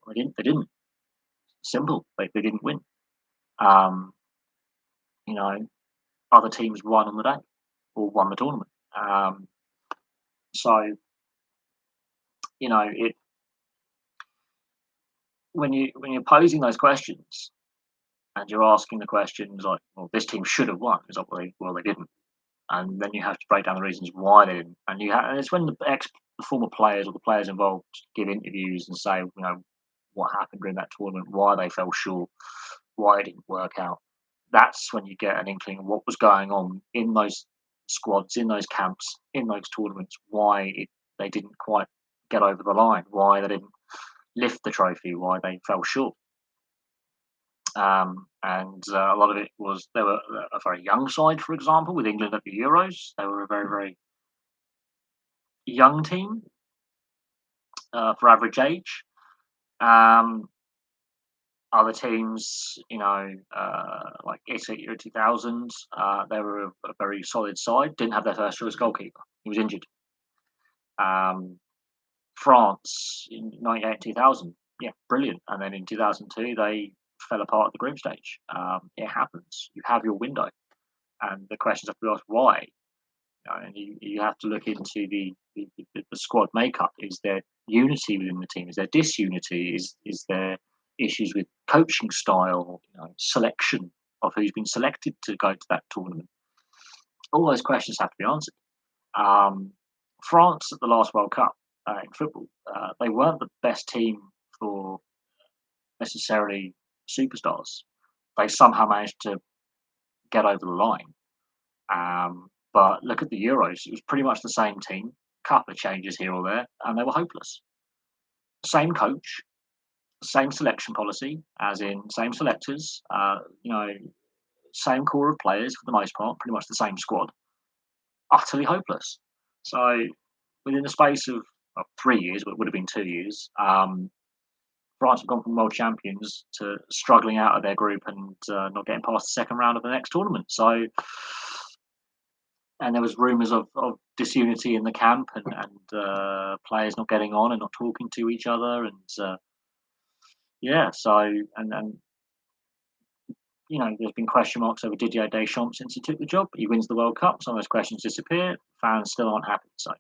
They didn't. They didn't. Simple. They didn't win. Um, you know, Other teams won on the day or won the tournament. So it when you're posing those questions and you're asking the questions like, well, this team should have won. It's like, well, they didn't, and then you have to break down the reasons why they didn't. And it's when the former players or the players involved give interviews and say, what happened during that tournament, why they fell short, why it didn't work out. That's when you get an inkling of what was going on in those squads, in those camps, in those tournaments, why they didn't quite get over the line, why they didn't lift the trophy, why they fell short. And a lot of it was they were a very young side, for example, with England at the Euros. They were a very, very young team for average age. Um, Other teams, like Italy Euro 2000, they were a very solid side. Didn't have their first choice goalkeeper. He was injured. Um, France in 98 2000, yeah, brilliant. And then in 2002, they fell apart at the group stage. It happens. You have your window. And the questions have to be asked why. And you have to look into the squad makeup. Is there unity within the team? Is there disunity? Is there issues with coaching style? Selection of who's been selected to go to that tournament. All those questions have to be answered. France at the last World Cup in football, they weren't the best team for necessarily superstars. They somehow managed to get over the line. But look at the Euros; it was pretty much the same team, couple of changes here or there, and they were hopeless. Same coach, same selection policy, as in same selectors. Same core of players for the most part, pretty much the same squad. Utterly hopeless. So within the space of 3 years, but it would have been 2 years, France have gone from world champions to struggling out of their group and not getting past the second round of the next tournament. So, and there was rumours of disunity in the camp and players not getting on and not talking to each other, and there's been question marks over Didier Deschamps since he took the job. He wins the World Cup, some of those questions disappear. Fans still aren't happy. So,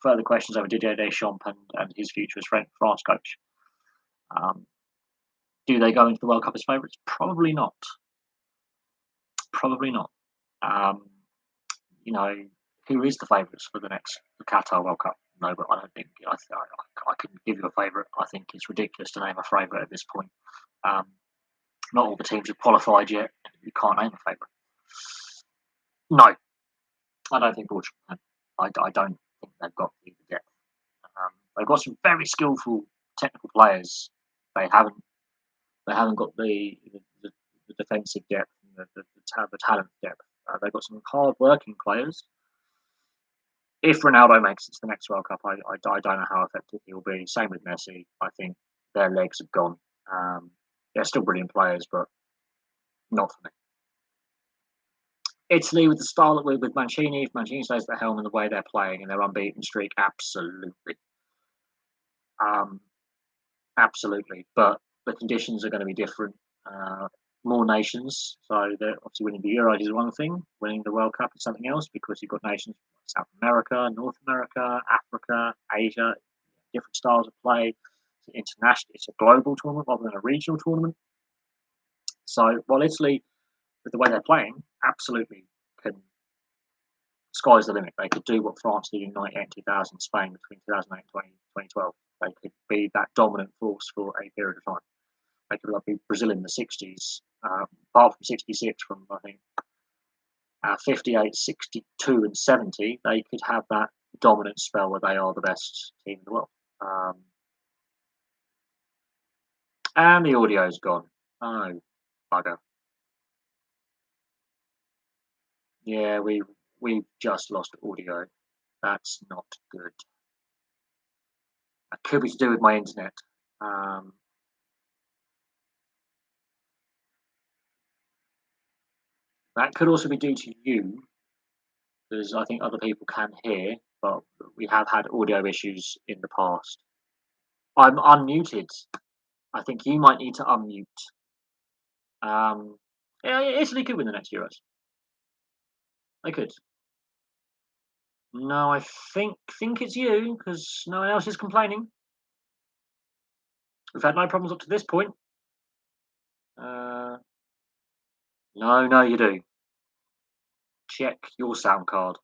further questions over Didier Deschamps and his future as France coach. Do they go into the World Cup as favourites? Probably not. Probably not. Who is the favourites for the Qatar World Cup? No, but I don't think I couldn't give you a favourite. I think it's ridiculous to name a favourite at this point. Not all the teams have qualified yet. You can't name a favourite. No, I don't think Portugal can. I don't think they've got the depth. They've got some very skillful technical players. They haven't got the defensive depth and the talent depth. They've got some hard-working players. If Ronaldo makes it to the next World Cup, I don't know how effective he will be. Same with Messi. I think their legs have gone. They're still brilliant players, but not for me. Italy with the style with Mancini. If Mancini stays at the helm and the way they're playing and their unbeaten streak, absolutely. Absolutely. But the conditions are going to be different. More nations. So obviously winning the Euros is one thing. Winning the World Cup is something else, because you've got nations from South America, North America, Africa, Asia, different styles of play. It's international. It's a global tournament rather than a regional tournament. So while Italy, with the way they're playing, absolutely can. Sky's the limit. They could do what France did in 1998, 2000, Spain between 2008 and 2012. They could be that dominant force for a period of time. They could be Brazil in the 60s, apart from 66, from I think 58, 62, and 70. They could have that dominant spell where they are the best team in the world. And the audio's gone. Oh, bugger. Yeah, we've just lost audio. That's not good. That could be to do with my internet. That could also be due to you, because I think other people can hear, but we have had audio issues in the past. I'm unmuted. I think you might need to unmute. Yeah, Italy could win the next Euros. They could. No, I think it's you, because no one else is complaining. We've had no problems up to this point. No, you do. Check your sound card.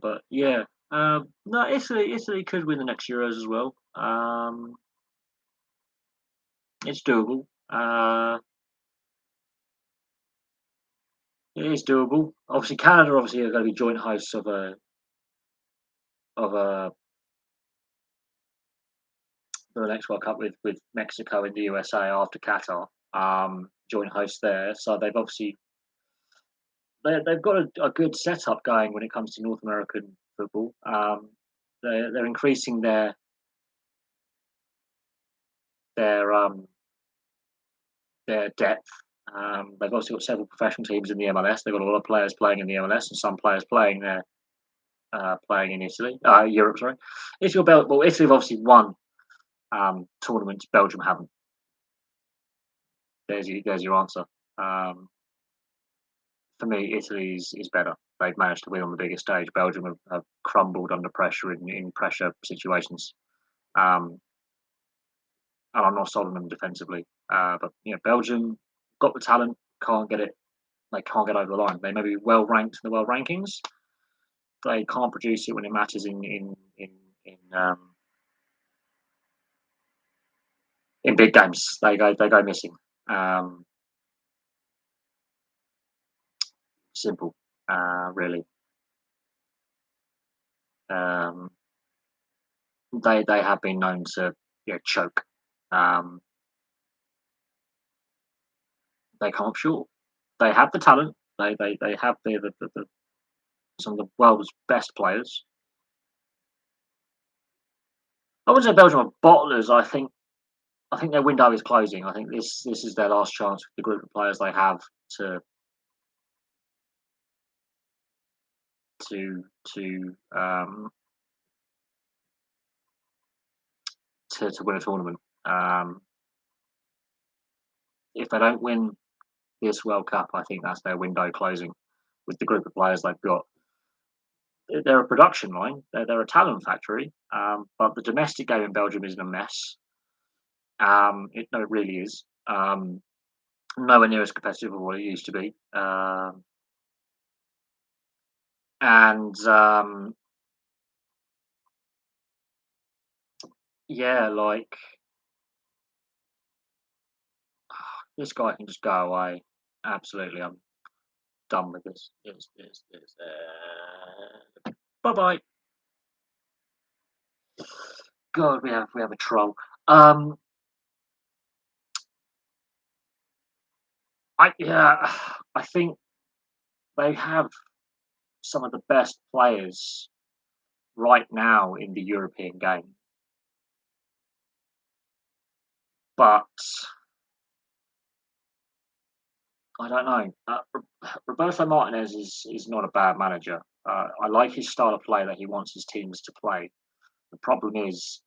But yeah, no, Italy could win the next Euros as well. It's doable. It is doable. Obviously, Canada are going to be joint hosts of the next World Cup with Mexico and the USA after Qatar. Joint hosts there, so they've got a good setup going when it comes to North American football. They're increasing their depth. They've also got several professional teams in the MLS. They've got a lot of players playing in the MLS and some players playing there, playing in Europe. Sorry, Italy have obviously won tournaments. Belgium haven't. There's your answer. For me, Italy is better. They've managed to win on the biggest stage. Belgium have crumbled under pressure in pressure situations. And I'm not sold on them defensively. But Belgium got the talent, can't get it. They can't get over the line. They may be well ranked in the world rankings, they can't produce it when it matters in big games. They go missing. Um, Simple, really. Um, they have been known to choke. Um, they come up short. They have the talent. They have some of the world's best players. I wouldn't say Belgium are bottlers. I think their window is closing. I think this is their last chance with the group of players they have to to to um, to win a tournament. Um, if they don't win this World Cup, I think that's their window closing with the group of players they've got. They're a production line. They're a talent factory. But the domestic game in Belgium is a mess. No, it really is. Nowhere near as competitive as what it used to be. And yeah, like this guy can just go away. Absolutely, I'm done with this. Bye bye. God, we have a troll. Um, I think they have some of the best players right now in the European game, but I don't know. Roberto Martinez is not a bad manager. I like his style of play that he wants his teams to play. The problem is,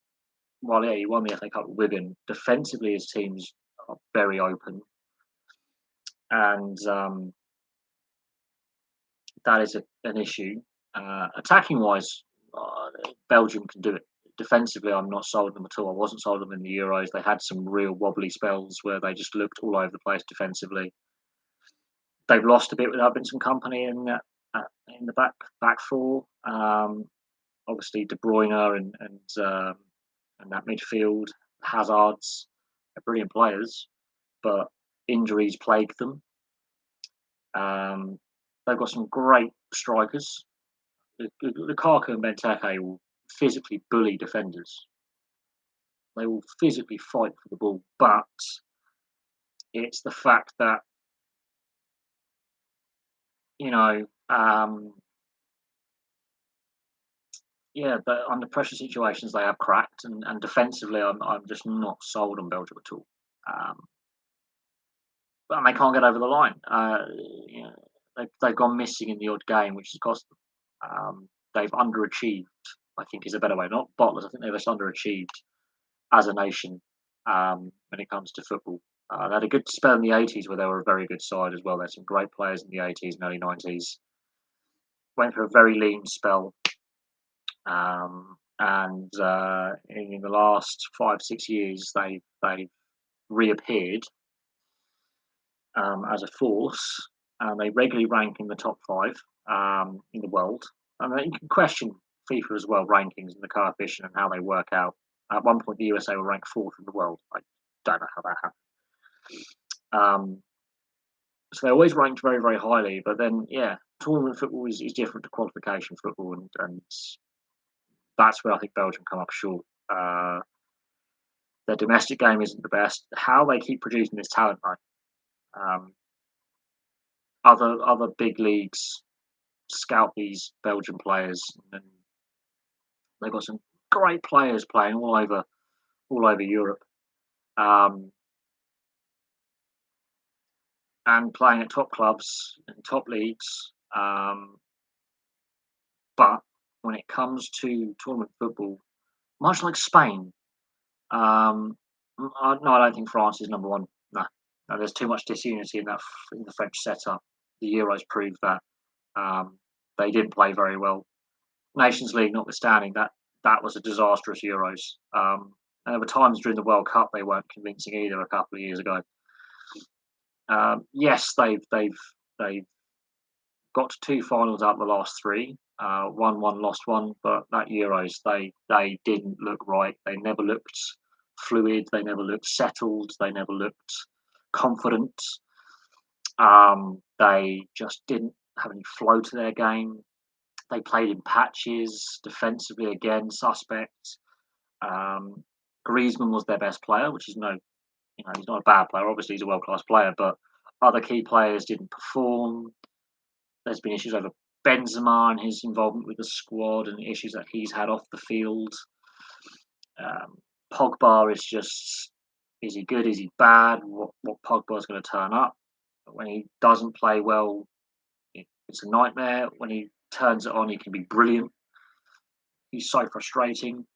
well, yeah, he won the FA Cup with Wigan. Defensively, his teams are very open, and that is an issue. Attacking wise, Belgium can do it. Defensively, I'm not sold on them at all. I wasn't sold on them in the Euros. They had some real wobbly spells where they just looked all over the place defensively. They've lost a bit without Vincent Company in the back four. Obviously, De Bruyne and that midfield, Hazards, are brilliant players, but injuries plague them. They've got some great strikers. Lukaku and Benteke will physically bully defenders. They will physically fight for the ball, but it's the fact that you know, yeah, but under pressure situations they have cracked, and defensively, I'm just not sold on Belgium at all. Um, but they can't get over the line. You know, they've gone missing in the odd game, which has cost them. They've underachieved. I think is a better way. Not bottlers. I think they've just underachieved as a nation when it comes to football. They had a good spell in the 80s where they were a very good side as well. They had some great players in the 80s and early 90s. Went for a very lean spell. And in the last 5-6 years, they've reappeared as a force, and they regularly rank in the top five in the world. And you can question FIFA as well rankings and the coefficient and how they work out. At one point, the USA were ranked fourth in the world. I don't know how that happened. So they always ranked very, very highly. But then, yeah, tournament football is different to qualification football, and that's where I think Belgium come up short. Their domestic game isn't the best. How they keep producing this talent, though. Um, other big leagues scout these Belgian players, and they've got some great players playing all over Europe, um, and playing at top clubs and top leagues. But when it comes to tournament football, much like Spain, no, I don't think France is number one. No, there's too much disunity in the French setup. The Euros proved that they didn't play very well. Nations League notwithstanding, that was a disastrous Euros. And there were times during the World Cup they weren't convincing either. A couple of years ago, yes, they've got to two finals out of the last three. Won one, lost one, but that Euros they didn't look right. They never looked fluid. They never looked settled. They never looked confident. They just didn't have any flow to their game. They played in patches defensively again, suspect. Um, Griezmann was their best player, which is he's not a bad player. Obviously, he's a world class player, but other key players didn't perform. There's been issues over Benzema and his involvement with the squad and issues that he's had off the field. Pogba is is he good? Is he bad? What Pogba is going to turn up? When he doesn't play well, it's a nightmare. When he turns it on, he can be brilliant. He's so frustrating.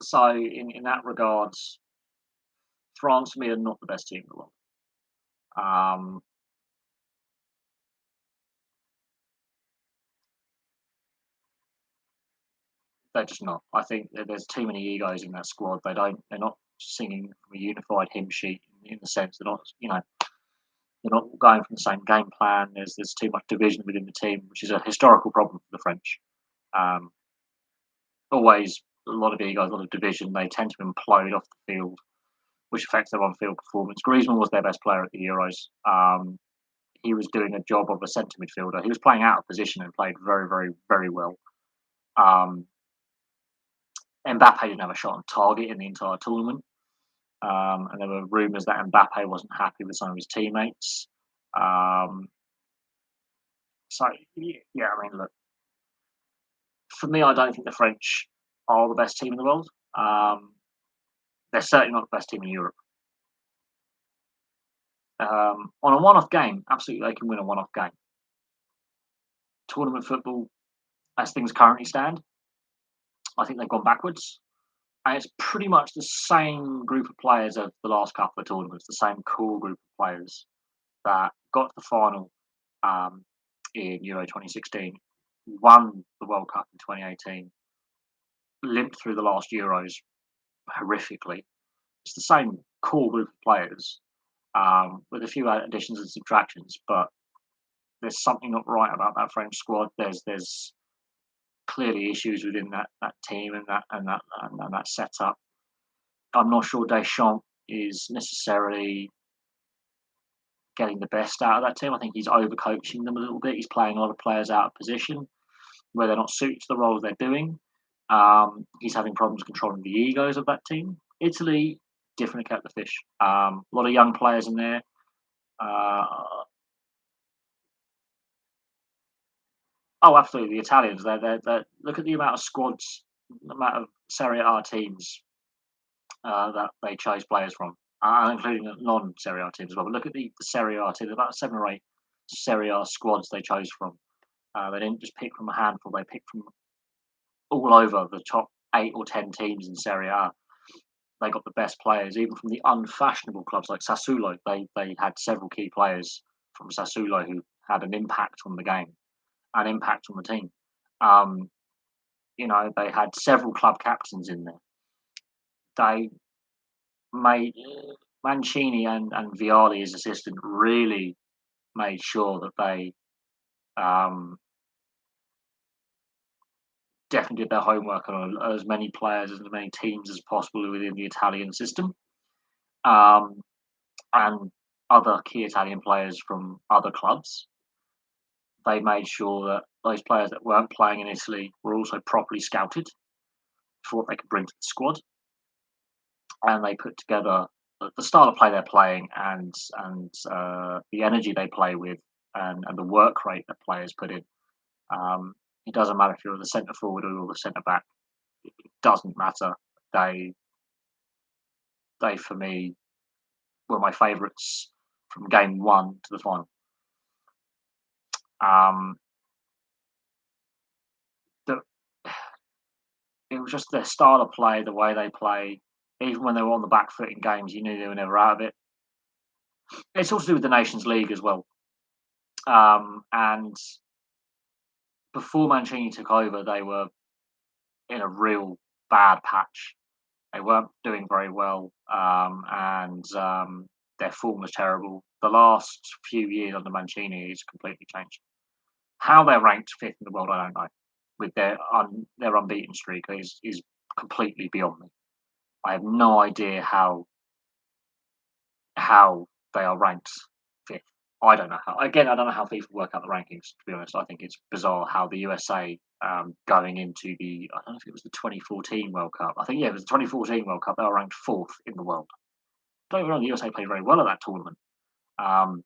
So in that regards, France for me are not the best team in the world. They're just not. I think that there's too many egos in that squad. They're not singing from a unified hymn sheet in the sense they're not going from the same game plan. There's too much division within the team, which is a historical problem for the French. Um, Always a lot of egos, a lot of division. They tend to implode off the field, which affects their on-field performance. Griezmann was their best player at the Euros. He was doing a job of a centre midfielder. He was playing out of position and played very, very, very well. Mbappe didn't have a shot on target in the entire tournament. And there were rumours that Mbappe wasn't happy with some of his teammates. So, yeah, I mean, look, for me, I don't think the French are the best team in the world. They're certainly not the best team in Europe. On a one-off game, absolutely, they can win a one-off game. Tournament football, as things currently stand, I think they've gone backwards. And it's pretty much the same group of players of the last couple of tournaments, the same core group of players that got to the final in Euro 2016, won the World Cup in 2018, limped through the last Euros horrifically. It's the same core group of players with a few additions and subtractions, but there's something not right about that French squad. There's clearly issues within that team and that setup. I'm not sure Deschamps is necessarily getting the best out of that team. I think he's overcoaching them a little bit. He's playing a lot of players out of position where they're not suited to the roles they're doing. He's having problems controlling the egos of that team. Italy, different kettle of fish. A lot of young players in there. Oh, absolutely. The Italians. They're look at the amount of squads, the amount of Serie A teams that they chose players from, including the non-Serie A teams as well. But look at the Serie A teams. About 7 or 8 Serie A squads they chose from. They didn't just pick from a handful. They picked from all over the top 8 or 10 teams in Serie A. They got the best players, even from the unfashionable clubs like Sassuolo. They had several key players from Sassuolo who had an impact on the game, an impact on the team. They had several club captains in there. They made Mancini and Vialli, his assistant, really made sure that they definitely did their homework on as many players, as many teams as possible within the Italian system, and other key Italian players from other clubs. They made sure that those players that weren't playing in Italy were also properly scouted for what they could bring to the squad, and they put together the style of play they're playing and the energy they play with and the work rate that players put in. It doesn't matter if you're the centre forward or the centre back. It doesn't matter. They for me were my favourites from game one to the final. The, it was just their style of play, the way they play. Even when they were on the back foot in games, you knew they were never out of it. It's also to do with the Nations League as well. And before Mancini took over, they were in a real bad patch. They weren't doing very well, and Their form was terrible. The last few years under Mancini has completely changed. How they're ranked fifth in the world, I don't know. With their unbeaten streak is completely beyond me. I have no idea how they are ranked fifth. I don't know how. Again, I don't know how FIFA work out the rankings. To be honest, I think it's bizarre how the USA going into I don't know if it was the 2014 World Cup. I think yeah, it was the 2014 World Cup. They were ranked fourth in the world. Don't get me wrong, the USA played very well at that tournament. Um,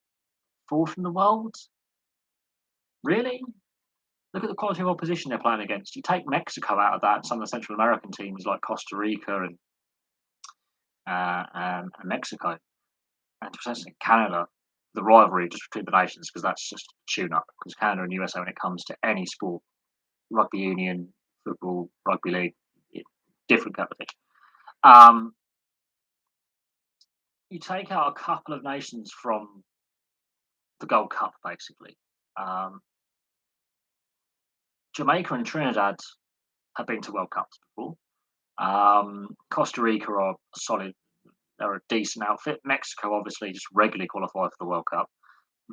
Fourth in the world, really? Look at the quality of opposition they're playing against. You take Mexico out of that, and some of the Central American teams like Costa Rica and Mexico, and to essentially Canada, the rivalry just between the nations, because that's just tune up. Because Canada and USA, when it comes to any sport, rugby union, football, rugby league, different kettle of fish. You take out a couple of nations from the Gold Cup, basically. Jamaica and Trinidad have been to World Cups before. Costa Rica are solid. They're a decent outfit. Mexico obviously just regularly qualify for the World Cup.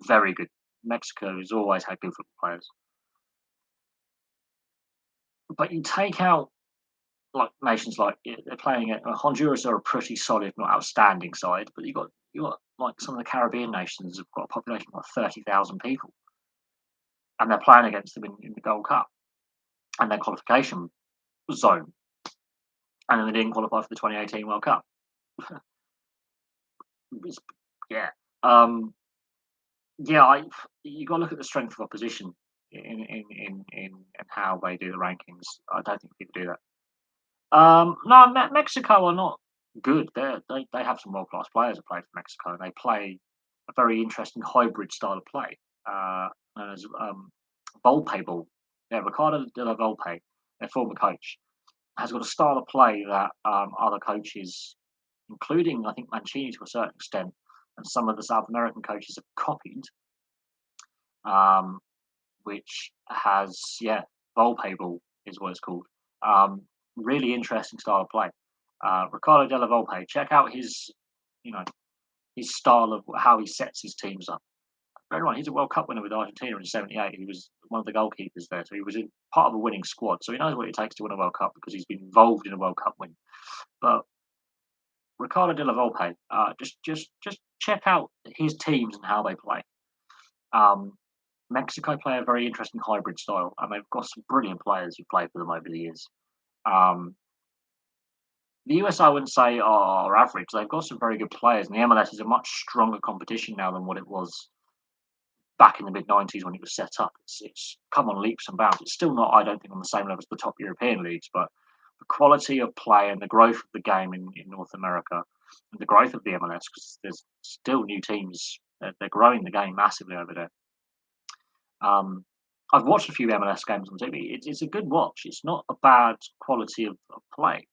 Very good. Mexico has always had good football players. But you take out like nations like they're playing at Honduras are a pretty solid, not outstanding side, but you got like some of the Caribbean nations have got a population of like 30,000 people, and they're playing against them in the Gold Cup and their qualification zone, and then they didn't qualify for the 2018 World Cup. Yeah, yeah. You got to look at the strength of opposition in how they do the rankings. I don't think people do that. No, Mexico are not good. They have some world class players that play for Mexico. They play a very interesting hybrid style of play, known as Volpe ball. Yeah, Ricardo de la Volpe, their former coach, has got a style of play that other coaches, including I think Mancini to a certain extent, and some of the South American coaches have copied. Which has Volpe ball is what it's called. Really interesting style of play. Ricardo Della Volpe, check out his style of how he sets his teams up. Bear in mind, he's a World Cup winner with Argentina in '78. He was one of the goalkeepers there, so he was in part of a winning squad. So he knows what it takes to win a World Cup because he's been involved in a World Cup win. But Ricardo Della Volpe, just check out his teams and how they play. Mexico play a very interesting hybrid style, and they've got some brilliant players who played for them over the years. The US, I wouldn't say, are average. They've got some very good players, and the MLS is a much stronger competition now than what it was back in the mid '90s when it was set up. It's come on leaps and bounds. It's still not, I don't think, on the same level as the top European leagues, but the quality of play and the growth of the game in North America and the growth of the MLS, because there's still new teams, they're growing the game massively over there. I've watched a few MLS games on TV. It's a good watch. It's not a bad quality of play,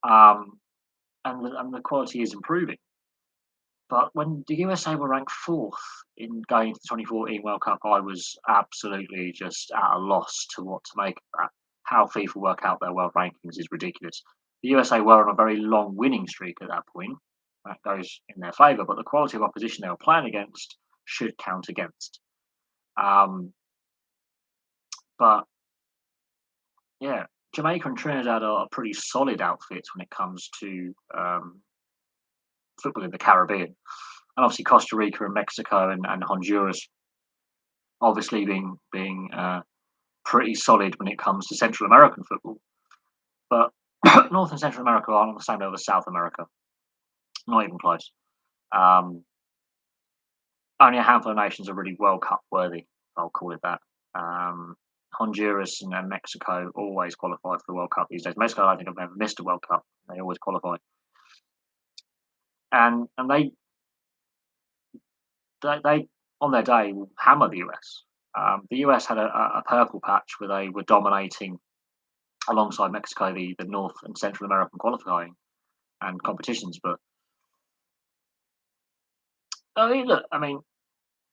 and the quality is improving. But when the USA were ranked fourth in going to the 2014 World Cup, I was absolutely just at a loss to what to make of that. How FIFA work out their world rankings is ridiculous. The USA were on a very long winning streak at that point. That goes in their favour, but the quality of opposition they were playing against should count against. But yeah, Jamaica and Trinidad are pretty solid outfits when it comes to football in the Caribbean, and obviously Costa Rica and Mexico and Honduras, obviously being pretty solid when it comes to Central American football. But North and Central America aren't on the same level as South America, not even close. Only a handful of nations are really World Cup worthy. I'll call it that. Honduras and Mexico always qualify for the World Cup these days. Mexico, I think, have never missed a World Cup. They always qualify, and they on their day will hammer the US. The US had a purple patch where they were dominating alongside Mexico the North and Central American qualifying and competitions. But look, I mean,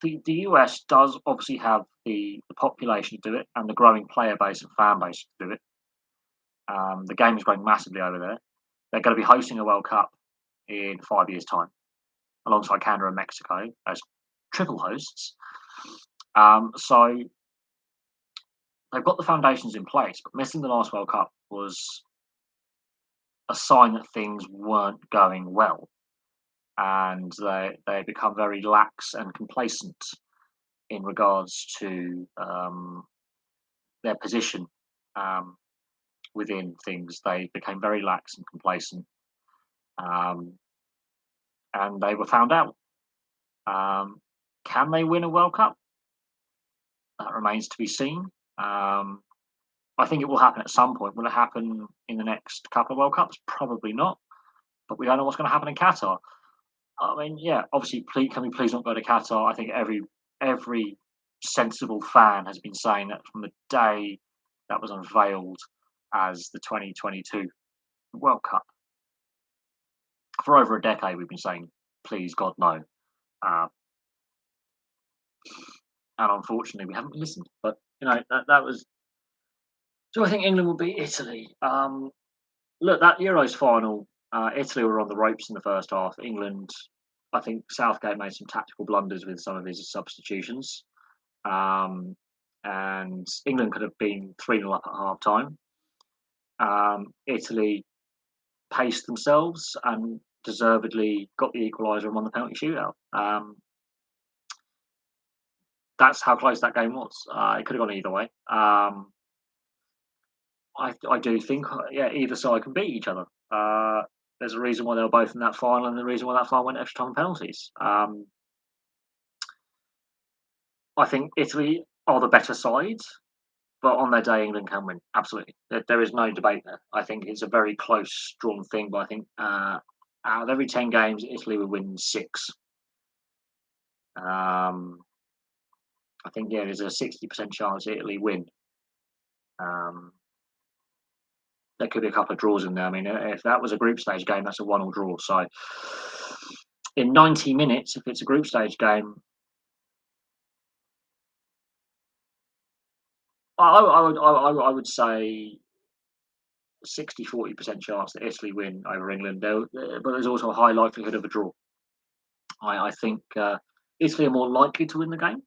the US does obviously have the population to do it and the growing player base and fan base to do it. The game is growing massively over there. They're going to be hosting a World Cup in 5 years' time. alongside Canada and Mexico as triple hosts. So they've got the foundations in place, but missing the last World Cup was a sign that things weren't going well, and they become very lax and complacent in regards to their position within things. They became very lax and complacent, um, and they were found out. Can they win a World Cup? That remains to be seen. I think it will happen at some point. Will it happen in the next couple of World Cups? Probably not. But we don't know what's going to happen in Qatar. I mean, yeah, obviously, can we please not go to Qatar? I think every sensible fan has been saying that from the day that was unveiled as the 2022 World Cup. For over a decade, we've been saying, please, God, no. Uh, and unfortunately, we haven't listened. But, that was. Do I think England will beat Italy? Look, that Euros final, Italy were on the ropes in the first half. England, I think Southgate made some tactical blunders with some of his substitutions. And England could have been 3-0 up at half time. Italy paced themselves and deservedly got the equaliser and won the penalty shootout. That's how close that game was. It could have gone either way. I do think, either side can beat each other. There's a reason why they were both in that final, and the reason why that final went extra time and penalties. I think Italy are the better side, but on their day, England can win. Absolutely, there is no debate there. I think it's a very close, drawn thing, but I think out of every 10 games, Italy would win 6. I think there's a 60% chance Italy win. There could be a couple of draws in there. I mean, if that was a group stage game, that's a 1-1 draw. So, in 90 minutes, if it's a group stage game, I would say 60-40% chance that Italy win over England. But there's also a high likelihood of a draw. I think Italy are more likely to win the game.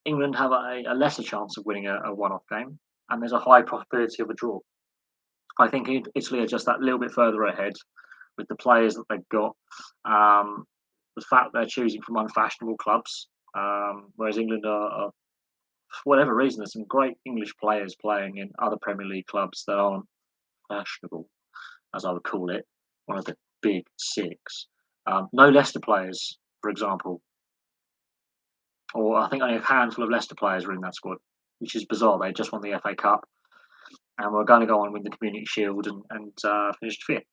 England have a lesser chance of winning a one-off game, and there's a high probability of a draw. I think Italy are just that little bit further ahead with the players that they've got. The fact they're choosing from unfashionable clubs, whereas England are, for whatever reason, there's some great English players playing in other Premier League clubs that aren't fashionable, as I would call it, one of the big 6. No Leicester players, for example, or I think only a handful of Leicester players are in that squad, which is bizarre. They just won the FA Cup and we're going to go on and win the Community Shield and finished 5th.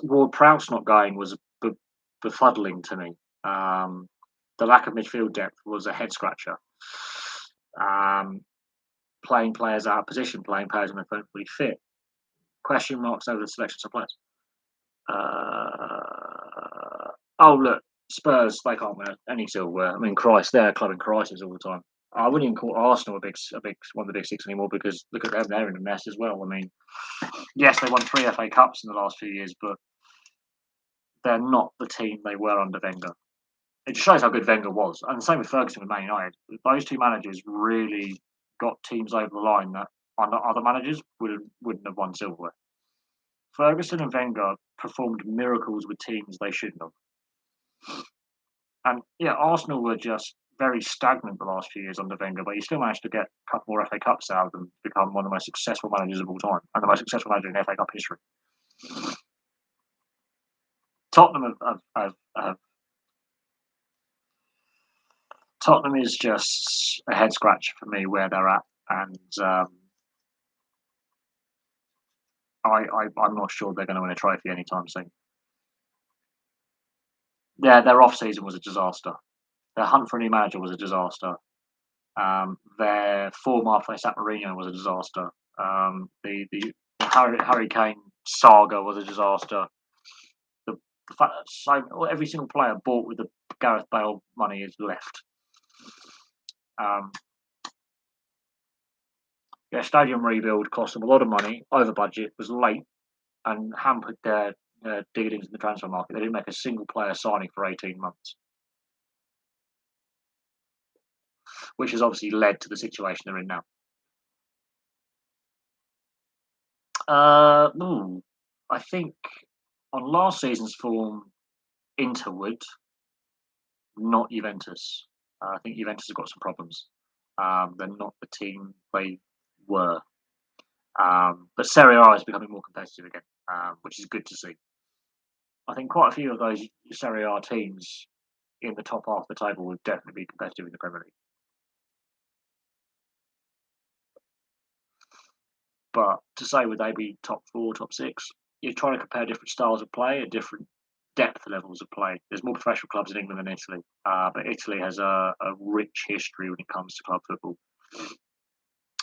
Ward Prowse not going was befuddling to me. The lack of midfield depth was a head scratcher. Playing players out of position, playing players when they don't fully fit. Question marks over the selection of players. Look, Spurs, they can't win any silverware. I mean, Christ, they're a club in crisis all the time. I wouldn't even call Arsenal one of the big 6 anymore, because look at them, they're in a mess as well. I mean, yes, they won 3 FA Cups in the last few years, but they're not the team they were under Wenger. It just shows how good Wenger was. And the same with Ferguson with Man United. Those 2 managers really got teams over the line that other managers wouldn't have won silverware. Ferguson and Wenger performed miracles with teams they shouldn't have. And yeah, Arsenal were just very stagnant the last few years under Wenger, but he still managed to get a couple more FA Cups out of them to become one of the most successful managers of all time and the most successful manager in FA Cup history. Tottenham Tottenham is just a head scratcher for me where they're at, and I'm not sure they're going to win a trophy anytime soon. Their off season was a disaster. Their hunt for a new manager was a disaster. Their form after they sacked Mourinho was a disaster. The Harry Kane saga was a disaster. The fact that every single player bought with the Gareth Bale money is left. Their stadium rebuild cost them a lot of money, over budget, was late, and hampered their digging into the transfer market. They didn't make a single player signing for 18 months, which has obviously led to the situation they're in now. I think on last season's form, Inter would, not Juventus. I think Juventus have got some problems. They're not the team they were. But Serie A is becoming more competitive again, which is good to see. I think quite a few of those Serie A teams in the top half of the table will definitely be competitive in the Premier League. But to say would they be top four, top six, you're trying to compare different styles of play and different depth levels of play. There's more professional clubs in England than Italy, but Italy has a rich history when it comes to club football.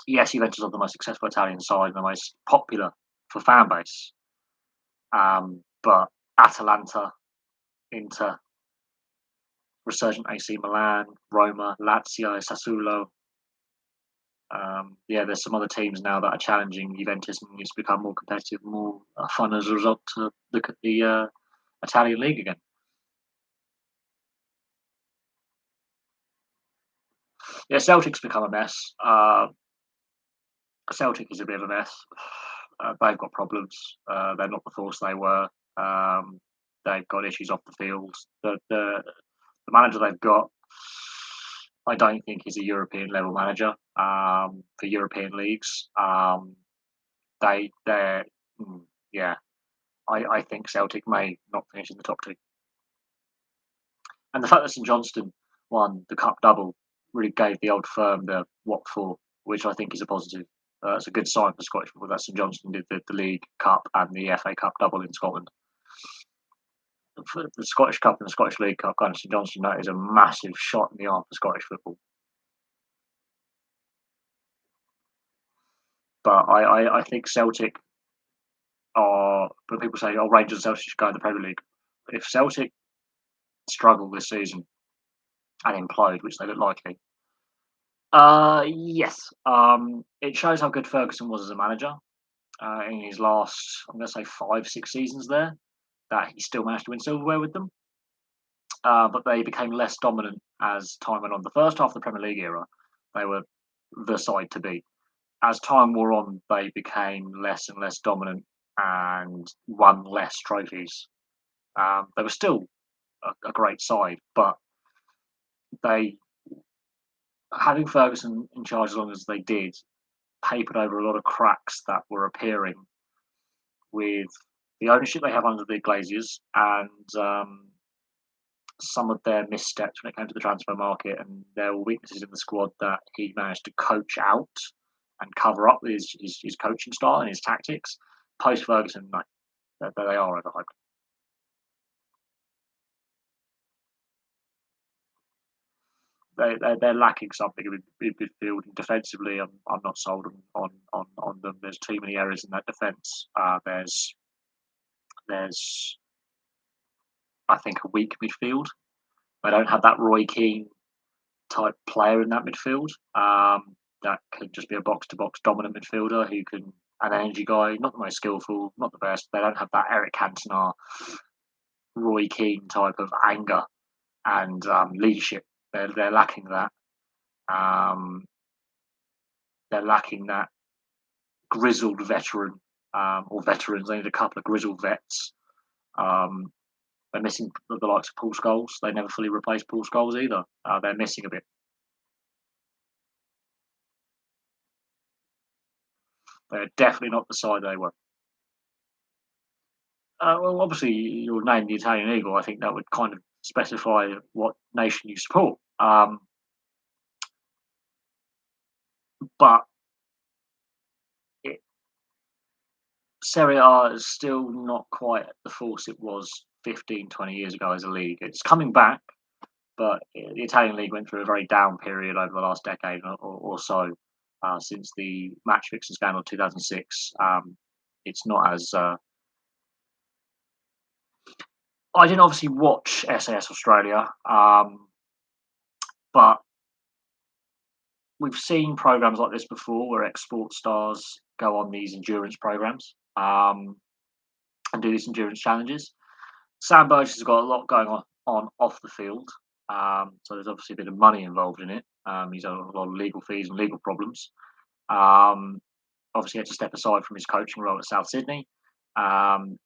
Yes, Juventus are the most successful Italian side and the most popular for fan base. But Atalanta, Inter, resurgent AC Milan, Roma, Lazio, Sassuolo. There's some other teams now that are challenging Juventus, and it's become more competitive, more fun as a result to look at the Italian league again. Yeah, Celtic's become a mess. Celtic is a bit of a mess. They've got problems. They're not the force they were. They've got issues off the field. The manager they've got, I don't think is a European level manager for European leagues. They're yeah. I think Celtic may not finish in the top two. And the fact that St Johnstone won the cup double really gave the old firm the what for, which I think is a positive. It's a good sign for Scottish football that St Johnstone did the League Cup and the FA Cup double in Scotland. For the Scottish Cup and the Scottish League Cup going to St Johnstone, that is a massive shot in the arm for Scottish football. But I think Celtic are. But people say, "Oh, Rangers and Celtic should go in the Premier League." If Celtic struggle this season and implode, which they look likely, yes, it shows how good Ferguson was as a manager in his last, I'm going to say 5, 6 seasons there. That he still managed to win silverware with them, but they became less dominant as time went on. The first half of the Premier League era, they were the side to beat. As time wore on, they became less and less dominant and won less trophies. They were still a great side, but they, having Ferguson in charge as long as they did, papered over a lot of cracks that were appearing with the ownership they have under the Glaziers and some of their missteps when it came to the transfer market, and there were weaknesses in the squad that he managed to coach out and cover up with his coaching style and his tactics. Post Ferguson, no, they are overhyped. They're lacking something in midfield and defensively. I'm not sold on them. There's too many errors in that defence. There's I think a weak midfield. They don't have that Roy Keane type player in that midfield. That could just be a box to box dominant midfielder who can an energy guy, not the most skillful, not the best. They don't have that Eric Cantona, Roy Keane type of anger and leadership. They're lacking that. Um, they're lacking that grizzled veteran or veterans. They need a couple of grizzled vets. Um, they're missing the likes of Paul Scholes. They never fully replaced Paul Scholes either. They're missing a bit. They're definitely not the side they were. Well, obviously, you'll name the Italian Eagle. I think that would kind of specify what nation you support. But it, Serie A is still not quite at the force it was 15, 20 years ago as a league. It's coming back, but the Italian league went through a very down period over the last decade or so since the match fixing scandal of 2006. It's not as I didn't obviously watch SAS Australia, but we've seen programs like this before where export stars go on these endurance programs. and do these endurance challenges. Sam Burgess has got a lot going on off the field. So there's obviously a bit of money involved in it. He's had a lot of legal fees and legal problems. Um, Obviously, had to step aside from his coaching role at South Sydney.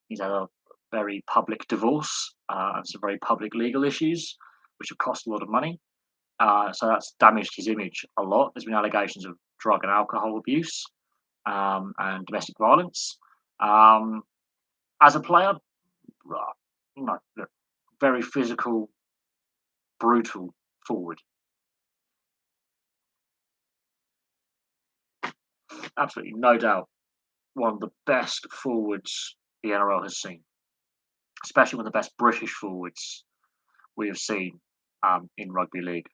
He's had a very public divorce and some very public legal issues, which have cost a lot of money. So that's damaged his image a lot. There's been allegations of drug and alcohol abuse and domestic violence. Um, as a player, look, very physical, brutal forward. Absolutely, no doubt, one of the best forwards the NRL has seen, especially one of the best British forwards we have seen in rugby league.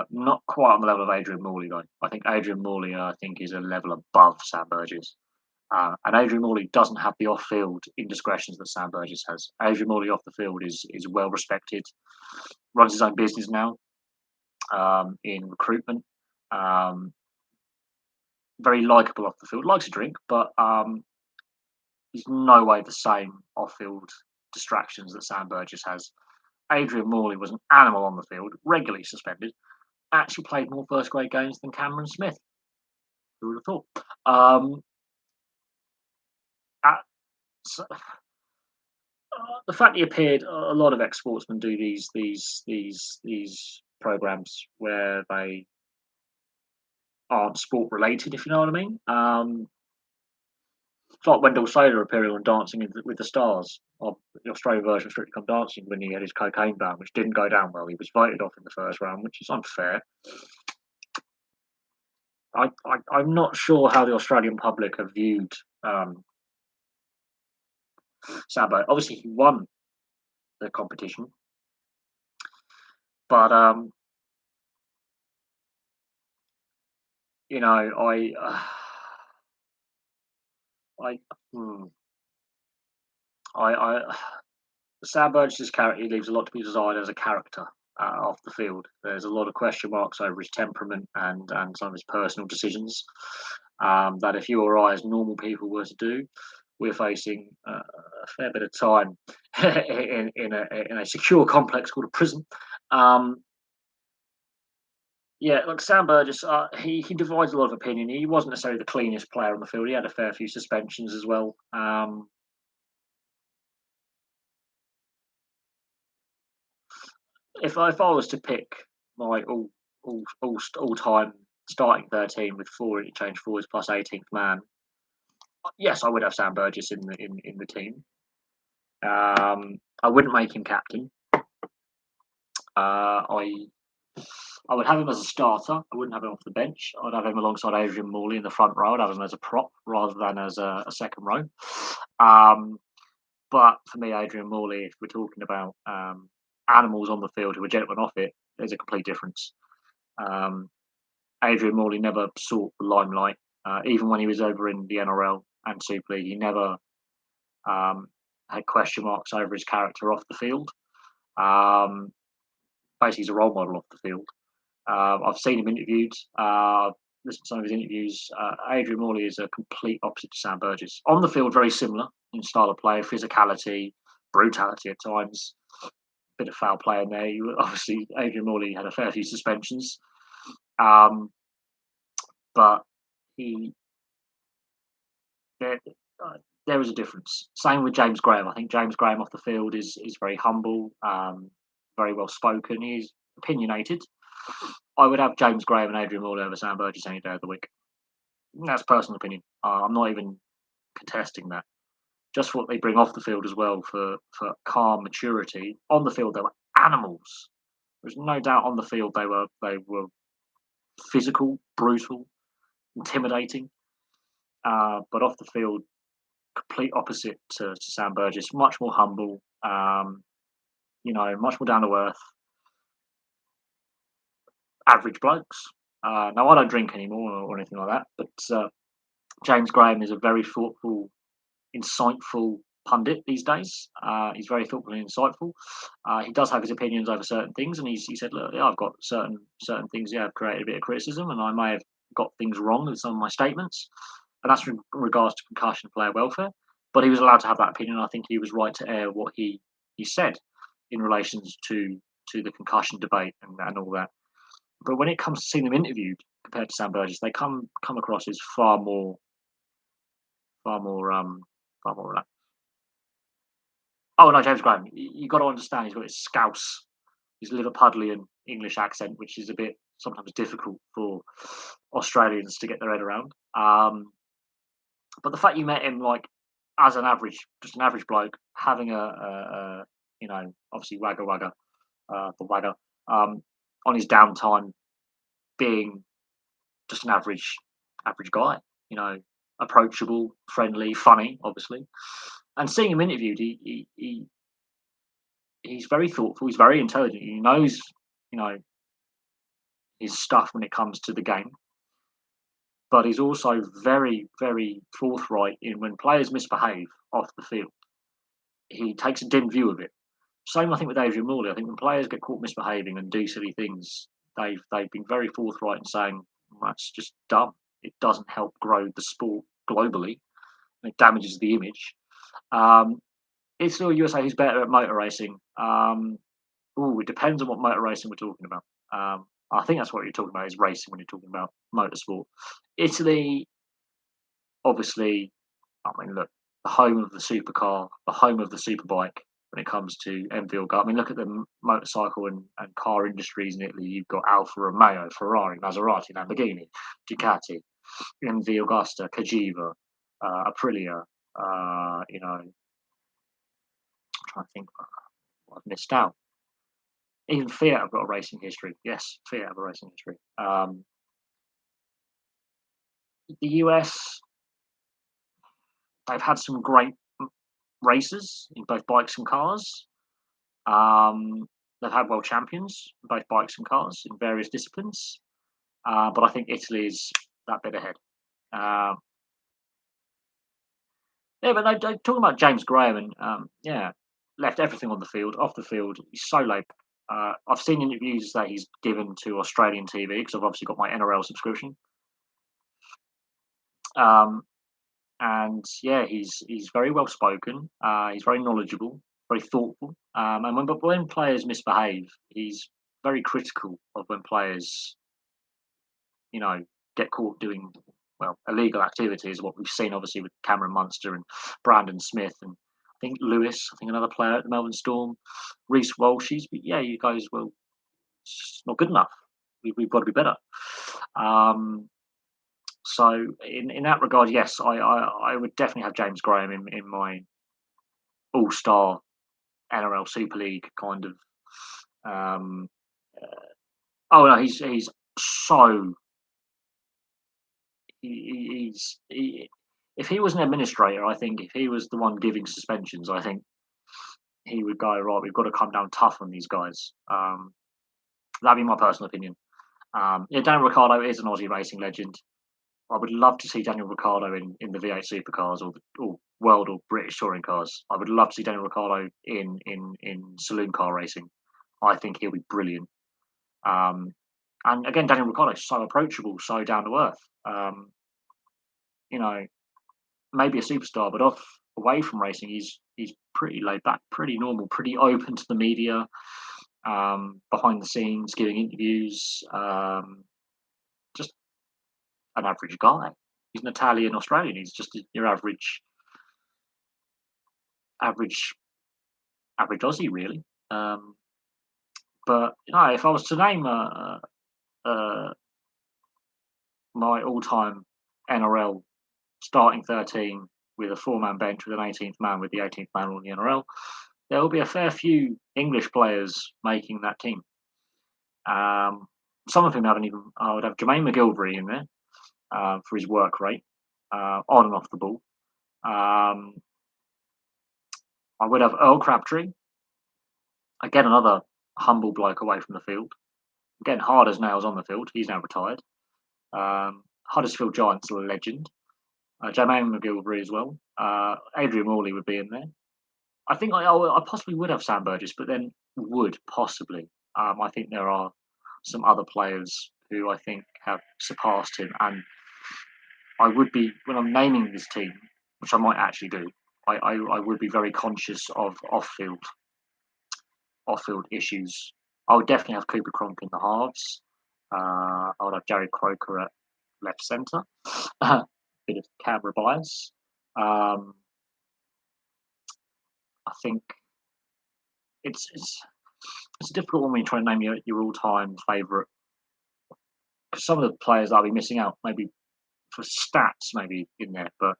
Not quite on the level of Adrian Morley, though. I think Adrian Morley, is a level above Sam Burgess. And Adrian Morley doesn't have the off-field indiscretions that Sam Burgess has. Adrian Morley off the field is well respected, runs his own business now in recruitment. Um, Very likable off the field, likes to drink, but he's no way the same off-field distractions that Sam Burgess has. Adrian Morley was an animal on the field, regularly suspended, actually played more first grade games than Cameron Smith. Who would have thought? At, so, the fact he appeared, a lot of ex-sportsmen do these programs where they aren't sport related, if you know what I mean. It's like Wendell Sailor appearing on Dancing with the Stars, of the Australian version of Strictly Come Dancing, when he had his cocaine ban, which didn't go down well. He was voted off in the first round, which is unfair. I'm not sure how the Australian public have viewed Sabo. Obviously, he won the competition, but you know, I, hmm, I, Sam Burgess's character, he leaves a lot to be desired as a character off the field. There's a lot of question marks over his temperament and some of his personal decisions that if you or I, as normal people, were to do, we're facing a fair bit of time in a secure complex called a prison. Um, yeah, look, Sam Burgess, he divides a lot of opinion. He wasn't necessarily the cleanest player on the field. He had a fair few suspensions as well. If I was to pick my all time starting 13 with four interchange forwards plus 18th man, yes, I would have Sam Burgess in the team. I wouldn't make him captain. I would have him as a starter. I wouldn't have him off the bench. I'd have him alongside Adrian Morley in the front row. I'd have him as a prop rather than as a second row. But for me, Adrian Morley, if we're talking about animals on the field who are gentlemen off it, there's a complete difference. Adrian Morley never sought the limelight, even when he was over in the NRL and Super League. He never had question marks over his character off the field. Basically, he's a role model off the field. I've seen him interviewed. Listened to some of his interviews. Adrian Morley is a complete opposite to Sam Burgess. On the field, very similar in style of play, physicality, brutality at times. Bit of foul play in there. Obviously, Adrian Morley had a fair few suspensions, but he there, there is a difference. Same with James Graham. I think James Graham off the field is very humble, very well spoken. He's opinionated. I would have James Graham and Adrian Morley over Sam Burgess any day of the week. That's personal opinion. I'm not even contesting that. Just what they bring off the field as well for calm maturity. On the field, they were animals. There's no doubt on the field they were physical, brutal, intimidating. But off the field, complete opposite to Sam Burgess. Much more humble. Much more down to earth. Average blokes. Now I don't drink anymore or anything like that, but James Graham is a very thoughtful, insightful pundit these days. He's very thoughtful and insightful. He does have his opinions over certain things, and he said, "Look, yeah, I've got certain things. Yeah, I've created a bit of criticism, and I may have got things wrong with some of my statements, and that's in regards to concussion player welfare. but he was allowed to have that opinion. I think he was right to air what he said in relations to the concussion debate and all that. But when it comes to seeing them interviewed compared to Sam Burgess, they come across as far more far more relaxed. Oh no, James Graham. You got to understand he's got his Scouse, his Liverpudlian English accent, which is a bit sometimes difficult for Australians to get their head around. But the fact you met him like as an average, just an average bloke, having a obviously wagga the wagger, on his downtime, being just an average guy, you know, approachable, friendly, funny, obviously. And seeing him interviewed, he's very thoughtful. He's very intelligent. He knows, you know, his stuff when it comes to the game. But he's also very, very forthright in when players misbehave off the field. He takes a dim view of it. Same, I think, with Adrian Morley. I think when players get caught misbehaving and do silly things, they've been very forthright in saying that's just dumb. It doesn't help grow the sport globally. It damages the image. Italy or USA, who's better at motor racing? It depends on what motor racing we're talking about. I think that's what you're talking about is racing when you're talking about motorsport. Italy, obviously, I mean, look, the home of the supercar, the home of the superbike when it comes to Enfield car. I mean, look at the motorcycle and car industries in Italy. You've got Alfa Romeo, Ferrari, Maserati, Lamborghini, Ducati, MV Augusta, Cagiva, Aprilia. I'm trying to think what I've missed out. Even Fiat have got a racing history. Yes, Fiat have a racing history. The US, they've had some great racers in both bikes and cars. They've had world champions in both bikes and cars in various disciplines. But I think Italy is that bit ahead. Yeah, but talking about James Graham and left everything on the field, off the field. He's so laid back. I've seen interviews that he's given to Australian TV because I've obviously got my NRL subscription. Um, and yeah, he's very well spoken. He's very knowledgeable, very thoughtful. And when players misbehave, he's very critical of when players, get caught doing illegal activities. What we've seen obviously with Cameron Munster and Brandon Smith and I think Lewis, I think another player at the Melbourne Storm, Reece Walsh. But yeah, you guys, well, it's not good enough. We've got to be better. So in that regard, yes, I would definitely have James Graham in my all-star NRL Super League kind of. Oh no, he's so if he was an administrator, I think if he was the one giving suspensions, I think he would go right. We've got to come down tough on these guys. That'd be my personal opinion. Daniel Ricciardo is an Aussie racing legend. I would love to see Daniel Ricciardo in the V8 supercars or world or British touring cars. I would love to see Daniel Ricciardo in saloon car racing. I think he'll be brilliant. And again, Daniel Ricciardo is so approachable, so down to earth. Maybe a superstar, but away from racing, he's pretty laid back, pretty normal, pretty open to the media, behind the scenes, giving interviews. Just an average guy. He's an Italian Australian. He's just your average Aussie, really. But if I was to name my all-time NRL starting 13 with a four-man bench with an 18th man with the 18th man on the NRL, there will be a fair few English players making that team. Some of them haven't even. I would have Jermaine McGilvray in there for his work rate on and off the ball. I would have Earl Crabtree, again another humble bloke away from the field. Again, hard as nails on the field. He's now retired. Huddersfield Giants legend. Jermaine McGilvray as well. Adrian Morley would be in there. I think I possibly would have Sam Burgess, but then would possibly. I think there are some other players who I think have surpassed him, and I would be when I'm naming this team, which I might actually do. I would be very conscious of off-field issues. I would definitely have Cooper Cronk in the halves. I would have Jerry Croker at left centre. Bit of camera bias. Um, I think it's it's it's a difficult one when you're trying to name your all-time favourite. Because some of the players I'll be missing out, maybe for stats, maybe in there. But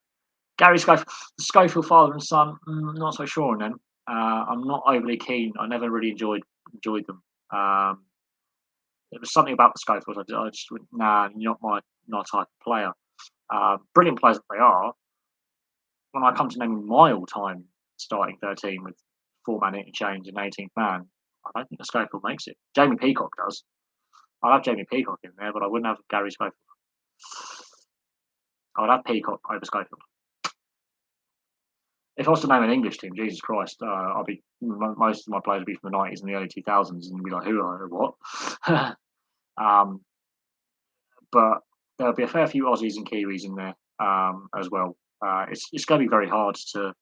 Gary Schofield, the Schofield father and son, not so sure on them. I'm not overly keen. I never really enjoyed them. Um, there was something about the Schofields. I just went, nah, not my type of player. Brilliant players that they are. When I come to naming my all-time starting 13 with four-man interchange and 18th man, I don't think the Schofield makes it. Jamie Peacock does. I'd have Jamie Peacock in there, but I wouldn't have Gary Schofield. I would have Peacock over Schofield. If I was to name an English team, Jesus Christ, I'll be most of my players would be from the 90s and the early 2000s, and be like, who are what? um, but there'll be a fair few Aussies and Kiwis in there as well. It's going to be very hard to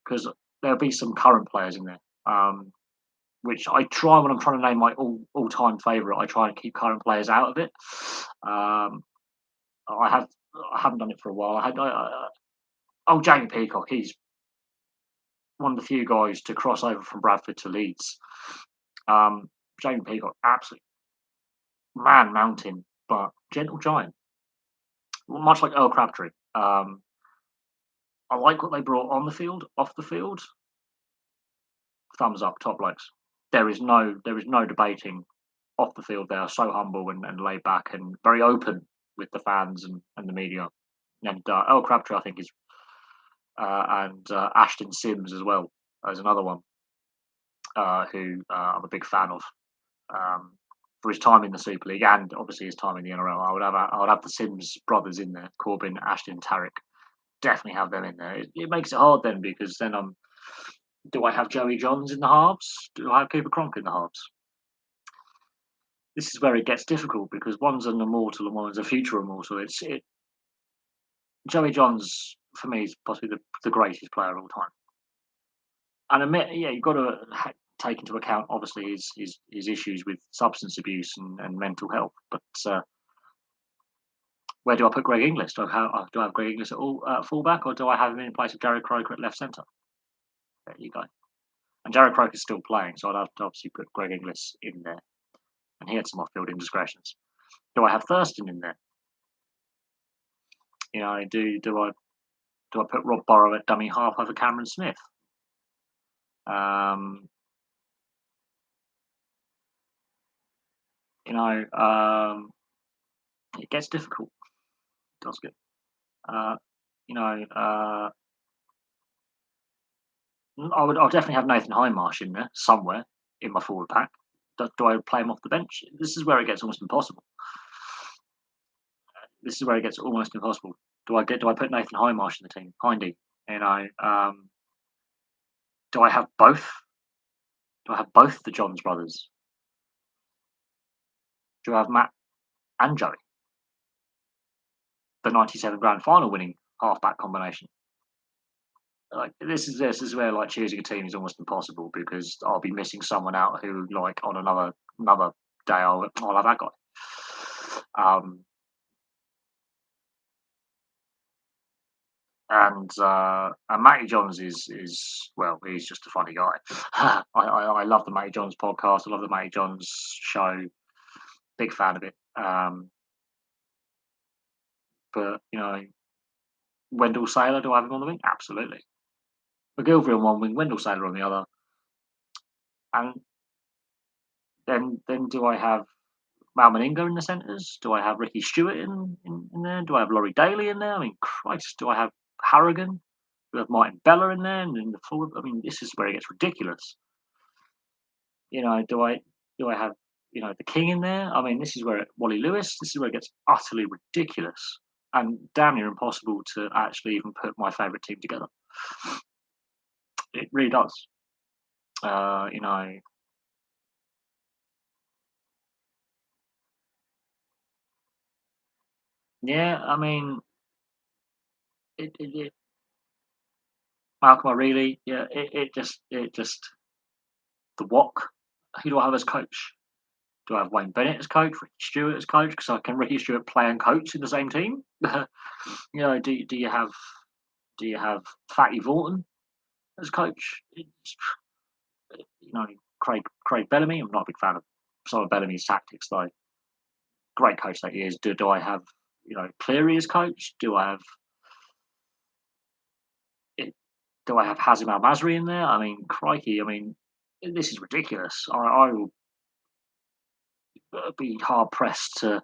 because there'll be some current players in there, which I try when I'm trying to name my all time favourite. I try and keep current players out of it. Um, I have I haven't done it for a while. Jamie Peacock. He's one of the few guys to cross over from Bradford to Leeds. Jamie Peacock, absolute man mountain, but gentle giant, much like Earl Crabtree. I like what they brought on the field, off the field. Thumbs up, top blokes. There is no debating off the field. They are so humble and laid back and very open with the fans and the media. And Earl Crabtree, I think, is and Ashton Sims as well as another one who I'm a big fan of. Um, for his time in the Super League and obviously his time in the NRL, I would have the Sims brothers in there, Corbin, Ashton, Tarek. Definitely have them in there. It makes it hard then because then do I have Joey Johns in the halves? Do I have Cooper Cronk in the halves? This is where it gets difficult because one's an immortal and one's a future immortal. Joey Johns for me is possibly the greatest player of all time. And admit, yeah, you've got to take into account obviously his issues with substance abuse and mental health. But where do I put Greg Inglis? Do I have Greg Inglis at fullback, or do I have him in place of Jared Croker at left centre? There you go. And Jared Croker's still playing, so I'd have to obviously put Greg Inglis in there. And he had some off-field indiscretions. Do I have Thurston in there? You know, do I put Rob Burrow at dummy half over Cameron Smith? Um, you know, it gets difficult. It does get. Uh, you know, I'll definitely have Nathan Hindmarsh in there somewhere in my forward pack. Do I play him off the bench? This is where it gets almost impossible. This is where it gets almost impossible. Do I put Nathan Hindmarsh in the team? Hindy. You know, do I have both? Do I have both the Johns brothers? Do I have Matt and Joey? The '97 grand final winning halfback combination. Like this is where like choosing a team is almost impossible because I'll be missing someone out who like on another day I'll have that guy. And Matty Johns is well, he's just a funny guy. I love the Matty Johns podcast. I love the Matty Johns show. Big fan of it. But you know, Wendell Sailor, do I have him on the wing? Absolutely. McGilvery on one wing, Wendell Sailor on the other. And then do I have Mal Meninga in the centres? Do I have Ricky Stewart in there? Do I have Laurie Daly in there? I mean, Christ, do I have Harrigan? Do I have Martin Bella in there? And in the forward, I mean, this is where it gets ridiculous. You know, do I have the King in there? I mean, this is where Wally Lewis. This is where it gets utterly ridiculous and damn near impossible to actually even put my favourite team together. It really does. You know, yeah. I mean, it How come I really? Yeah, it just the what? Who do I have as coach? Do I have Wayne Bennett as coach, Ricky Stewart as coach? Because I can Ricky Stewart play and coach in the same team. Do you have Fatty Vaughton as coach? It's, Craig Bellamy. I'm not a big fan of some of Bellamy's tactics, though. Great coach that he is. Do I have Cleary as coach? Eh, do I have Hazim Al Masri in there? I mean, crikey! I mean, this is ridiculous. I will be hard pressed to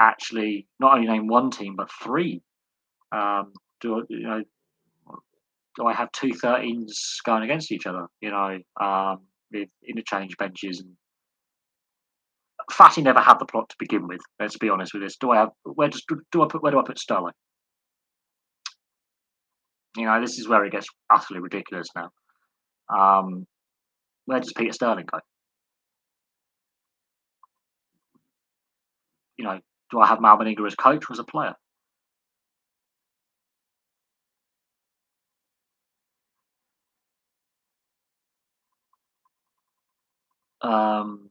actually not only name one team but three. Um, do I have two 13s going against each other? With interchange benches and Fatty never had the plot to begin with. Let's be honest with this. Do I have where do I put Sterling? This is where it gets utterly ridiculous now. Um, where does Peter Sterling go? Do I have Mal Meninga as coach or as a player? Um,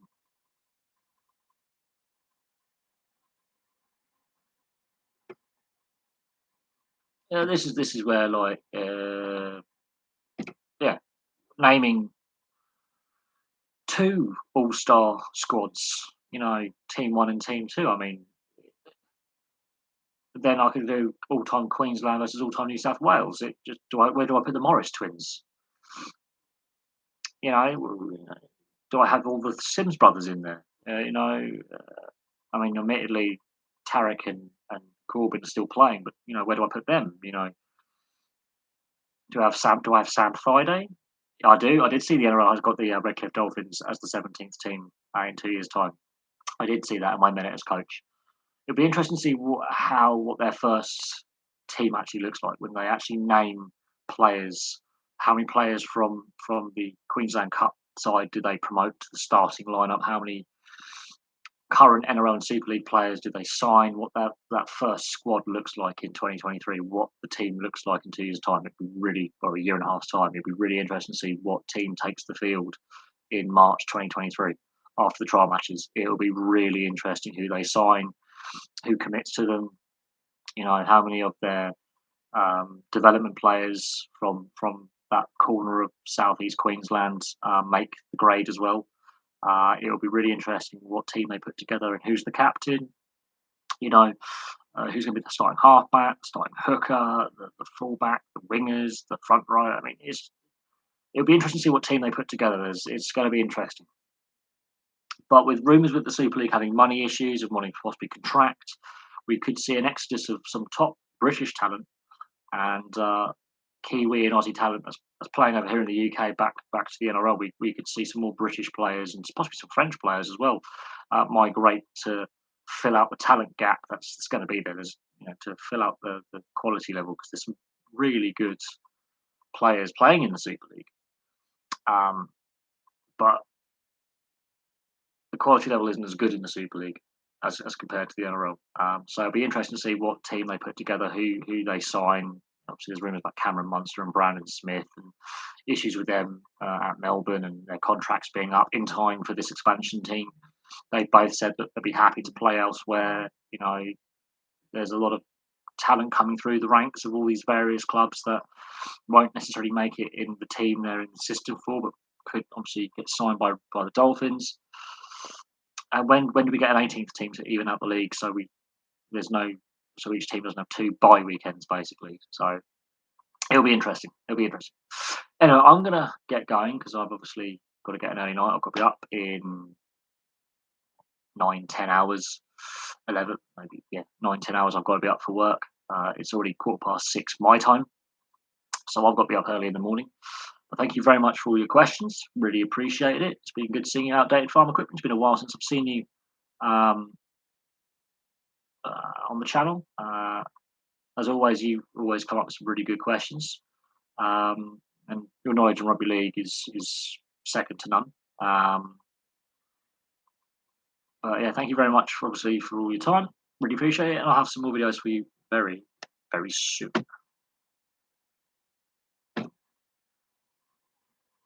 this is where yeah, naming two all-star squads. Team one and team two. I mean, then I could do all-time Queensland versus all-time New South Wales. It just where do I put the Morris twins? You know, do I have all the Sims brothers in there? I mean, admittedly, Tarek and Corbyn are still playing, but where do I put them? Do I have Sam Friday? I do. I did see the NRL has got the Redcliffe Dolphins as the 17th team in 2 years' time. I did see that in my minute as coach. It'll be interesting to see what their first team actually looks like when they actually name players. How many players from the Queensland Cup side do they promote to the starting lineup? How many current NRL and Super League players do they sign? What that first squad looks like in 2023? What the team looks like in 2 years' time? It'd be really, or a year and a half's time. It'd be really interesting to see what team takes the field in March 2023 after the trial matches. It'll be really interesting who they sign, who commits to them. How many of their development players from that corner of southeast Queensland make the grade as well. It'll be really interesting what team they put together and who's the captain. Who's going to be the starting halfback, starting hooker, the fullback, the wingers, the front row. I mean, it'll be interesting to see what team they put together. It's going to be interesting. But with rumours with the Super League having money issues and wanting to possibly contract, we could see an exodus of some top British talent and Kiwi and Aussie talent as playing over here in the UK back to the NRL. We could see some more British players and possibly some French players as well migrate to fill out the talent gap that's going to be there. There's to fill out the quality level because there's some really good players playing in the Super League. But the quality level isn't as good in the Super League as compared to the NRL. So it'll be interesting to see what team they put together, who they sign. Obviously, there's rumours about Cameron Munster and Brandon Smith and issues with them at Melbourne and their contracts being up in time for this expansion team. They both said that they'd be happy to play elsewhere. There's a lot of talent coming through the ranks of all these various clubs that won't necessarily make it in the team they're in the system for, but could obviously get signed by the Dolphins. And when do we get an 18th team to even out the league? So each team doesn't have two bye weekends basically. So it'll be interesting. Anyway, I'm gonna get going because I've obviously got to get an early night. I've got to be up in 9-10 hours, 11 maybe, 9-10 hours. I've got to be up for work. It's already 6:15 my time, so I've got to be up early in the morning. But thank you very much for all your questions. Really appreciate it. It's been good seeing you, Outdated Farm Equipment. It's been a while since I've seen you on the channel. As always, you always come up with some really good questions, and your knowledge on rugby league is second to none. But yeah, thank you very much for all your time. Really appreciate it, and I'll have some more videos for you very, very soon.